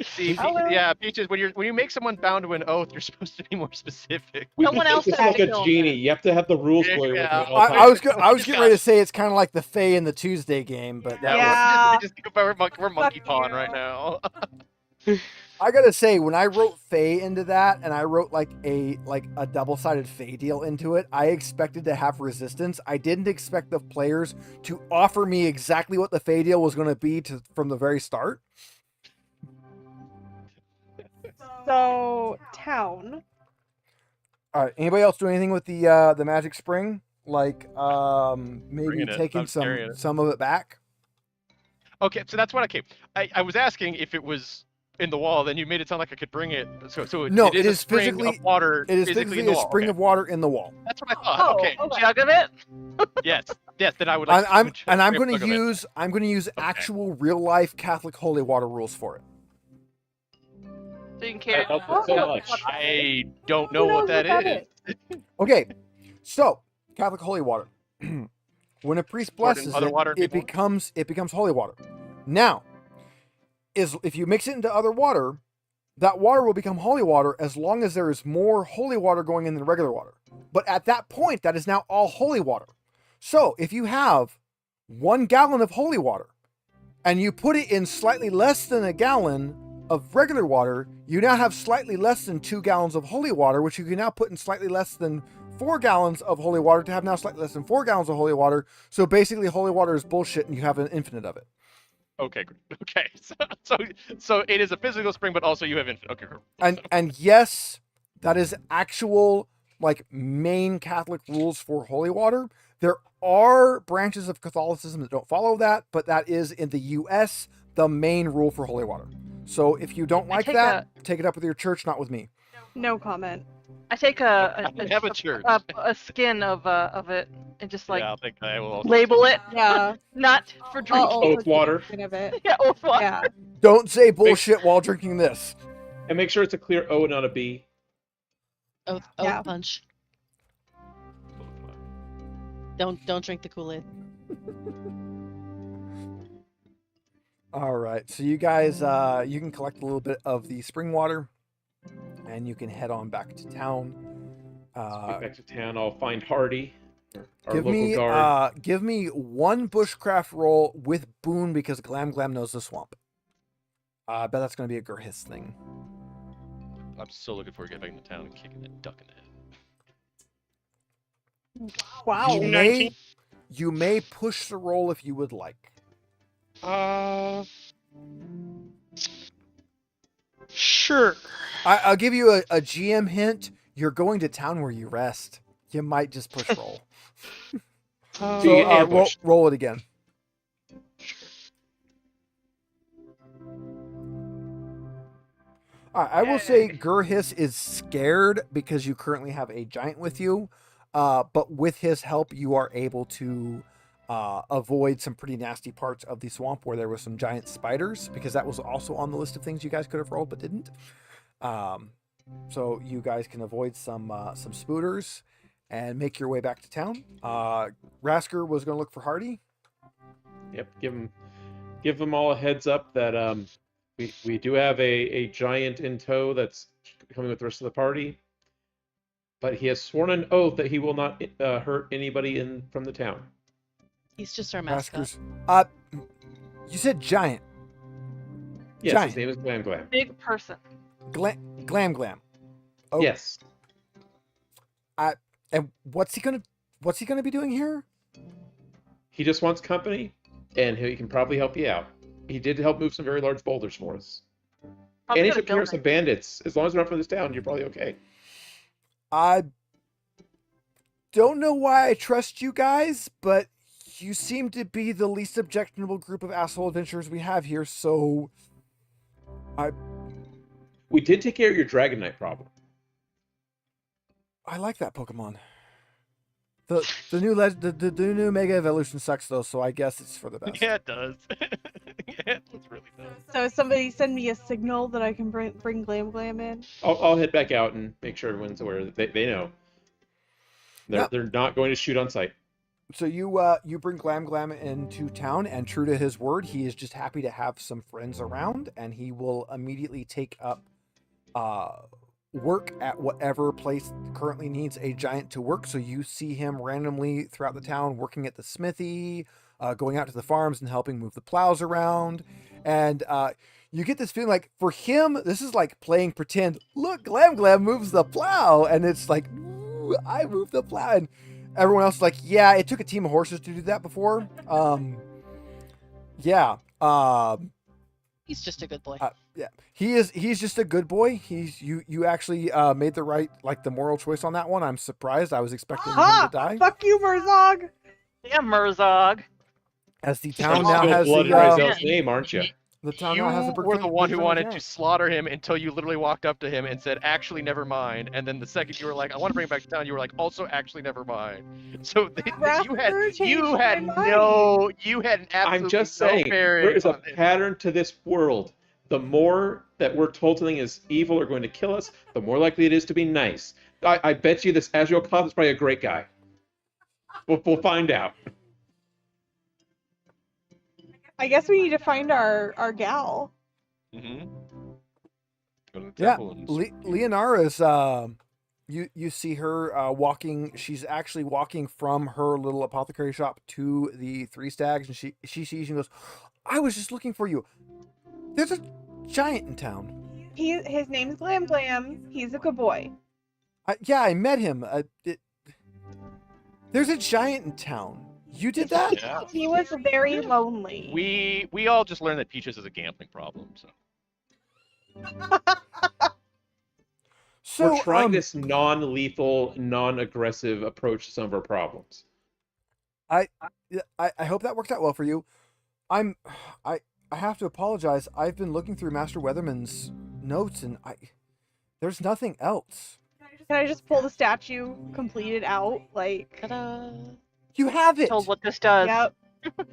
See, Oh, well. yeah, Peaches, when you make someone bound to an oath, you're supposed to be more specific. Someone else It's has like to a kill genie. them. You have to have the rules Yeah, for you. yeah. I was getting ready to say it's kind of like the Fae in the Tuesday game, but that Yeah. We're monkey pawn you. right now. I gotta say, when I wrote Fey into that, and I wrote like a double-sided Fey deal into it, I expected to have resistance. I didn't expect the players to offer me exactly what the Fey deal was going to be from the very start. So town. All right. Anybody else do anything with the magic spring? Like maybe Bringing it. taking I'm carrying it. some of it back. Okay, so that's what I came. I was asking if it was in the wall. Then you made it sound like I could bring it. So No, it is it a is spring physically- of water. It is physically in physically the a wall. spring Okay. of water in the wall. That's what I thought. Okay. Jug of it? Yes. Then I would like. I'm to going to use actual real life Catholic holy water rules for it. So you can carry That helps so much. I don't know what that is. Okay, so Catholic holy water. When a priest Poured in blesses other it, water, it people? becomes holy water. Now, if you mix it into other water, that water will become holy water as long as there is more holy water going in than regular water. But at that point, that is now all holy water. So if you have 1 gallon of holy water and you put it in slightly less than a gallon of regular water, you now have slightly less than 2 gallons of holy water, which you can now put in slightly less than 4 gallons of holy water to have now slightly less than 4 gallons of holy water. So basically holy water is bullshit and you have an infinite of it. Okay. Okay. So it is a physical spring, but also you have infinite. Okay. And yes, that is actual like main Catholic rules for holy water. There are branches of Catholicism that don't follow that, but that is in the US the main rule for holy water. So if you don't like that, take it up with your church, not with me. No comment. I take I have a church. a skin of it and just like Yeah, I think I will also label it. Yeah. Not for drinking. Oath water. Of it. Yeah, oath water. Yeah. Don't say bullshit while drinking this. And make sure it's a clear O and not a B. Oath Yeah. punch. Don't drink the Kool-Aid. All right, so you guys, you can collect a little bit of the spring water, and you can head on back to town. Get back to town. I'll find Hardy, our Give local me, guard. give me 1 bushcraft roll with Boone because Glam knows the swamp. I bet that's going to be a Gurhis thing. I'm still looking forward to getting back into town and kicking that duck in the head. Wow. You may push the roll if you would like. Sure. I'll give you a GM hint. You're going to town where you rest. You might just push roll. So you So get ambushed. roll it again. All right, I will say Gurhis is scared because you currently have a giant with you, but with his help, you are able to avoid some pretty nasty parts of the swamp where there was some giant spiders, because that was also on the list of things you guys could have rolled but didn't. So you guys can avoid some spooters and make your way back to town. Rasker was going to look for Hardy. Yep. Give them all a heads up that we do have a giant in tow that's coming with the rest of the party, but he has sworn an oath that he will not hurt anybody from the town. He's just our mascot. Rasker's, you said giant. Yes, Giant. his name is Glam. Big person. Glam. Oh, Yes. And what's he gonna be doing here? He just wants company, and he can probably help you out. He did help move some very large boulders for us. Probably And he got a took care of building. some bandits. As long as they're not from this town, you're probably okay. I don't know why I trust you guys, but you seem to be the least objectionable group of asshole adventurers we have here, so We did take care of your Dragon Knight problem. I like that Pokemon. The new Mega Evolution sucks though, so I guess it's for the best. Yeah, it does. Yeah, it really does. So somebody send me a signal that I can bring Glam in. I'll head back out and make sure everyone's aware that they know. They're not going to shoot on sight. So you bring Glam into town, and true to his word, he is just happy to have some friends around, and he will immediately take up work at whatever place currently needs a giant to work. So you see him randomly throughout the town working at the smithy, going out to the farms and helping move the plows around. And you get this feeling like for him, this is like playing pretend. Look, Glam moves the plow, and it's like, ooh, I moved the plow, and everyone else is like, yeah, it took a team of horses to do that before. Yeah. He's just a good boy. Yeah, he's just a good boy. You actually made the right, like, the moral choice on that one. I'm surprised. I was expecting him to die. Fuck you, Murzog. Damn, Murzog. As the You're town now still has blood in the Ryzel's name, aren't you? town You now has a were the one who wanted to to. slaughter him until you literally walked up to him and said, "Actually, never mind." And then the second you were like, "I want to bring him back to town," you were like, "Also, actually, never mind." So Raptor changed you my had mind. no, you had an absolutely I'm just no saying, bearing there is a on this. pattern to this world. The more that we're told something is evil or going to kill us, the more likely it is to be nice. I bet you this Azrael Cloth is probably a great guy. We'll find out. I guess we need to find our gal. Mm-hmm. Go to the Yeah, temple and Leonara's. You see her walking. She's actually walking from her little apothecary shop to the Three Stags, and she sees you and goes, "I was just looking for you. There's a giant in town." His name's Glam. He's a good boy. Yeah, I met him. There's a giant in town. You did that? Yeah. He was very lonely. We all just learned that Peaches is a gambling problem. So So We're trying this non-lethal, non-aggressive approach to some of our problems. I hope that worked out well for you. I have to apologize. I've been looking through Master Weatherman's notes, and there's nothing else. Can I just pull the statue completed out? Like, Ta-da! You have it. Told what this does. yep.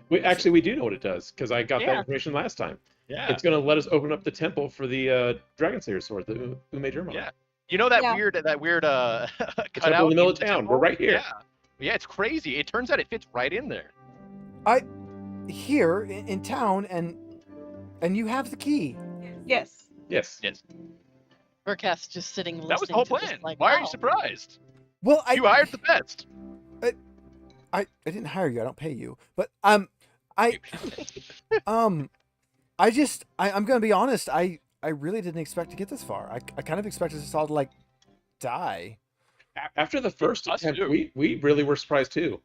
We do know what it does, because I got that Yeah. information last time. yeah, It's going to let us open up the temple for the Dragon Slayer sword, the Ume Germa. Yeah. You know that Yeah. weird The cutout temple in the middle of the town. temple? We're right here. Yeah, it's crazy. It turns out it fits right in there. Here in town, and you have the key. Yes. Yes. Yes, Vercast just sitting listening that was the whole to this, plan. like, Why are you wow. surprised? Well, You hired the best. I didn't hire you. I don't pay you. But I'm gonna be honest. I really didn't expect to get this far. I kind of expected us all to like die. After the first Us attempt, too. we really were surprised too.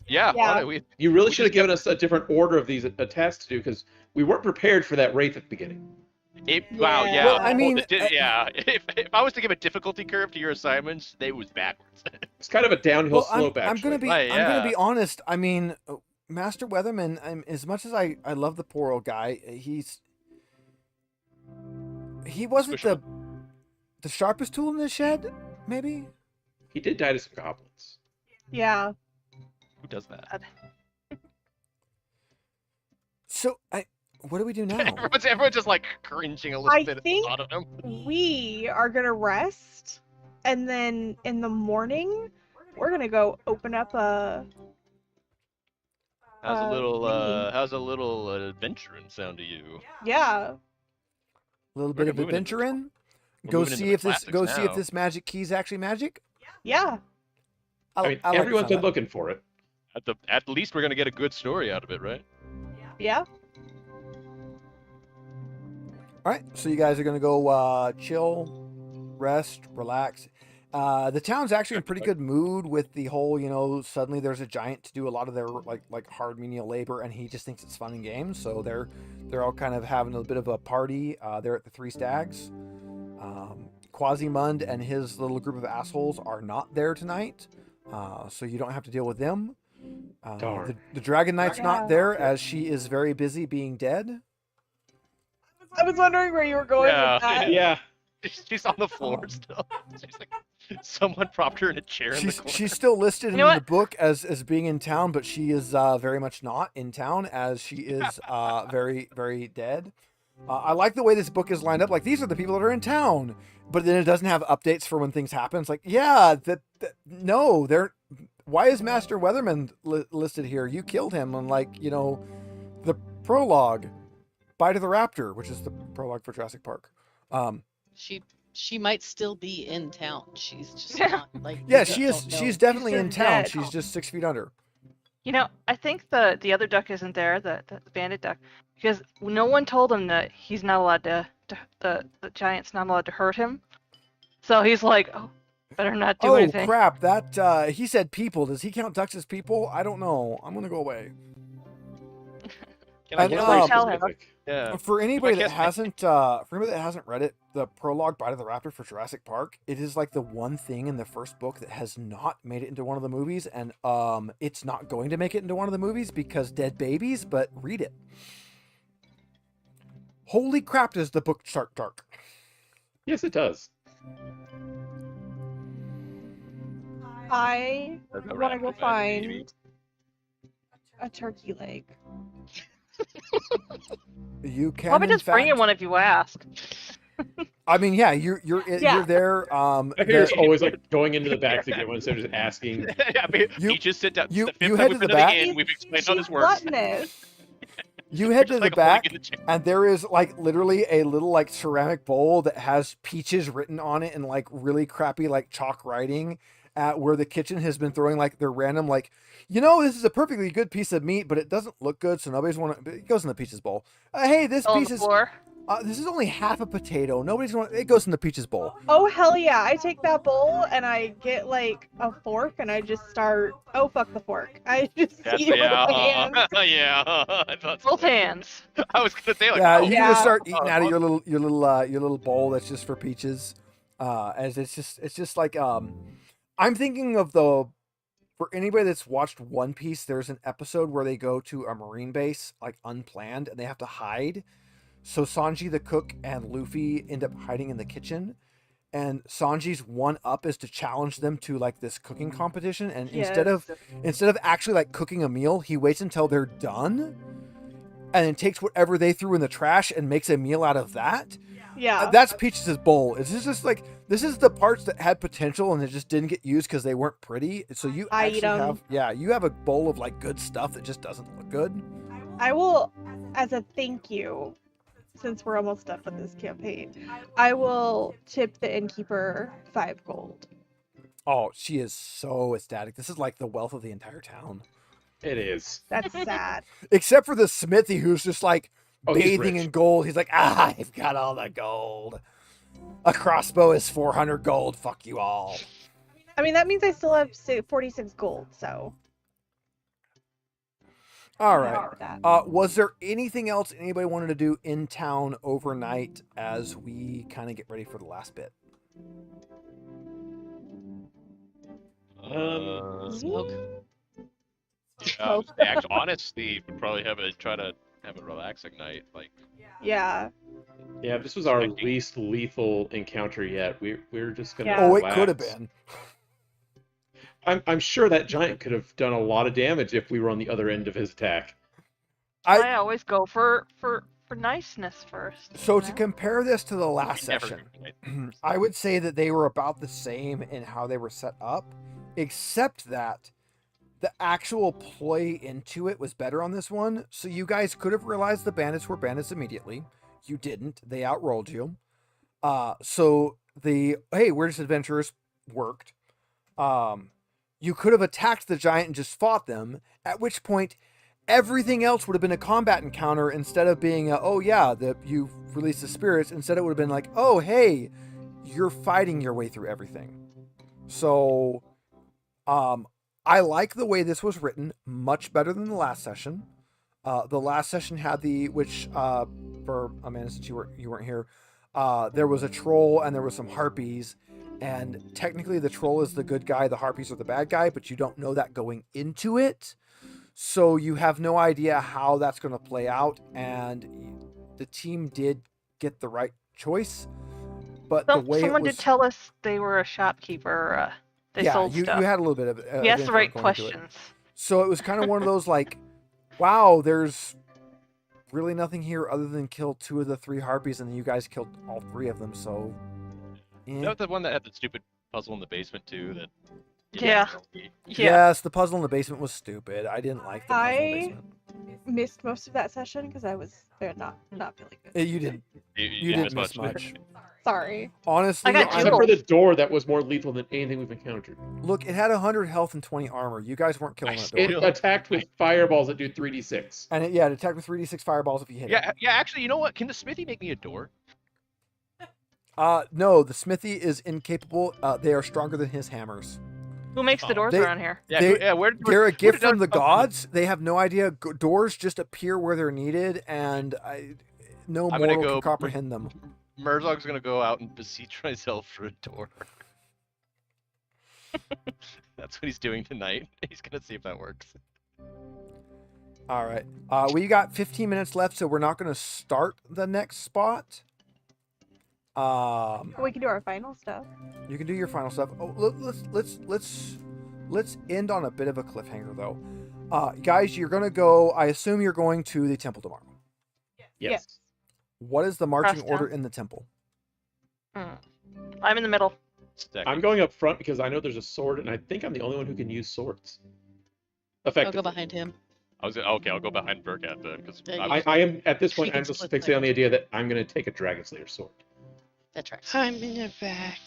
Yeah, Yeah. You really We should have just given us a different order of these tasks to do, because we weren't prepared for that wraith at the beginning. Wow, Yeah. yeah. Well, I mean, yeah. If I was to give a difficulty curve to your assignments, it was backwards. It's kind of a downhill Well, slope, I'm actually. gonna be Right, I'm gonna yeah. be honest. I mean, Master Weatherman. As much as I love the poor old guy, he wasn't Especially- the sharpest tool in the shed. Maybe. He did die to some goblins. Yeah. Who does that? So what do we do now? Everyone's just like cringing a little I bit at the think- thought of him. We are gonna rest, and then in the morning, we're gonna go open up a. How's a little thingy. adventuring sound to you? Yeah. A little We're bit of moving into the adventuring. We're Go moving into see the if classics now. this magic key is actually magic. Yeah. I mean, like the everyone's sound been of that. looking for it. At least we're gonna get a good story out of it, right? Yeah. All right, so you guys are gonna go chill, rest, relax. The town's actually in pretty good mood with the whole, suddenly there's a giant to do a lot of their like hard menial labor, and he just thinks it's fun and games. So they're all kind of having a bit of a party. They're at the Three Stags. Quasimund and his little group of assholes are not there tonight, so you don't have to deal with them. Darn. The Dragon Knight's Yeah. not there, as she is very busy being dead. I was wondering where you were going Yeah. with that. Yeah. She's on the floor still. She's like, someone propped her in a chair in the corner. She's still listed in know the what? book as being in town, but she is very much not in town, as she is very, very dead. I like the way this book is lined up. Like, these are the people that are in town, but then it doesn't have updates for when things happen. It's like, yeah, no, they're. Why is Master Weatherman listed here? You killed him on, the prologue, Bite of the Raptor, which is the prologue for Jurassic Park. She might still be in town. She's just Yeah. not like. Yeah, we she don't is. know. She's definitely She's in just town. dead. She's just 6 feet under. You know, I think the other duck isn't there, the bandit duck, because no one told him that he's not allowed to the giant's not allowed to hurt him. So he's like, oh, better not do Oh anything. crap! That he said people. Does he count ducks as people? I don't know. I'm gonna go away. Can I And, guess? Somebody tell him. Specific. Yeah. For anybody that guess hasn't read it, the prologue Bite of the Raptor for Jurassic Park, it is like the one thing in the first book that has not made it into one of the movies, and it's not going to make it into one of the movies because dead babies. But read it. Holy crap! Does the book start dark? Yes, it does. I The want to go raptor find baby. a turkey leg. You can. Probably in just bring fact- in one if you ask. I mean, yeah, you're Yeah. there. I hear the- it's always like going into the back to get one instead of just asking. Yeah, I mean, You- you just sit down. you- the fifth you time head we've to the been to back. inn, we've explained how She's this works. gluttonous. You head to Just the like back, holding in the chair. and there is like literally a little like ceramic bowl that has peaches written on it in like really crappy like chalk writing. Where the kitchen has been throwing like their random like, this is a perfectly good piece of meat, but it doesn't look good, so nobody's want to. It goes in the peaches bowl. Hey, this On piece the is floor. this is only half a potato. Nobody's going. It goes in the peaches bowl. Oh hell yeah! I take that bowl and I get like a fork and I just start. Oh fuck the fork! I just That's, eat it with my yeah, hands. yeah. I thought so. Both hands. I was gonna say like, Yeah, oh, you Yeah. just start eating out of your little bowl that's just for peaches. As it's just like I'm thinking of for anybody that's watched One Piece, there's an episode where they go to a marine base like unplanned and they have to hide. So Sanji the cook and Luffy end up hiding in the kitchen, and Sanji's one up is to challenge them to like this cooking competition. And instead of actually like cooking a meal, he waits until they're done, and then takes whatever they threw in the trash and makes a meal out of that. Yeah. That's Peaches' bowl. This is just like this is the parts that had potential and it just didn't get used because they weren't pretty. So you I eat actually 'em. you have a bowl of like good stuff that just doesn't look good. I will, as a thank you, since we're almost done with this campaign, I will tip the innkeeper 5 gold. Oh, she is so ecstatic. This is like the wealth of the entire town. It is. That's sad. Except for the smithy who's just like Oh, he's bathing rich. in gold. He's like, I've got all the gold. A crossbow is 400 gold. Fuck you all. I mean, that means I still have 46 gold, so. All I'm right. happy with that. Was there anything else anybody wanted to do in town overnight as we kind of get ready for the last bit? Smoke. Honestly, we'd probably try to have a relaxing night. Like, Yeah. Yeah, this was our Expecting- least lethal encounter yet. We're just gonna. Yeah. Oh, it relax. could have been. I'm sure that giant could have done a lot of damage if we were on the other end of his attack. I always go for niceness first. So you to know? compare this to the last never- session, I would say that they were about the same in how they were set up, except that the actual play into it was better on this one. So you guys could have realized the bandits were bandits immediately. You didn't. They outrolled you. So the hey, we're just adventurers worked. You could have attacked the giant and just fought them, at which point everything else would have been a combat encounter instead of being you released the spirits. Instead it would have been like, oh hey, you're fighting your way through everything. So I like the way this was written much better than the last session. The last session had for Amanda, since you weren't here, there was a troll and there was some harpies, and technically the troll is the good guy, the harpies are the bad guy, but you don't know that going into it. So you have no idea how that's going to play out, and the team did get the right choice. But the way Someone it was, did tell us they were a shopkeeper. They sold you stuff. had a little bit of He asked the info right going into it. questions. So it was kind of one of those like, wow, there's really nothing here other than kill 2 of the 3 harpies, and then you guys killed all 3 of them. So, That was the one that had the stupid puzzle in the basement too. That Yeah. Yeah. Yeah. yes, the puzzle in the basement was stupid. I didn't like the puzzle in the I- basement. missed most of that session because I was not feeling good. You didn't. You You didn't miss much. Sorry. Honestly, I got I'm- Except for the door that was more lethal than anything we've encountered. look, it had 100 health and 20 armor. You guys weren't killing that door. It attacked with fireballs that do 3d6. And it attacked with 3d6 fireballs if you hit it. Yeah. Actually, you know what? Can the smithy make me a door? No, the smithy is incapable. They are stronger than his hammers. Who makes the doors They- around here? Yeah. They- Where They're a gift did that from the come gods. They have no idea. Doors just appear where they're needed, and no I'm gonna mortal go- can comprehend them. Murzog's gonna go out and beseech myself for a door. That's what he's doing tonight. He's gonna see if that works. All right. We got 15 minutes left, so we're not going to start the next spot. We can do our final stuff. You can do your final stuff. Oh, let's end on a bit of a cliffhanger, though. Guys, you're going to go. I assume you're going to the temple tomorrow. Yes. What is the marching Crosstown. order in the temple? I'm in the middle. I'm going up front because I know there's a sword, and I think I'm the only one who can use swords. I'll Effectively. go behind him. Okay, I'll go behind Burkat then, because Yeah, I am at this She point. can I'm just split fixated on the second. idea that I'm going to take a Dragon Slayer sword. That tracks. I'm in the back.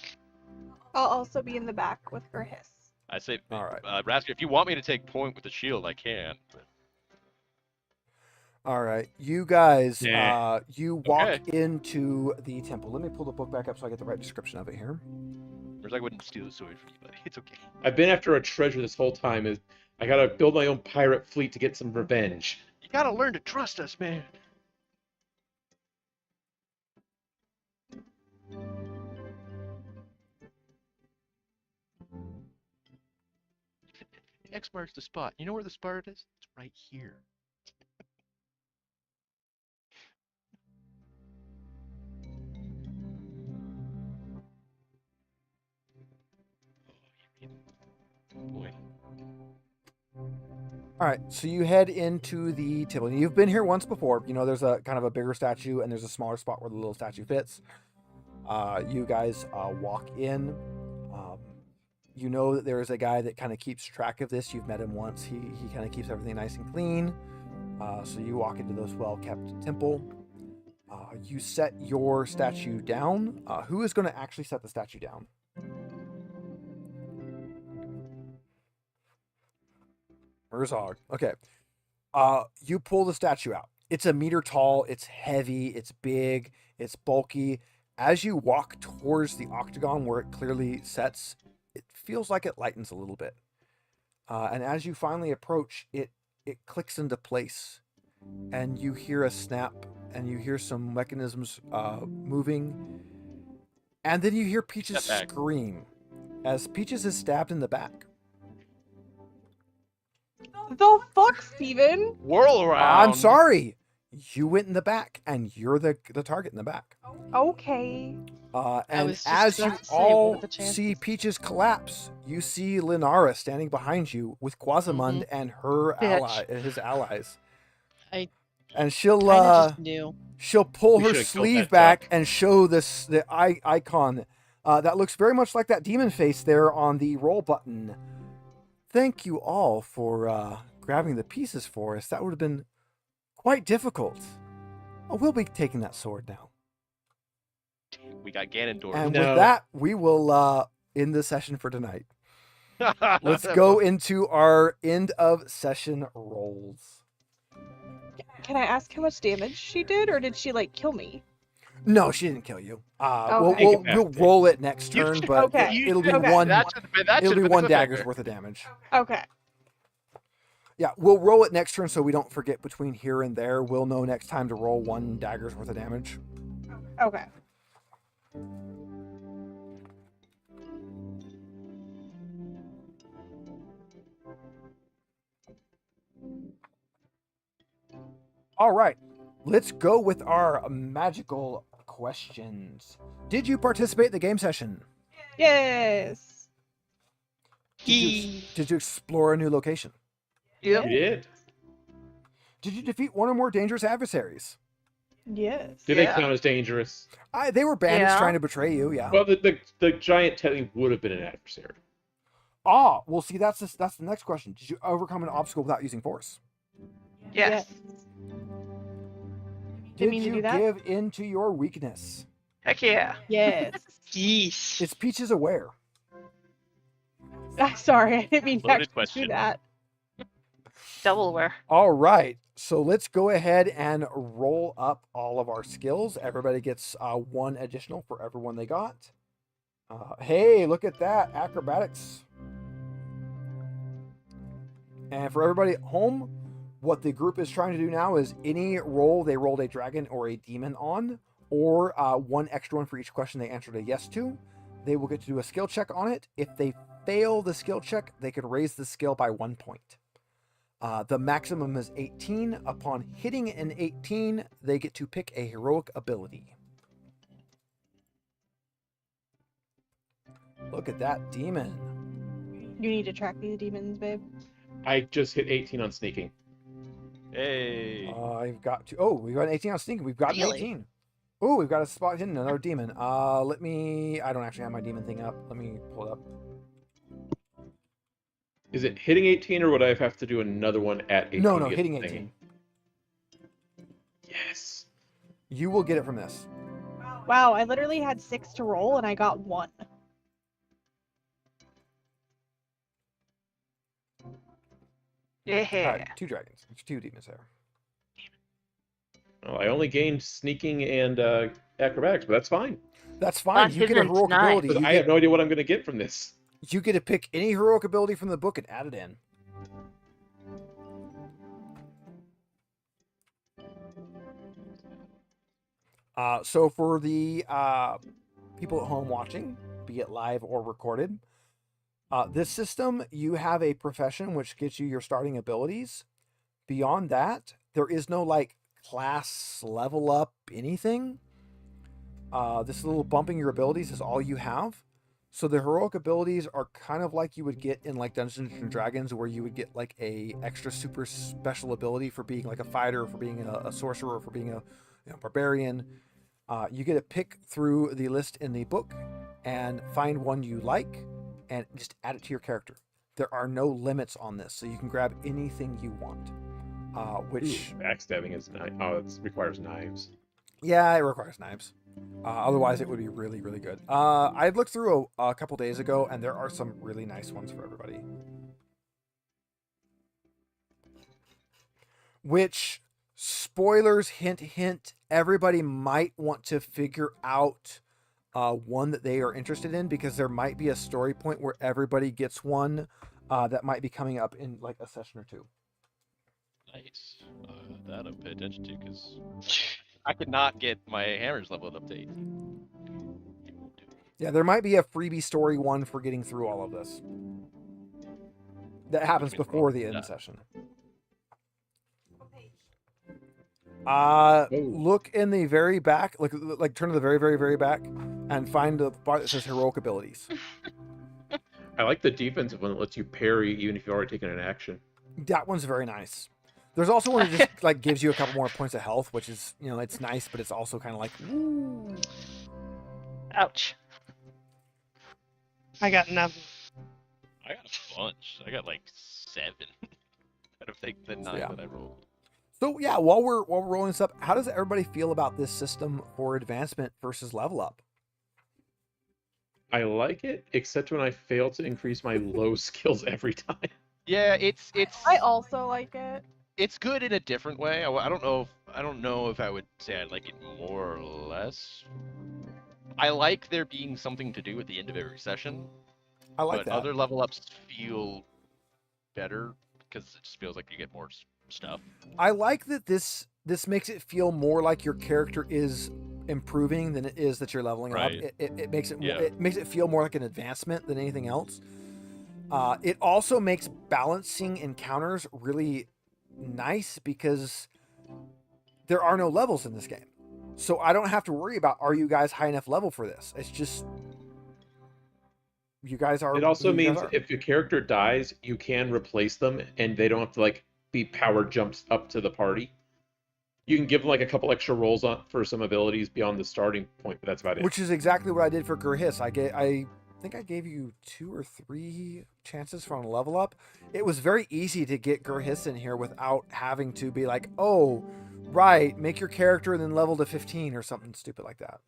I'll also be in the back with her hiss. I say, All right. Rasker, if you want me to take point with the shield, I can. But... All right. You guys, Nah. you walk into the temple. Let me pull the book back up so I get the right description of it here. I wouldn't steal the sword from you, buddy. It's okay. I've been after a treasure this whole time. I got to build my own pirate fleet to get some revenge. You gotta learn to trust us, man. X marks the spot. You know where the spot is? It's right here. Boy. All right, so you head into the temple. You've been here once before. You know, there's a kind of a bigger statue, and there's a smaller spot where the little statue fits. You guys walk in. You know that there is a guy that kind of keeps track of this. You've met him once. He kind of keeps everything nice and clean. So you walk into this well-kept temple. You set your statue down. Who is going to actually set the statue down? Murzog. Okay. You pull the statue out. It's a meter tall. It's heavy. It's big. It's bulky. As you walk towards the octagon where it clearly sets, it feels like it lightens a little bit. And as you finally approach, it clicks into place. And you hear a snap, and you hear some mechanisms moving. And then you hear Peaches Step back. scream as Peaches is stabbed in the back. The fuck, Steven? Whirl around. I'm sorry. You went in the back, and you're the target in the back. Okay. And was just as you about to say, what all are the chances? see Peaches collapse, you see Linara standing behind you with Quasimund and her Bitch. his allies. I And she'll kinda just knew. she'll pull We her should've killed sleeve that back duck. and show the icon that looks very much like that demon face there on the roll button. Thank you all for grabbing the pieces for us. That would have been quite difficult. Oh, we'll be taking that sword now. We got Ganondorf. And No. with that, we will end the session for tonight. Let's go into our end of session rolls. Can I ask how much damage she did, or did she like kill me? No, she didn't kill you. Okay. We'll roll it next turn, but Okay. it'll be Okay. one. That should've been- that It'll should've be been one the dagger's cliffhanger. worth of damage. Okay. Yeah, we'll roll it next turn so we don't forget between here and there. We'll know next time to roll one dagger's worth of damage. Okay. All right, let's go with our magical questions. Did you participate in the game session? Yes. Did you explore a new location? Yep. You did. Did you defeat one or more dangerous adversaries? Yes. Do they count as dangerous? They were bandits Yeah. trying to betray you, yeah. Well, the giant technically would have been an adversary. Well, see, that's the next question. Did you overcome an obstacle without using force? Yes. Didn't Did mean to you do that. give in to your weakness? Heck yeah. Yes. Yeesh. Is Peaches aware? Sorry, I didn't mean to Loaded actually question. do that. Double aware. All right, so let's go ahead and roll up all of our skills. Everybody gets 1 additional for everyone they got. Hey, look at that, acrobatics. And for everybody at home, what the group is trying to do now is any roll they rolled a dragon or a demon on, or 1 extra one for each question they answered a yes to, they will get to do a skill check on it. If they fail the skill check, they can raise the skill by 1 point. The maximum is 18. Upon hitting an 18, they get to pick a heroic ability. Look at that demon. You need to track these demons, babe. I just hit 18 on sneaking. Hey. I've got to. Oh, we've got an 18 on sneaking. We've got an Really? 18. Oh, we've got a spot hidden, another demon. Let me. I don't actually have my demon thing up. Let me pull it up. Is it hitting 18, or would I have to do another one at 18? No, to no, get hitting the 18. thing? Yes. You will get it from this. Wow, I literally had 6 to roll and I got 1. Yeah. All right, 2 dragons. There's 2 demons there. Well, I only gained sneaking and acrobatics, but that's fine. That's fine. Not You get a hidden, it's heroic 9. ability. Because You I get, have no idea what I'm going to get from this. you get to pick any heroic ability from the book and add it in. So for the people at home watching, be it live or recorded, this system, you have a profession which gets you your starting abilities. Beyond that, there is no like class level up anything. This little bumping your abilities is all you have. So the heroic abilities are kind of like you would get in like Dungeons and Dragons, where you would get like a extra super special ability for being like a fighter, for being a sorcerer, for being a barbarian. You get to pick through the list in the book and find one you like and just add it to your character. There are no limits on this, so you can grab anything you want. Which Backstabbing is it requires knives. Yeah, it requires knives. Otherwise, it would be really, really good. I looked through a couple days ago, and there are some really nice ones for everybody. Which, spoilers, hint, hint, everybody might want to figure out one that they are interested in, because there might be a story point where everybody gets one that might be coming up in like a session or 2. Nice. That I'll pay attention to, because I could not get my hammers leveled up to 18. Yeah, there might be a freebie story one for getting through all of this. That happens before the end session. Look in the very back, like turn to the very, very, very back, and find the part that says heroic abilities. I like the defensive one that lets you parry even if you've already taken an action. That one's very nice. There's also one that just like gives you a couple more points of health, which is, it's nice, but it's also kind of like, ooh. Ouch. I got nothing. I got a bunch. I got like 7 out of like the 9 yeah. that I rolled. So yeah, while we're rolling this up, how does everybody feel about this system for advancement versus level up? I like it, except when I fail to increase my low skills every time. Yeah, it's I also like it. it's good in a different way. I don't know if I would say I like it more or less. I like there being something to do at the end of every session. I like but that. other level ups feel better because it just feels like you get more stuff. I like that this makes it feel more like your character is improving than it is that you're leveling Right. up. It makes it Yeah. it makes it feel more like an advancement than anything else. It also makes balancing encounters really nice because there are no levels in this game. So I don't have to worry about, are you guys high enough level for this? It's just, you guys are. It also who you guys means are. if your character dies, you can replace them, and they don't have to like be power jumps up to the party. You can give them like a couple extra rolls on for some abilities beyond the starting point, but that's about it. Which is exactly what I did for Gurhis. I think I gave you 2 or 3 chances for a level up. It was very easy to get Gurhis in here without having to be like, oh, right, make your character and then level to 15 or something stupid like that.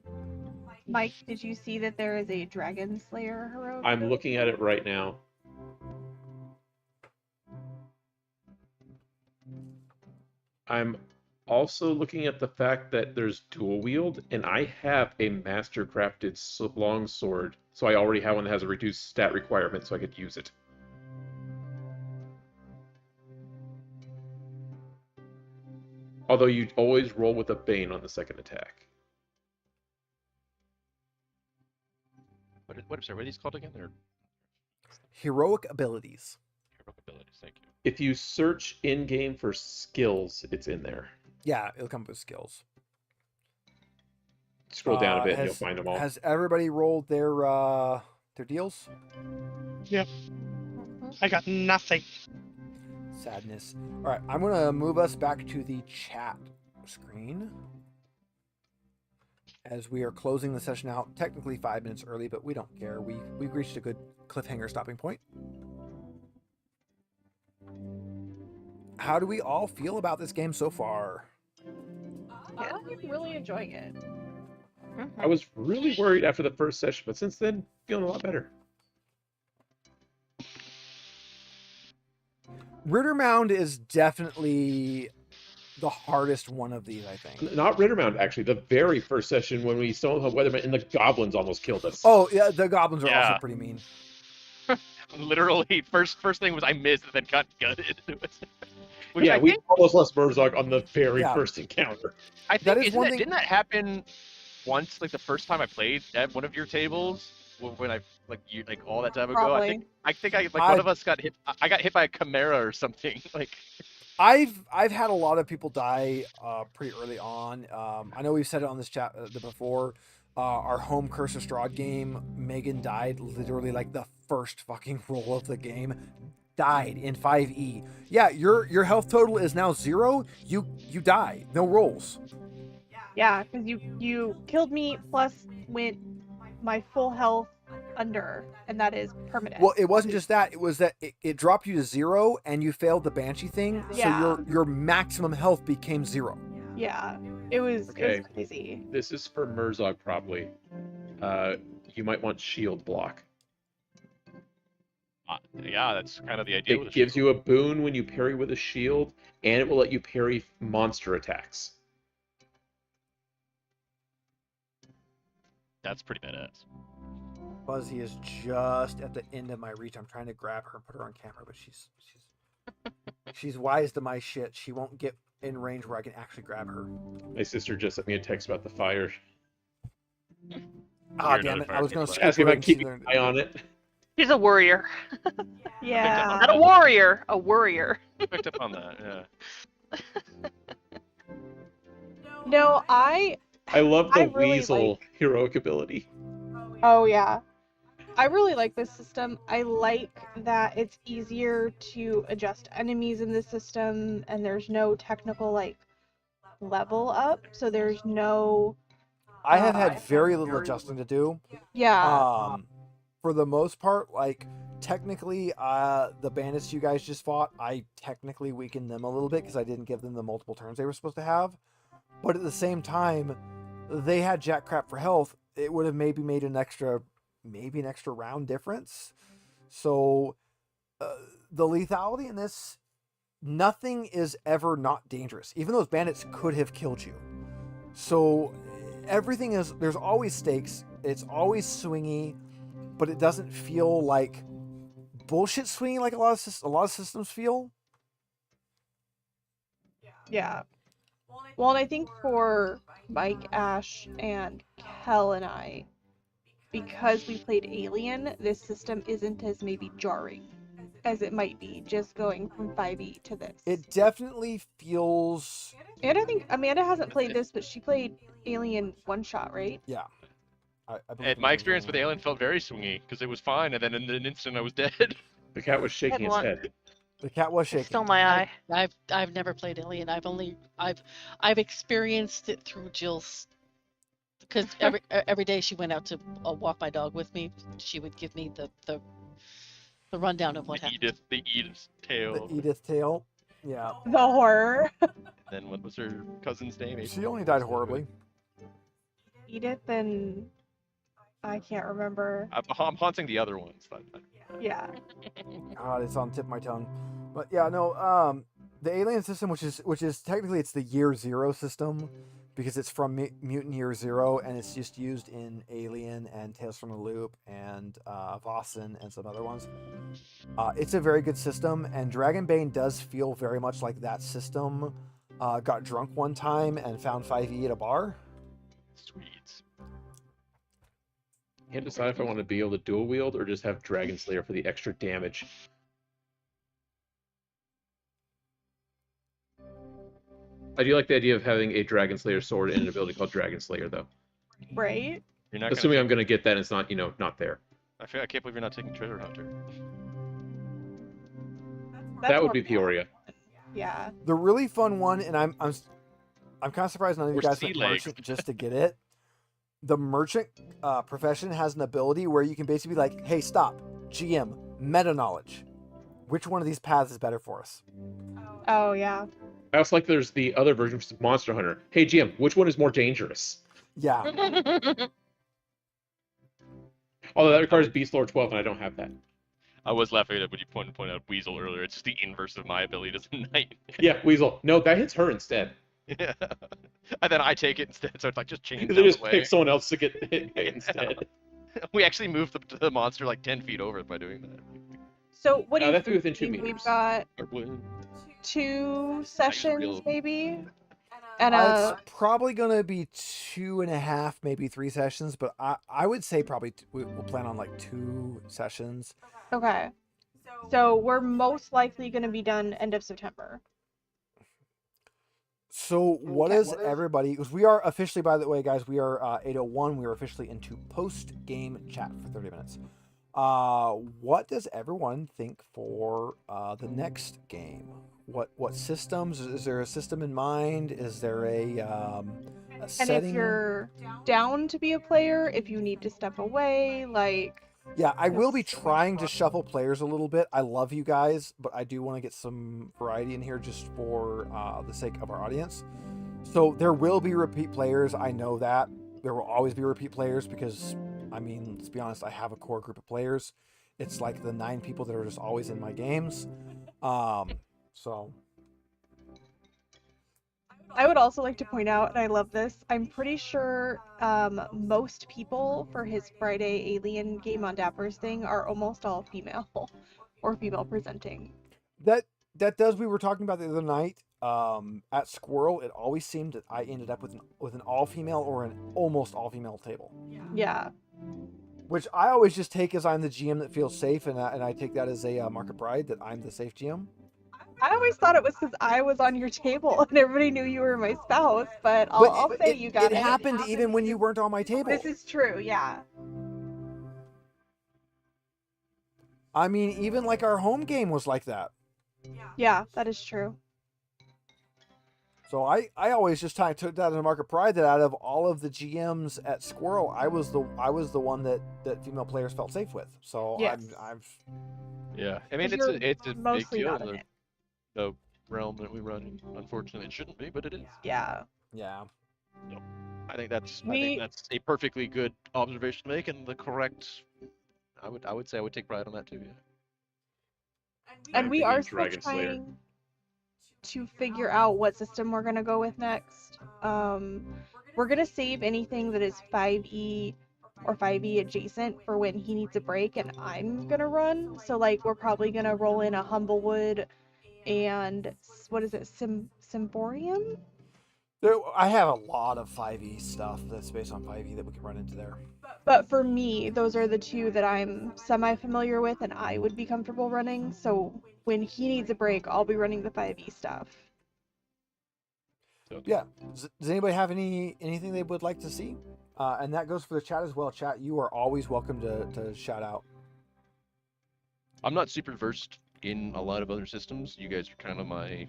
Mike, did you see that there is a Dragon Slayer heroic? I'm looking at it right now. I'm also looking at the fact that there's dual wield, and I have a master crafted long sword, so I already have one that has a reduced stat requirement, so I could use it. Although you always roll with a Bane on the second attack. What are these called again? They're Heroic abilities. heroic abilities. Thank you. If you search in-game for skills, it's in there. Yeah, it'll come with skills. Scroll down a bit and you'll find them all. Has everybody rolled their deals? Yep. I got nothing. Sadness. All right, I'm gonna move us back to the chat screen as we are closing the session out. Technically 5 minutes early, but we don't care. We reached a good cliffhanger stopping point. How do we all feel about this game so far? I'm really enjoying it. I was really worried after the first session, but since then, feeling a lot better. Rittermound is definitely the hardest one of these, I think. Not Rittermound, actually. The very first session when we still had Weatherman and the goblins almost killed us. Oh, yeah, the goblins are Yeah. also pretty mean. Literally, first thing was I missed and then got gutted. Which yeah, I we think, almost lost Murzog on the very Yeah. first encounter. I that think is one thing- didn't that happen once? Like the first time I played at one of your tables when I all that time ago. Probably. I think one of us got hit. I got hit by a chimera or something. Like I've had a lot of people die pretty early on. I know we've said it on this chat before. Our home Curse of Strahd game, Megan died literally like the first fucking roll of the game. Died in 5e. Yeah, your health total is now 0. You die. No rolls. Yeah, because you killed me plus went my full health under, and that is permanent. Well, it wasn't just that. It was that it dropped you to 0 and you failed the Banshee thing. Yeah. So your maximum health became 0. Yeah, it was Okay. crazy. This is for Murzog, probably. You might want shield block. yeah, that's kind of the idea. with It the gives shield. you a boon when you parry with a shield, and it will let you parry monster attacks. That's pretty badass. Fuzzy is just at the end of my reach. I'm trying to grab her and put her on camera, but she's wise to my shit. She won't get in range where I can actually grab her. My sister just sent me a text about the fire. Ah, You're damn another it! I was gonna fire skip Ask if her I and keep see an her- eye on it. She's a warrior. Yeah. Not a warrior, a worrier. Picked up on that. Yeah. No, I love the I really weasel heroic ability. Oh yeah. I really like this system. I like that it's easier to adjust enemies in this system, and there's no technical like level up, so there's no I have had very little adjusting to do. yeah. For the most part, like technically, the bandits you guys just fought, I technically weakened them a little bit because I didn't give them the multiple turns they were supposed to have. But at the same time, they had jack crap for health. It would have maybe made an extra round difference. So the lethality in this, nothing is ever not dangerous. Even those bandits could have killed you. So everything is, there's always stakes. It's always swingy, but it doesn't feel like bullshit swinging like a lot of systems feel. Yeah. Well, and I think for Mike, Ash, and Kel and I, because we played Alien, this system isn't as maybe jarring as it might be just going from 5e to this. It definitely feels, And I think Amanda hasn't played this, but she played Alien one shot, right? yeah. I believe And it my was experience with Alien felt very swingy because it was fine, and then in an instant I was dead. The cat was shaking his one. head. The cat was shaking. Stole my eye. I've never played Alien. I've experienced it through Jill's Because every day she went out to walk my dog with me, she would give me the rundown of what happened. The Edith tale. The Edith tale. Yeah. The horror. Then what was her cousin's name? She only died horribly. Edith and I can't remember. I'm haunting the other ones. Yeah. God, it's on the tip of my tongue. But yeah, no. The alien system, which is technically it's the Year Zero system, because it's from Mutant Year Zero, and it's just used in Alien and Tales from the Loop and Vossen and some other ones. It's a very good system, and Dragonbane does feel very much like that system. Got drunk one time and found 5e at a bar. Sweet. Can't decide if I want to be able to dual wield or just have Dragon Slayer for the extra damage. I do like the idea of having a Dragon Slayer sword and an ability called Dragon Slayer, though. Right? You're not Assuming I'm going to get that and it's not, not there. I can't believe you're not taking Treasure Hunter. That would be Peoria. Yeah. The really fun one, and I'm kind of surprised none of you Or guys sea went legs. merchant just to get it. The merchant profession has an ability where you can basically be like, hey, stop, GM, meta knowledge. Which one of these paths is better for us? Oh, yeah. I also like there's the other version of Monster Hunter. Hey, GM, which one is more dangerous? Yeah. Although that requires Beast Lord 12, and I don't have that. I was laughing at when you point out Weasel earlier. It's just the inverse of my ability as a knight. Yeah, Weasel. No, that hits her instead. Yeah. And then I take it instead, so it's like just change They out just the way. pick someone else to get hit instead. We actually moved the monster like 10 feet over by doing that. So what do you That'd be think? within 2 We've meters. got Or blue. 2 sessions, real- maybe? And It's probably going to be 2.5, maybe 3 sessions, but I would say probably we'll plan on like 2 sessions. okay. So we're most likely going to be done end of September. So what is everybody, because we are officially, by the way, guys, we are 8:01. We are officially into post-game chat for 30 minutes. What does everyone think for the next game? What systems? Is there a system in mind? Is there a And setting? if you're down to be a player, if you need to step away, like... Yeah, I will be trying to shuffle players a little bit. I love you guys, but I do want to get some variety in here just for the sake of our audience. So there will be repeat players. I know that. There will always be repeat players because, I mean, let's be honest, I have a core group of players. It's like the 9 people that are just always in my games. So... I would also like to point out, and I love this, I'm pretty sure most people for his Friday Alien game on Dapper's thing are almost all female or female presenting. That does, we were talking about the other night, at Squirrel, it always seemed that I ended up with an all-female or an almost all-female table. Yeah. Which I always just take as I'm the GM that feels safe, and I take that as a mark of pride that I'm the safe GM. I always thought it was because I was on your table and everybody knew you were my spouse, but I'll say you got it. It happened even when you weren't on my table. This is true, yeah. I mean, even like our home game was like that. Yeah, that is true. So I always just took that as a mark of pride that out of all of the GMs at Squirrel, I was the one that female players felt safe with. So Yes. Yeah, I mean, You're it's a big mostly deal not in in it. the realm that we run. Unfortunately, it shouldn't be, but it is. Yeah. Yeah. I think that's We- a perfectly good observation to make, and the correct. I would say I would take pride on that too. Yeah. And we thinking are still Dragon Slayer. trying to figure out what system we're gonna go with next. We're gonna save anything that is 5e or 5e adjacent for when he needs a break and I'm gonna run. So like we're probably gonna roll in a Humblewood and what is it, Symborium? I have a lot of 5e stuff that's based on 5e that we can run into there. But for me, those are the 2 that I'm semi-familiar with and I would be comfortable running. So when he needs a break, I'll be running the 5e stuff. Yeah. Does anybody have anything they would like to see? And that goes for the chat as well. Chat, you are always welcome to shout out. I'm not super versed in a lot of other systems. You guys are kind of my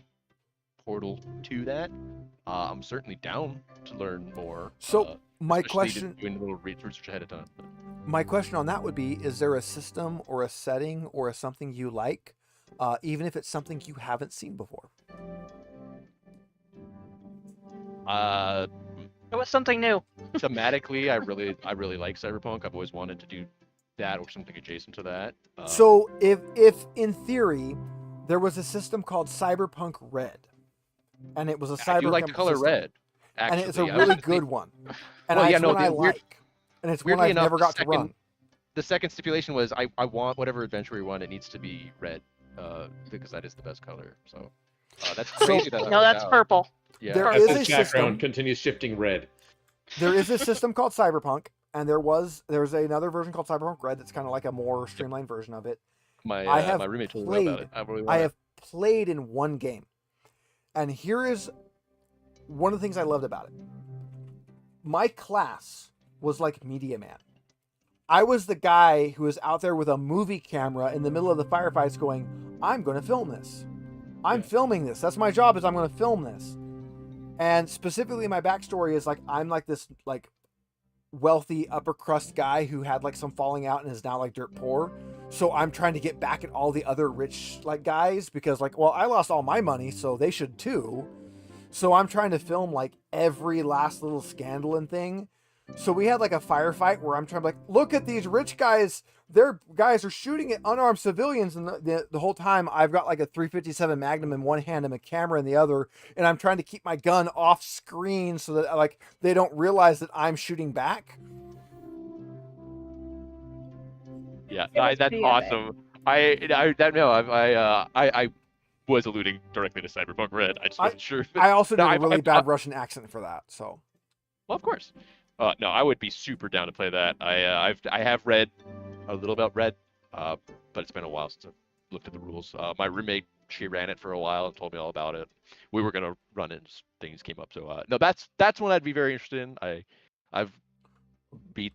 portal to that. I'm certainly down to learn more. So My Especially question, doing a little research ahead of time. my question on that would be: is there a system or a setting or something you like, even if it's something you haven't seen before? It was something new. Thematically, I really like Cyberpunk. I've always wanted to do that or something adjacent to that. So if in theory there was a system called Cyberpunk Red, and it was a I do like cyberpunk the color system, red. Actually, and it's a I was really gonna good say- one, and Well, yeah, it's no, one I the weird- like, and it's one weirdly I've enough, never the got to second- run. The second stipulation was I want whatever adventure we run, it needs to be red, because that is the best color. So that's crazy. that No, that's purple. Yeah. There As is his a background system. continues shifting red. There is a system called Cyberpunk, and there's another version called Cyberpunk Red that's kind of like a more streamlined version of it. I have My roommate told me about it. I really want I it. have played in one game, and here is one of the things I loved about it. My class was like Media Man. I was the guy who was out there with a movie camera in the middle of the firefights going, I'm going to film this. I'm filming this. That's my job, is I'm going to film this. And specifically my backstory is like, I'm like this like wealthy upper crust guy who had like some falling out and is now like dirt poor. So I'm trying to get back at all the other rich like guys because like, well, I lost all my money, so they should too. So I'm trying to film like every last little scandal and thing. So we had like a firefight where I'm trying to like, look at these rich guys. Their guys are shooting at unarmed civilians. And the whole time I've got like a 357 Magnum in one hand and a camera in the other. And I'm trying to keep my gun off screen so that like they don't realize that I'm shooting back. Yeah, It was that's pretty epic. awesome. I was alluding directly to Cyberpunk Red. I just wasn't sure. I also did No, a I've- really I've- bad Russian accent for that. So Well, of course. No, I would be super down to play that. I have read a little about Red, but it's been a while since I've looked at the rules. My roommate, she ran it for a while and told me all about it. We were gonna run it, and things came up. So no, that's one I'd be very interested in. I've beat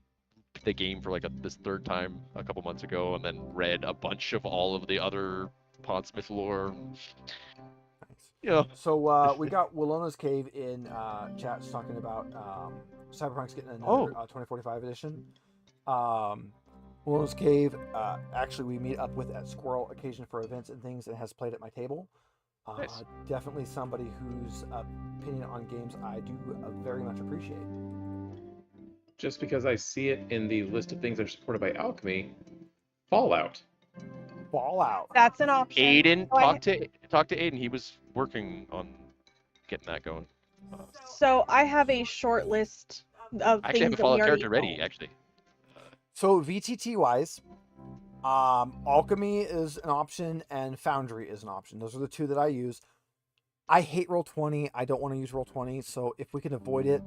the game for like this third time a couple months ago, and then read a bunch of all of the other Pondsmith lore. You know, So we got Willona's Cave in chat talking about Cyberpunk's getting another 2045 edition. Willona's Cave, actually we meet up with at Squirrel occasion for events and things and has played at my table. Nice. Definitely somebody whose opinion on games I do very much appreciate. Just because I see it in the list of things that are supported by Alchemy, Fallout. Fallout. That's an option. Aiden, Oh, I- talk to Aiden. He was working on getting that going. So I have a short list of I actually things have a that we Fallout already character ready, own. actually. So VTT wise, Alchemy is an option and Foundry is an option. Those are the two that I use. I hate Roll20. I don't want to use Roll20. So if we can avoid it,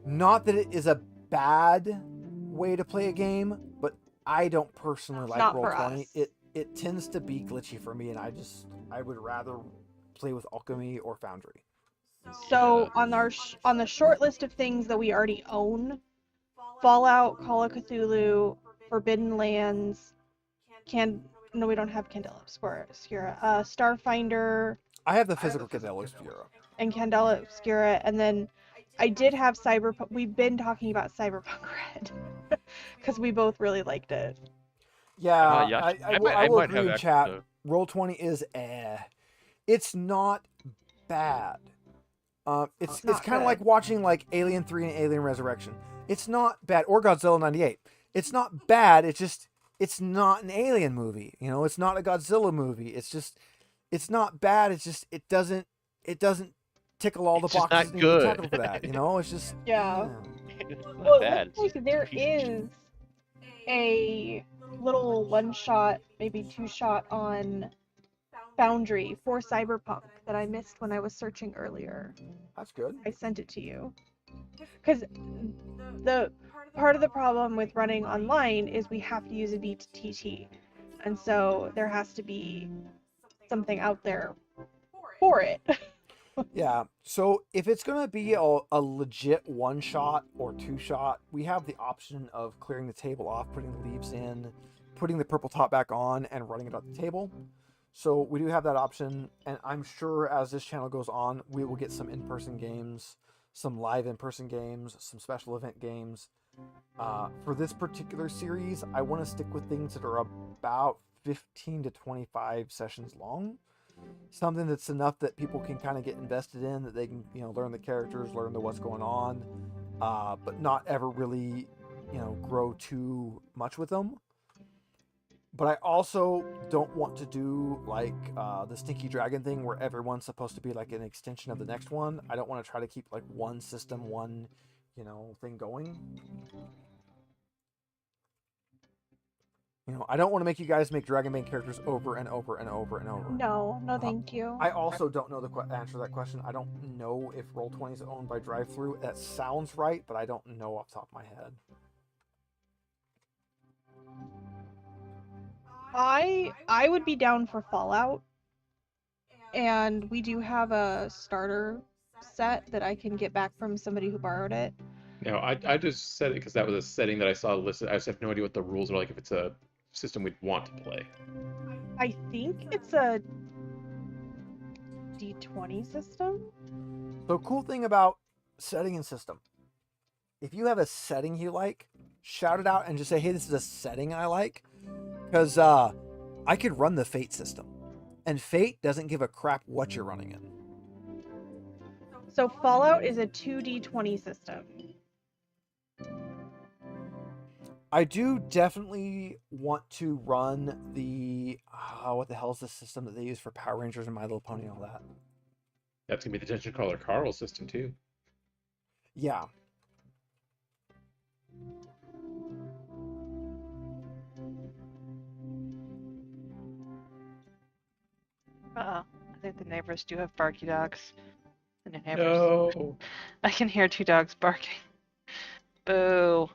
not that it is a bad way to play a game, but I don't personally like Not for Roll20. us. It tends to be glitchy for me, and I would rather play with Alchemy or Foundry. So on on the short list of things that we already own, Fallout, Call of Cthulhu, Forbidden Lands, no, we don't have Candela Obscura, Starfinder, I have the physical Candela Obscura. and Candela Obscura, and then I did have Cyberpunk. We've been talking about Cyberpunk Red because we both really liked it. Yeah, yeah, I I will might agree have in access chat. to- Roll20 is It's not bad. It's not kind of good. like watching like Alien 3 and Alien Resurrection. It's not bad, or Godzilla 98. It's not bad. It's not an Alien movie. You know, it's not a Godzilla movie. It's not bad. It doesn't tickle all the It's just boxes not that need to be good. tackled for that. You know, it's just Yeah. It's not Well, bad. let's face it, there is a little one-shot, maybe two-shot on Foundry for Cyberpunk that I missed when I was searching earlier. That's good. I sent it to you. Because the part of the problem with running online is we have to use a VTT. And so there has to be something out there for it. Yeah. So if it's gonna be a legit one shot or two shot, we have the option of clearing the table off, putting the leaves in, putting the purple top back on, and running it up the table. So we do have that option, and I'm sure as this channel goes on, we will get some in-person games. some live in-person games, some special event games. For this particular series, I want to stick with things that are about 15 to 25 sessions long. Something that's enough that people can kind of get invested in, that they can, learn the characters, learn what's going on, but not ever really, grow too much with them. But I also don't want to do like the Stinky Dragon thing where everyone's supposed to be like an extension of the next one. I don't want to try to keep like one system, one, thing going. I don't want to make you guys make Dragonbane characters over and over and over and over. No, thank you. I also don't know the answer to that question. I don't know if Roll20 is owned by Drive-Thru. That sounds right, but I don't know off the top of my head. I would be down for Fallout, and we do have a starter set that I can get back from somebody who borrowed it. No, I just said it because that was a setting that I saw listed. I just have no idea what the rules are like if it's a system we'd want to play. I think it's a D20 system. So cool thing about setting and system. If you have a setting you like, shout it out and just say, hey, this is a setting I like. Because I could run the Fate system. And Fate doesn't give a crap what you're running in. So Fallout is a 2D20 system. I do definitely want to run the... what the hell is the system that they use for Power Rangers and My Little Pony and all that? That's going to be the Dungeon Crawler Carl system, too. Yeah. Uh-oh. I think the neighbors do have barky dogs. The neighbors. No. I can hear 2 dogs barking. Boo.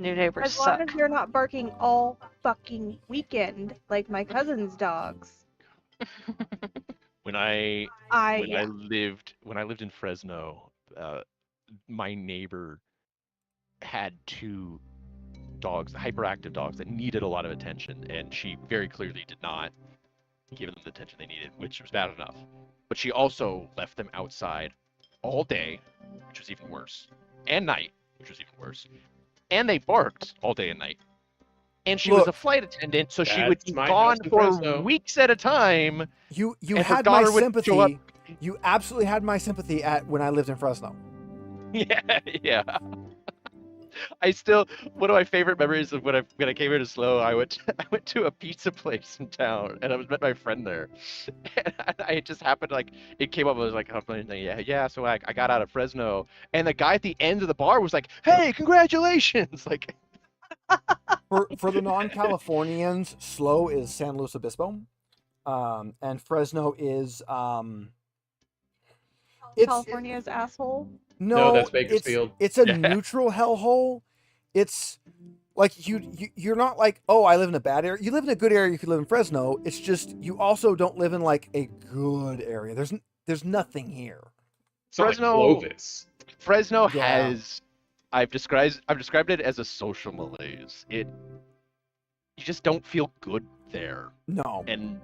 New neighbors As suck. long as you're not barking all fucking weekend like my cousin's dogs. When I Yeah. lived in Fresno, my neighbor had 2 dogs, hyperactive dogs that needed a lot of attention, and she very clearly did not give them the attention they needed, which was bad enough. But she also left them outside all day, which was even worse, and night, which was even worse. And they barked all day and night. And she was a flight attendant, so she would That's be my gone house in for Fresno. weeks at a time. You And her had my daughter would show up- sympathy. You absolutely had my sympathy when I lived in Fresno. Yeah. One of my favorite memories of when I came here to SLO, I went to a pizza place in town, and I met my friend there. And I just happened, it came up, I was like, yeah, so I got out of Fresno, and the guy at the end of the bar was like, hey, congratulations! Like, For the non-Californians, SLO is San Luis Obispo, and Fresno is California's asshole. No, that's Bakersfield. It's a neutral hellhole. It's like you're not like, oh, I live in a bad area. You live in a good area if you live in Fresno. It's just you also don't live in like a good area. There's nothing here. Fresno has. I've described it as a social malaise. You just don't feel good there. No. And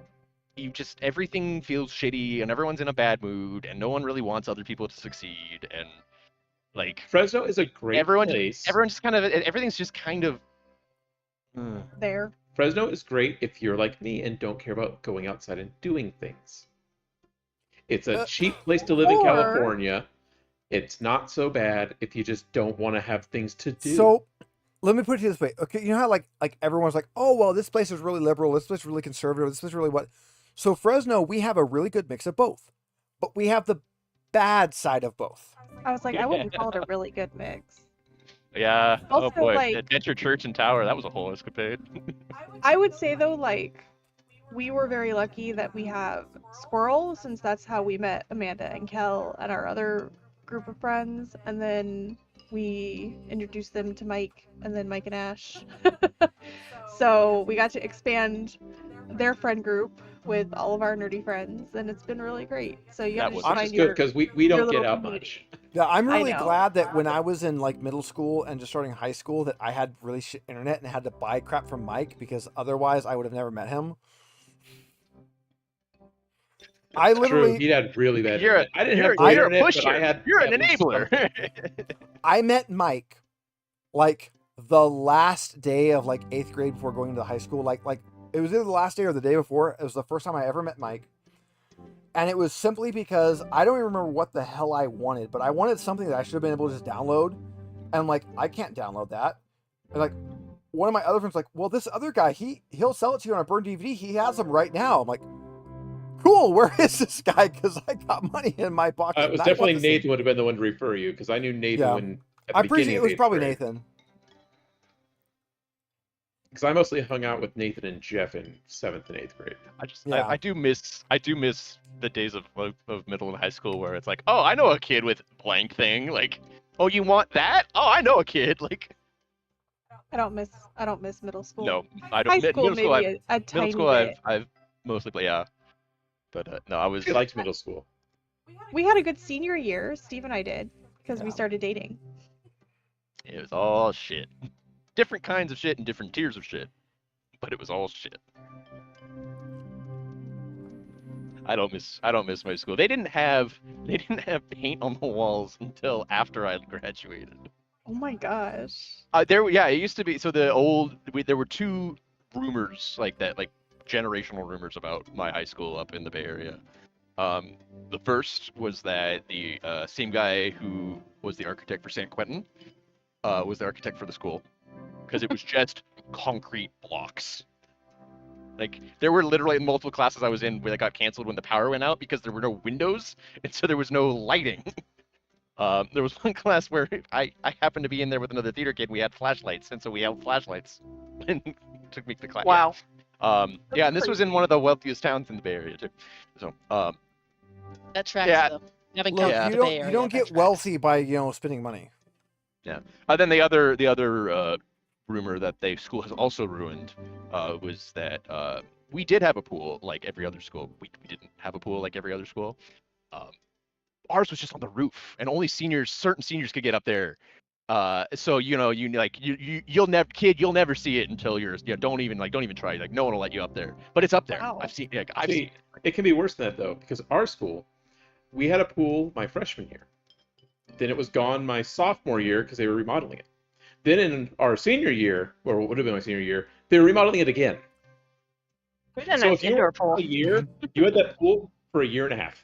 everything feels shitty, and everyone's in a bad mood, and no one really wants other people to succeed, and Fresno is a great place. Everything's just kind of there. Fresno is great if you're like me and don't care about going outside and doing things. It's a cheap place to live in California. It's not so bad if you just don't want to have things to do. So, let me put it this way. Okay, you know how like everyone's like, oh well, this place is really liberal, this place is really conservative, this place is really what? So Fresno, we have a really good mix of both, but we have the bad side of both. I was like, I wouldn't call it a really good mix. Yeah. Also, oh boy, like- Adventure Church and Tower, that was a whole escapade. I would say though, we were very lucky that we have Squirrel, since that's how we met Amanda and Kel and our other group of friends, and then we introduced them to Mike, and then Mike and Ash. So we got to expand their friend group with all of our nerdy friends, and it's been really great. So you have to just Which find is good because we don't get little out community. much. Yeah, I'm really know. glad that when I was in like middle school and just starting high school that I had really shit internet and had to buy crap from Mike, because otherwise I would have never met him. I True, literally he had really bad You're a, internet. I didn't you're, have great you're a internet, but pusher. I had You're an at least enabler. something. I met Mike like the last day of like 8th grade before going into high school. Like it was either the last day or the day before. It was the first time I ever met Mike. And it was simply because I don't even remember what the hell I wanted, but I wanted something that I should have been able to just download. And I'm like, I can't download that. And like one of my other friends like, well, this other guy, he'll sell it to you on a burned DVD. He has them right now. I'm like, cool, where is this guy? Because I got money in my pocket. It was definitely Nathan would have been the one to refer you, because I knew Nathan when at the I'm pretty beginning sure it of was 8th probably grade. Nathan. Because I mostly hung out with Nathan and Jeff in 7th and 8th grade. I do miss the days of middle and high school where it's like, oh, I know a kid with blank thing. Like, oh, you want that? Oh, I know a kid. Like, I don't miss middle school. no, I don't. High school middle school, maybe a tiny middle school, bit. I've mostly played, yeah. But no, I was. I liked middle school. We had a good senior year, Steve and I did, because we started dating. It was all shit. Different kinds of shit and different tiers of shit, but it was all shit. I don't miss my school. They didn't have paint on the walls until after I graduated. Oh my gosh. It used to be. So there were two rumors like that, like generational rumors about my high school up in the Bay Area. The first was that the same guy who was the architect for San Quentin was the architect for the school, because it was just concrete blocks. Like, there were literally multiple classes I was in where they got canceled when the power went out because there were no windows, and so there was no lighting. There was one class where I happened to be in there with another theater kid, and we had flashlights, and so we held flashlights and took me to class. Wow. Yeah, and this was in one of the wealthiest towns in the Bay Area, too. So, That tracks, Yeah. though. Having Look, come from you the don't Bay Area, you don't that get tracks. wealthy by spending money. yeah. Then the other rumor that the school has also ruined was that we did have a pool like every other school. We didn't have a pool like every other school. Ours was just on the roof, and only certain seniors could get up there. So you'll never see it until don't even try. Like, no one will let you up there, but it's up there. Wow. I've seen See, it. it can be worse than that, though, because our school, we had a pool my freshman year. Then it was gone my sophomore year because they were remodeling it. Then in our senior year, or what would have been my senior year, they were remodeling it again. We had a So nice if you indoor were pool. a year, you had that pool for a year and a half.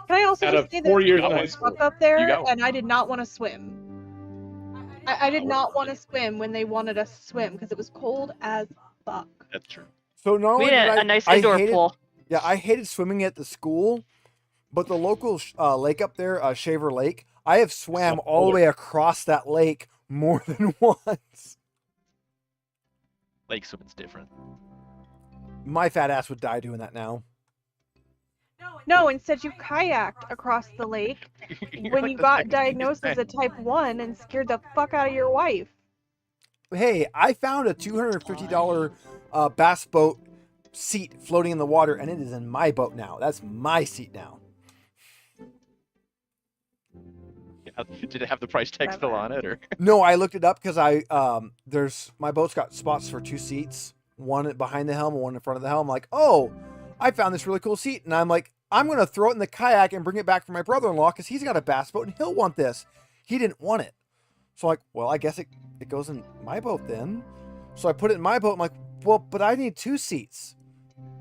Can I also Out just of say 4 that years got in one. high school. stuck up there, You got one. and I did not want to swim. I did not want to swim when they wanted us to swim because it was cold as fuck. That's true. So not We only had did a nice I indoor hated, pool. Yeah, I hated swimming at the school, but the local lake up there, Shaver Lake, I have swam all the way across that lake more than once. Lake swimming's different. My fat ass would die doing that now. No, instead you kayaked across the lake when you got diagnosed as a type 1 and scared the fuck out of your wife. Hey, I found a $250 bass boat seat floating in the water, and it is in my boat now. That's my seat now. Did it have the price tag still on it, or? No, I looked it up because my boat's got spots for 2 seats, one behind the helm and one in front of the helm. I'm like, oh, I found this really cool seat, and I'm like, I'm gonna throw it in the kayak and bring it back for my brother-in-law because he's got a bass boat and he'll want this. He didn't want it, so I'm like, well, I guess it goes in my boat then. So I put it in my boat. I'm like, well, but I need 2 seats.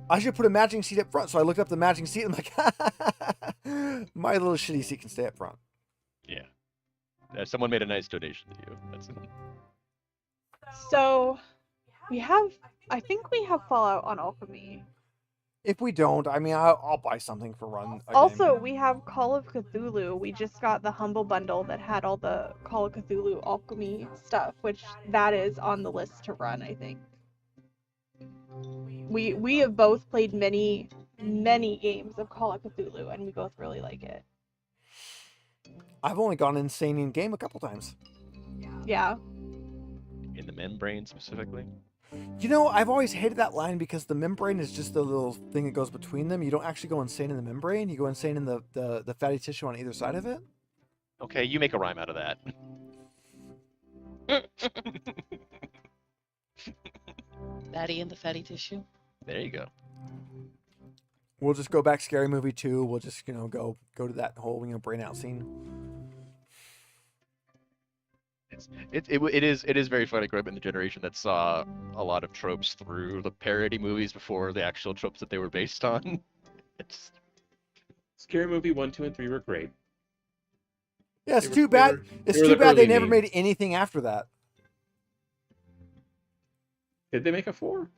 I should put a matching seat up front. So I looked up the matching seat. I'm like, my little shitty seat can stay up front. Yeah. Someone made a nice donation to you. That's So I think we have Fallout on Alchemy. If we don't, I mean, I'll buy something for run. A Also, game. we have Call of Cthulhu. We just got the Humble Bundle that had all the Call of Cthulhu Alchemy stuff, which that is on the list to run, I think. We have both played many games of Call of Cthulhu, and we both really like it. I've only gone insane in game a couple times. Yeah. in the membrane specifically. You know, I've always hated that line because the membrane is just the little thing that goes between them. You don't actually go insane in the membrane. You go insane in the fatty tissue on either side of it. Okay, you make a rhyme out of that. Fatty in the fatty tissue. There you go. We'll just go back Scary Movie 2. We'll just, go to that whole, brain out scene. It is very funny growing up in the generation that saw a lot of tropes through the parody movies before the actual tropes that they were based on. It's Scary Movie 1, 2, and 3 were great. Yeah, it's They were- too bad. they were- It's they were too the bad they early never memes. made anything after that. Did they make a 4?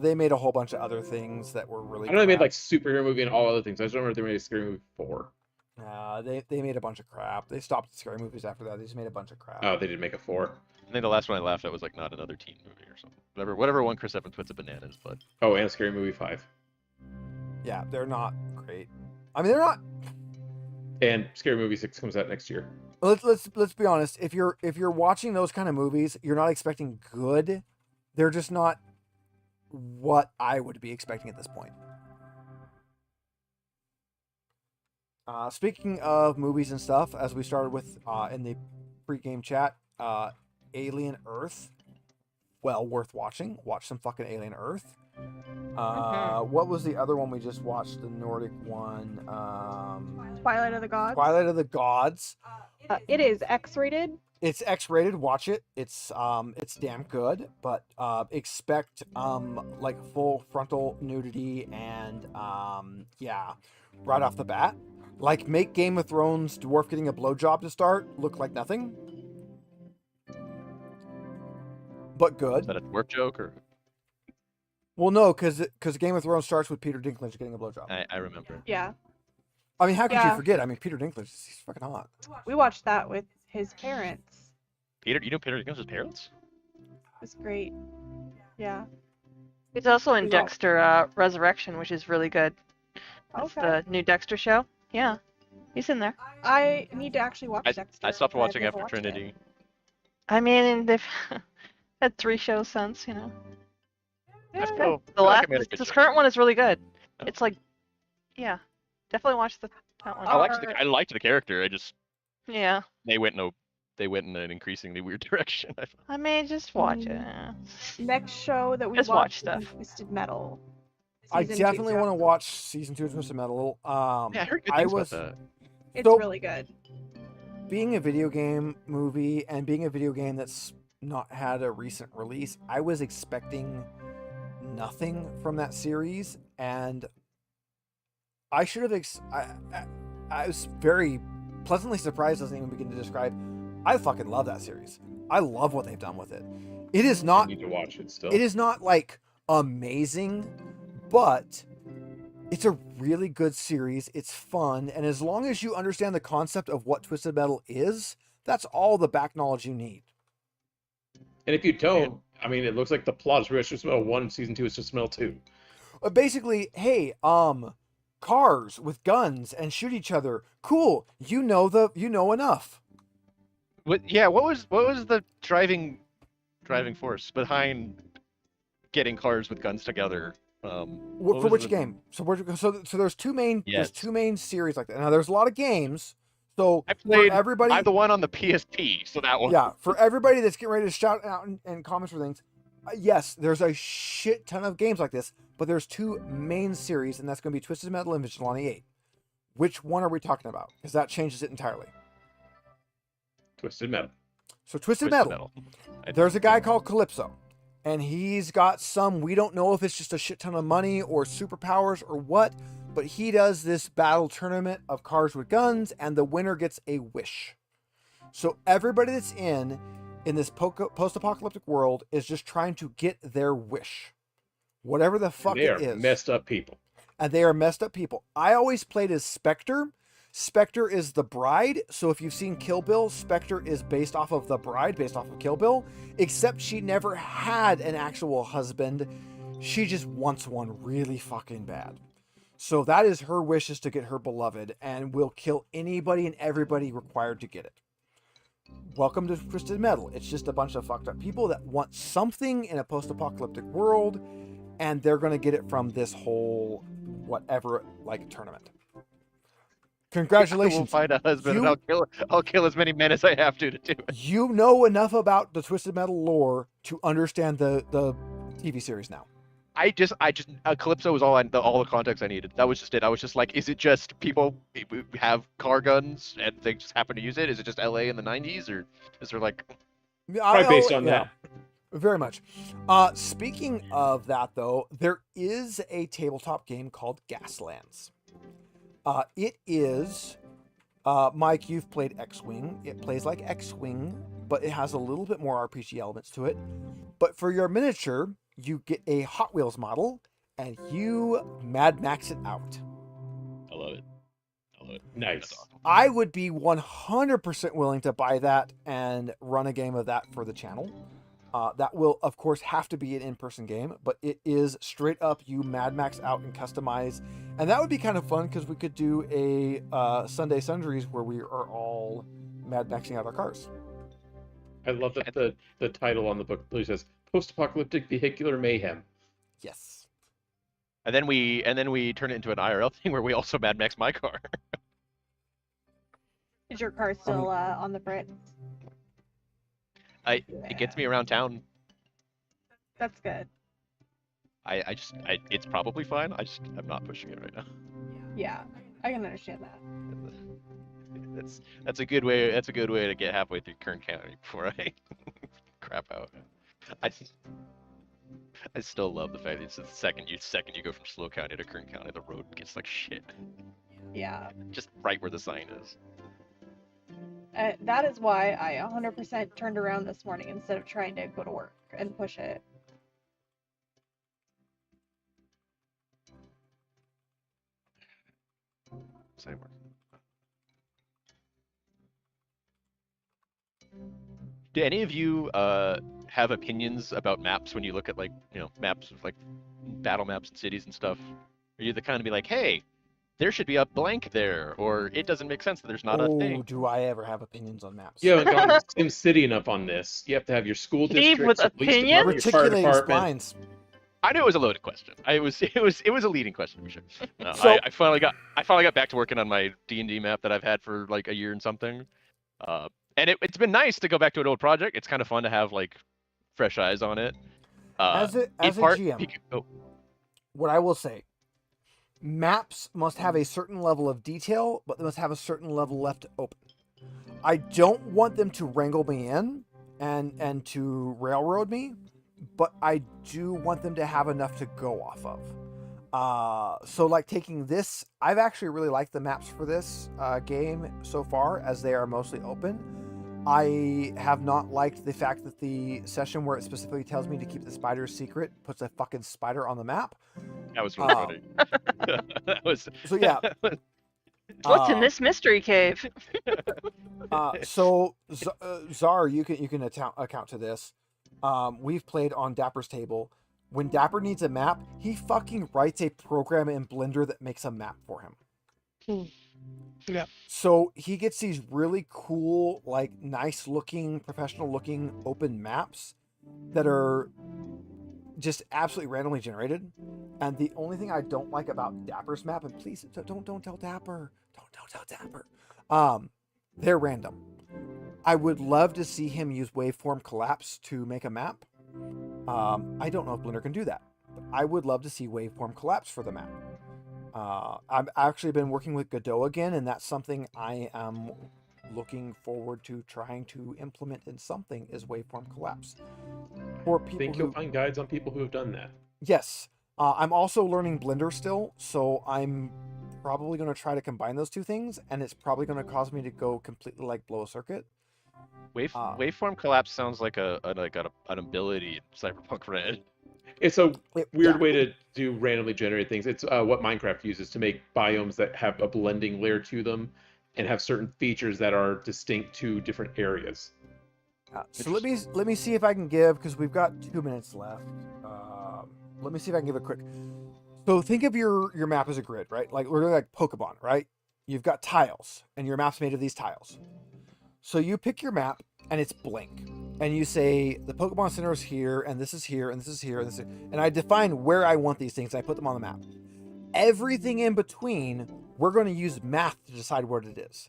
They made a whole bunch of other things that were really. I know they made crap. like superhero movie and all other things. I just remember they made a Scary Movie 4. They made a bunch of crap. They stopped scary movies after that. They just made a bunch of crap. Oh, they did make a 4. I think the last one I laughed at was like not another teen movie or something. Whatever one Chris Evans puts at bananas, but Oh, and Scary Movie 5. Yeah, they're not great. I mean, they're not. And Scary Movie 6 comes out next year. Let's be honest. If you're watching those kind of movies, you're not expecting good. They're just not what I would be expecting at this point. Speaking of movies and stuff, as we started with in the pre-game chat, Alien Earth. Well, worth watching. Watch some fucking Alien Earth. What was the other one we just watched? The Nordic one. Twilight of the Gods. Twilight of the Gods. It is X-rated. It's X-rated. Watch it. It's damn good, but expect like full frontal nudity and right off the bat. Like make Game of Thrones dwarf getting a blowjob to start look like nothing, but is good. that a dwarf joke or? Well, no, because Game of Thrones starts with Peter Dinklage getting a blowjob. I remember. Yeah. I mean, how could you Yeah. forget? I mean, Peter Dinklage, he's fucking hot. We watched that with his parents. Peter Dinklage's parents? It's great. Yeah. He's also in Yeah. Dexter Resurrection, which is really good. That's Okay. the new Dexter show. Yeah, he's in there. I need to actually watch Dexter. I stopped but I've watching never after watched it. Trinity. I mean, they've had 3 shows since, I Yeah, feel- the feel like last, I made a good this choice. current one is really good. Oh. It's like, yeah, definitely watch that one. I liked the character. Yeah, they went in an increasingly weird direction. I mean, just watch it. Next show that we Just watch watched stuff. is Twisted Metal. I Season definitely 2. want to watch season 2 of Twisted Metal. Yeah, I heard good I things was about that. It's So- really good. being a video game movie and being a video game that's not had a recent release. I was expecting nothing from that series, and I should have. I was very pleasantly surprised. Doesn't even begin to describe. I fucking love that series. I love what they've done with it. It is I not. need to watch it still. It is not like amazing, but it's a really good series. It's fun, and as long as you understand the concept of what Twisted Metal is, that's all the back knowledge you need. And if you don't, I mean, it looks like the plot is pretty much Twisted Metal 1, Season 2 is Twisted Metal 2. Basically, hey, cars with guns and shoot each other. Cool. You know enough. What was the driving force behind getting cars with guns together? What For was which the- game? So there's two main Yes. there's two main series like that. Now there's a lot of games. So I played. for everybody, I'm the one on the PSP, so that one. yeah, for everybody that's getting ready to shout out and comments for things, yes, there's a shit ton of games like this, but there's two main series, and that's going to be Twisted Metal and Vigilante 8. Which one are we talking about? Because that changes it entirely. Twisted Metal. So Twisted, Twisted Metal. I- There's a guy called Calypso, and he's got some, we don't know if it's just a shit ton of money or superpowers or what, but he does this battle tournament of cars with guns, and the winner gets a wish. So everybody that's in this post-apocalyptic world is just trying to get their wish. Whatever the fuck They it are is. messed up people. And they are messed up people. I always played as Spectre. Spectre is the bride. So if you've seen Kill Bill, Spectre is based off of the bride, based off of Kill Bill, except she never had an actual husband. She just wants one really fucking bad. So that is her wish, is to get her beloved, and will kill anybody and everybody required to get it. Welcome to Twisted Metal. It's just a bunch of fucked up people that want something in a post-apocalyptic world, and they're going to get it from this whole whatever, like, tournament. We'll Congratulations. find a husband, You- and I'll kill as many men as I have to do it. You know enough about the Twisted Metal lore to understand the TV series now. I just Calypso was all the context I needed. That was just it. I was just like, is it just people have car guns and they just happen to use it? Is it just LA in the 90s, or is there like? Probably based on that. Very much. Speaking of that, though, there is a tabletop game called Gaslands. It is, Mike, you've played X-Wing. It plays like X-Wing, but it has a little bit more RPG elements to it. But for your miniature, you get a Hot Wheels model, and you Mad Max it out. I love it. Nice. Awesome. I would be 100% willing to buy that and run a game of that for the channel. That will, of course, have to be an in-person game, but it is straight up you Mad Max out and customize. And that would be kind of fun because we could do a Sunday Sundries where we are all Mad Maxing out our cars. I love that the title on the book literally says Post-Apocalyptic Vehicular Mayhem. Yes. And then we turn it into an IRL thing where we also Mad Max my car. Is your car still on the Brit? It gets me around town. That's good. It's probably fine. I'm not pushing it right now. Yeah, I can understand that. That's a good way. That's a good way to get halfway through Kern County before I crap out. I still love the fact that it's the second you go from Slow County to Kern County, the road gets like shit. Yeah. Just right where the sign is. That is why I 100% turned around this morning instead of trying to go to work and push it. Same. Do any of you have opinions about maps when you look at maps of like battle maps and cities and stuff? Are you the kind of be like, hey, there should be a blank there, or it doesn't make sense that there's not a thing? Do I ever have opinions on maps? You haven't gone to Sim City enough on this. You have to have your school Steve district, with police opinions? department, your fire Reticulating department. splines. I knew it was a loaded question. It was a leading question for sure. So- I finally got back to working on my D&D map that I've had for like a year and something, and it's been nice to go back to an old project. It's kind of fun to have like fresh eyes on it. As a GM, what I will say, maps must have a certain level of detail, but they must have a certain level left open. I don't want them to wrangle me in and to railroad me, but I do want them to have enough to go off of. So like taking this, I've actually really liked the maps for this game so far, as they are mostly open. I have not liked the fact that the session where it specifically tells me to keep the spider's secret puts a fucking spider on the map. That was really funny. That was. So yeah. What's in this mystery cave? So Czar, you can account to this. We've played on Dapper's table. When Dapper needs a map, he fucking writes a program in Blender that makes a map for him. Yeah. So he gets these really cool, like nice looking, professional looking open maps that are just absolutely randomly generated. And the only thing I don't like about Dapper's map, and please don't tell Dapper, don't tell Dapper, they're random. I would love to see him use waveform collapse to make a map. I don't know if Blender can do that, but I would love to see waveform collapse for the map. I've actually been working with Godot again, and that's something I am looking forward to trying to implement in something, is waveform collapse. For people I think you'll find guides on people who have done that. Yes. I'm also learning Blender still, so I'm probably going to try to combine those two things, and it's probably going to cause me to go completely like blow a circuit. Waveform collapse sounds like an ability in Cyberpunk Red. It's a weird way to do randomly generated things. It's what Minecraft uses to make biomes that have a blending layer to them and have certain features that are distinct to different areas. So let me see if I can give, because we've got 2 minutes left. Let me see if I can give a quick. So think of your map as a grid, right? Like we're like Pokemon, right? You've got tiles, and your map's made of these tiles. So you pick your map, and it's blank. And you say, the Pokemon Center is here, and this is here, and this is here, and this is here. And I define where I want these things, and I put them on the map. Everything in between, we're going to use math to decide what it is.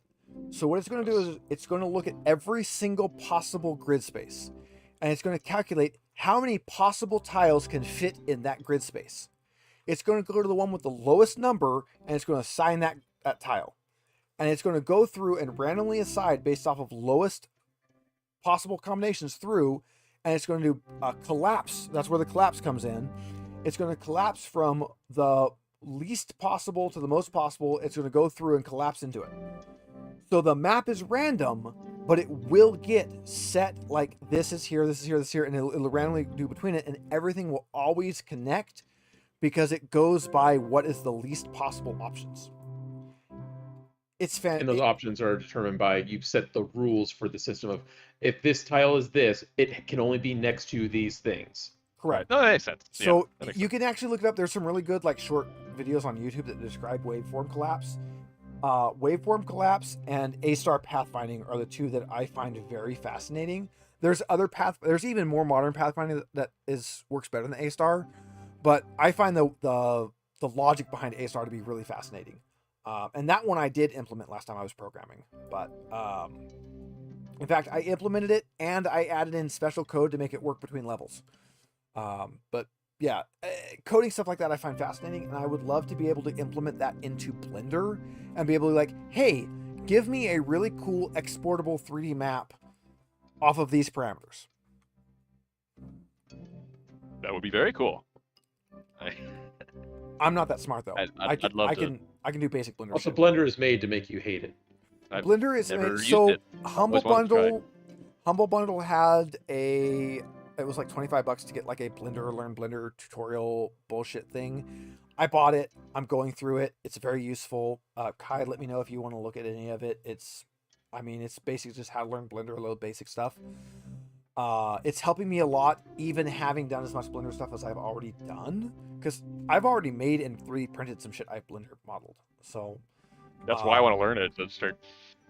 So what it's going to do is, it's going to look at every single possible grid space. And it's going to calculate how many possible tiles can fit in that grid space. It's going to go to the one with the lowest number, and it's going to assign that tile. And it's going to go through and randomly assign based off of lowest possible combinations through, and it's going to do a collapse. That's where the collapse comes in. It's going to collapse from the least possible to the most possible. It's going to go through and collapse into it. So the map is random, but it will get set like this is here, this is here, this is here, and it'll randomly do between it, and everything will always connect because it goes by what is the least possible options. It's And those options are determined by, you've set the rules for the system of, if this tile is this, it can only be next to these things. Correct. No, that makes sense. So Yeah, you can actually look it up. There's some really good like short videos on YouTube that describe waveform collapse. Waveform collapse and A-star pathfinding are the two that I find very fascinating. There's other there's even more modern pathfinding that works better than A-star, but I find the logic behind A-star to be really fascinating. And that one I did implement last time I was programming, but in fact I implemented it and I added in special code to make it work between levels. But yeah, coding stuff like that I find fascinating, and I would love to be able to implement that into Blender and be able to like, hey, give me a really cool exportable 3D map off of these parameters. That would be very cool. I'm not that smart though. I'd love to. I can do basic Blender. Also, shit. Blender is made to make you hate it. Blender is never used so it. Humble Always wanted to try. Bundle. Humble Bundle had it was like $25 to get like a Learn Blender tutorial bullshit thing. I bought it. I'm going through it. It's very useful. Kai, let me know if you want to look at any of it. It's basically just how to learn Blender, a little basic stuff. It's helping me a lot, even having done as much Blender stuff as I've already done, because I've already made and 3D printed some shit I've Blender modeled. So That's why I want to learn it, to start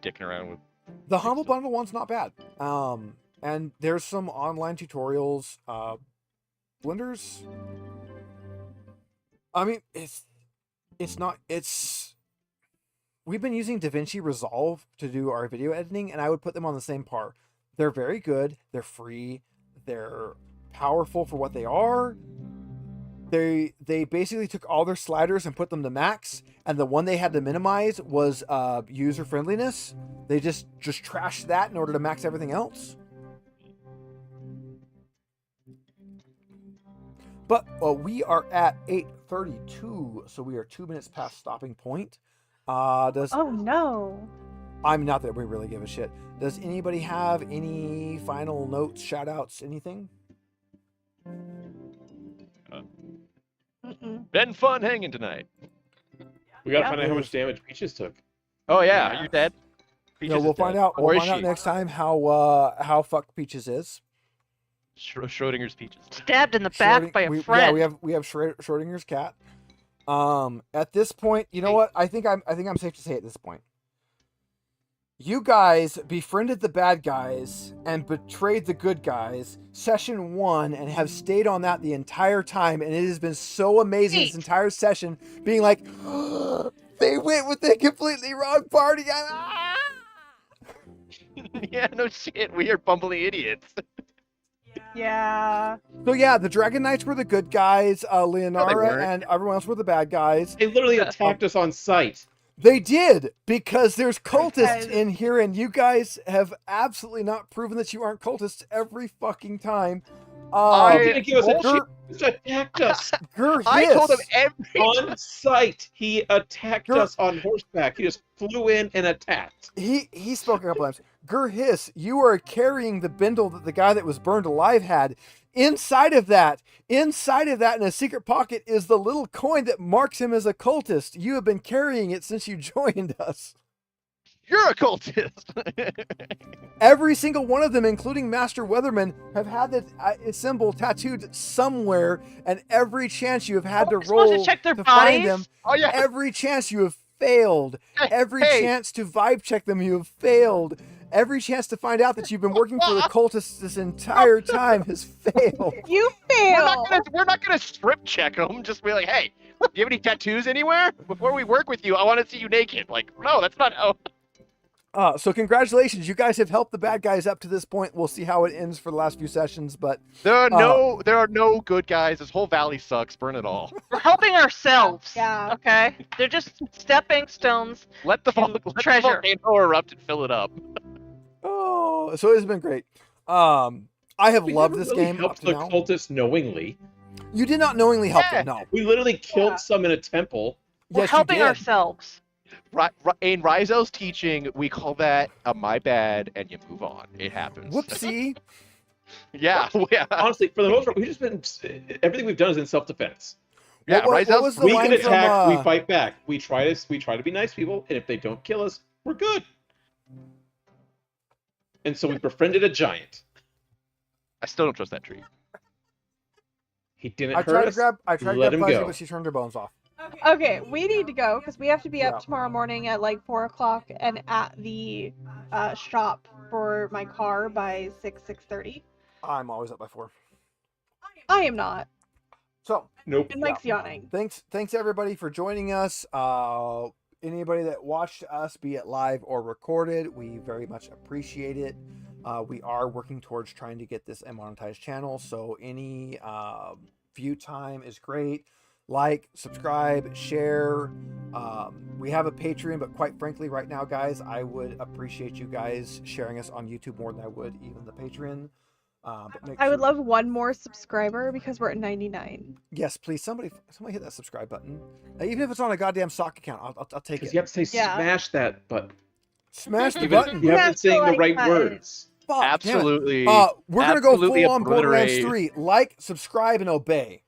dicking around with. the Humble Bundle one's not bad. And there's some online tutorials. Blender's, we've been using DaVinci Resolve to do our video editing, and I would put them on the same par. They're very good. They're free. They're powerful for what they are. They basically took all their sliders and put them to max, and the one they had to minimize was user friendliness. They just trashed that in order to max everything else. But we are at 8:32, so we are 2 minutes past stopping point. Oh no. I'm not that we really give a shit. Does anybody have any final notes, shout outs, anything? Been fun hanging tonight. We gotta find out how much damage Peaches took. Oh yeah, you're dead. No, we'll find out. Or We'll is find out she? next time how fucked Peaches is. Schrodinger's peaches. Stabbed in the back by a friend. Yeah, we have Schrodinger's cat. At this point, you know what? I think I'm safe to say at this point. You guys befriended the bad guys and betrayed the good guys, session 1, and have stayed on that the entire time, and it has been so amazing this entire session, being like, they went with the completely wrong party. Yeah, no shit. We are bumbling idiots. Yeah. So yeah, the Dragon Knights were the good guys, Leonara weren't. and everyone else were the bad guys. They literally attacked us on sight. They did, because there's cultists in here, and you guys have absolutely not proven that you aren't cultists every fucking time. He didn't give us a Gur- chance. He just attacked us I told him on sight. He attacked us on horseback. He just flew in and attacked. He spoke a couple times. Gurhiss, you are carrying the bindle that the guy that was burned alive had. Inside of that, in a secret pocket, is the little coin that marks him as a cultist. You have been carrying it since you joined us. You're a cultist. Every single one of them, including Master Weatherman, have had that symbol tattooed somewhere, and every chance you have had to roll to check their find bodies? them, Oh yeah. every chance you have failed. Every chance to vibe check them, you have failed. Every chance to find out that you've been working for the cultists this entire time has failed. You fail. We're not gonna strip check them. Just be like, hey, do you have any tattoos anywhere? Before we work with you, I want to see you naked. Like, no, that's not how. So congratulations, you guys have helped the bad guys up to this point. We'll see how it ends for the last few sessions, but There are no good guys. This whole valley sucks. Burn it all. We're helping ourselves. Yeah. Okay. They're just stepping stones. Let the treasure. volcano erupt and fill it up. oh, so it's been great. I have We loved never this really game up helped to the now. cultists knowingly. You did not knowingly help Yeah. them, no. We literally killed Yeah. some in a temple. We're Yes, you helping did. ourselves. In Rizel's teaching, we call that a my bad, and you move on. It happens. Whoopsie. Yeah, yeah. Honestly, for the most part, we've just been everything we've done is in self-defense. Yeah, what Rizel's was the We line can from, attack, we fight back. We try to be nice people, and if they don't kill us, we're good. And so we befriended a giant. I still don't trust that tree. He didn't I hurt tried to us. grab Let him Fuzzy, go. but she turned her bones off. Okay, we need to go because we have to be Yeah. up tomorrow morning at like 4 o'clock and at the shop for my car by 6:30. I'm always up by 4. I am not. So, Nope. And Mike's yawning. thanks everybody for joining us. Anybody that watched us, be it live or recorded, we very much appreciate it. We are working towards trying to get this a monetized channel, so any view time is great. Like, subscribe, share. We have a Patreon, but quite frankly, right now, guys, I would appreciate you guys sharing us on YouTube more than I would even the Patreon. But make I would sure- love one more subscriber because we're at 99. Yes, please, somebody hit that subscribe button. Even if it's on a goddamn sock account, I'll take Because it. you have to say Yeah. smash that button. Smash the You button. haven't Smash been saying the the like right button. words. Fuck, damn it. Absolutely. We're gonna go absolutely full on Borderlands obliterate. 3. Like, subscribe, and obey.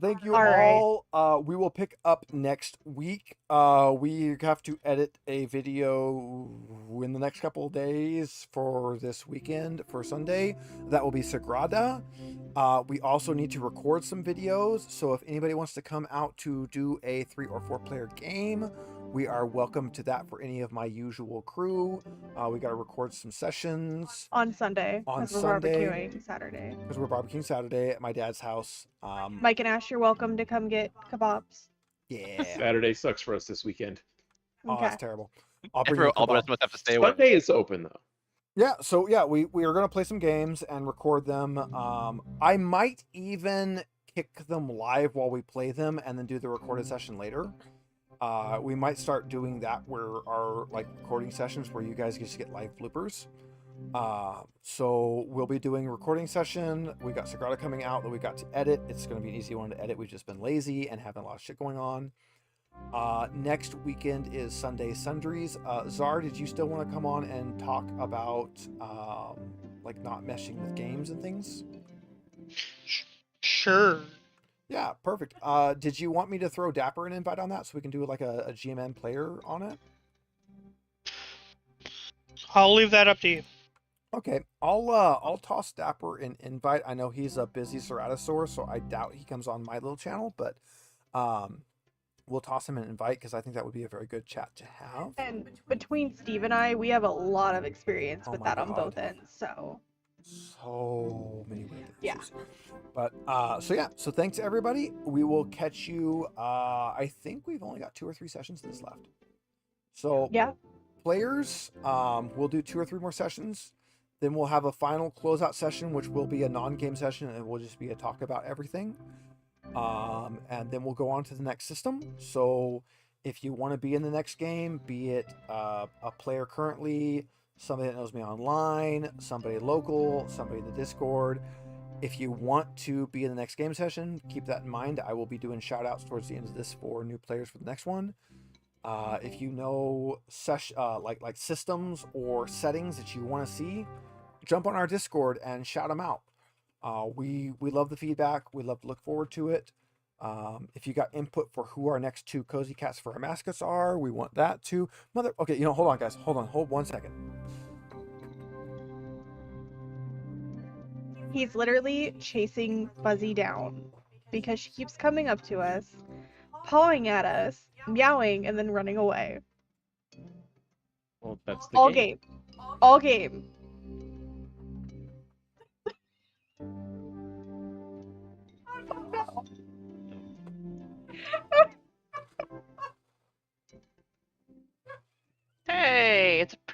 Thank you all. All right. We will pick up next week. We have to edit a video in the next couple of days for this weekend for Sunday. That will be Sagrada. We also need to record some videos. So if anybody wants to come out to do a 3 or 4 player game, we are welcome to that for any of my usual crew. We got to record some sessions On Sunday. On 'cause we're Sunday. barbecuing Saturday. because we're barbecuing Saturday at my dad's house. Mike and Ash, you're welcome to come get kebabs. Yeah. Saturday sucks for us this weekend. Oh, Okay. that's terrible. I'll bring you a All the kebab. rest of us have to stay away. Sunday is open though. Yeah, so yeah, we are gonna play some games and record them. I might even kick them live while we play them and then do the recorded session later. We might start doing that where our like recording sessions where you guys just get live bloopers. So we'll be doing a recording session. We got Sagrada coming out that we got to edit. It's gonna be an easy one to edit. We've just been lazy and having a lot of shit going on. Next weekend is Sunday Sundries. Czar, did you still want to come on and talk about like not meshing with games and things? Sure. Yeah, perfect. Did you want me to throw Dapper an invite on that so we can do like a GMN player on it? I'll leave that up to you. Okay, I'll toss Dapper an invite. I know he's a busy Ceratosaur, so I doubt he comes on my little channel, but we'll toss him an invite because I think that would be a very good chat to have. And between Steve and I, we have a lot of experience Oh with my that on God. both ends. So So many weird Yeah. issues. But so thanks everybody. We will catch you. I think we've only got 2 or 3 sessions of this left. So yeah, players, we'll do 2 or 3 more sessions. Then we'll have a final closeout session, which will be a non-game session, and it will just be a talk about everything. And then we'll go on to the next system. So if you want to be in the next game, be it a player currently, somebody that knows me online, somebody local, somebody in the Discord, if you want to be in the next game session, keep that in mind. I will be doing shout outs towards the end of this for new players for the next one. If you know like systems or settings that you want to see, jump on our Discord and shout them out. We love the feedback. We love to look forward to it. If you got input for who our next 2 cozy cats for our mascots are, we want that too. Okay, hold on, guys. Hold 1 second. he's literally chasing Fuzzy down because she keeps coming up to us, pawing at us, meowing, and then running away. Well, that's the All game. game. All game.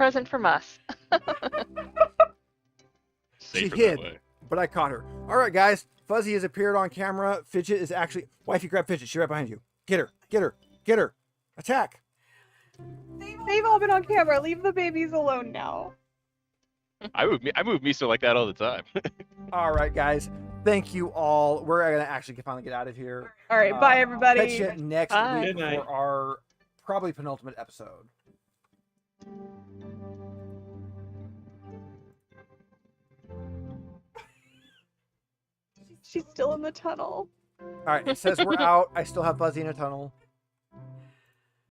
present from us. She Safer hid, that way. but I caught her. All right, guys. Fuzzy has appeared on camera. Fidget is actually... Wifey, grab Fidget. She's right behind you. Get her. Get her. Get her. Attack. They've all been on camera. Leave the babies alone now. I move Miso like that all the time. All right, guys. Thank you all. We're going to actually finally get out of here. All right, bye everybody. Catch you next Bye. week Good night. for our probably penultimate episode. She's still in the tunnel. All right, it says we're out. I still have Fuzzy in a tunnel.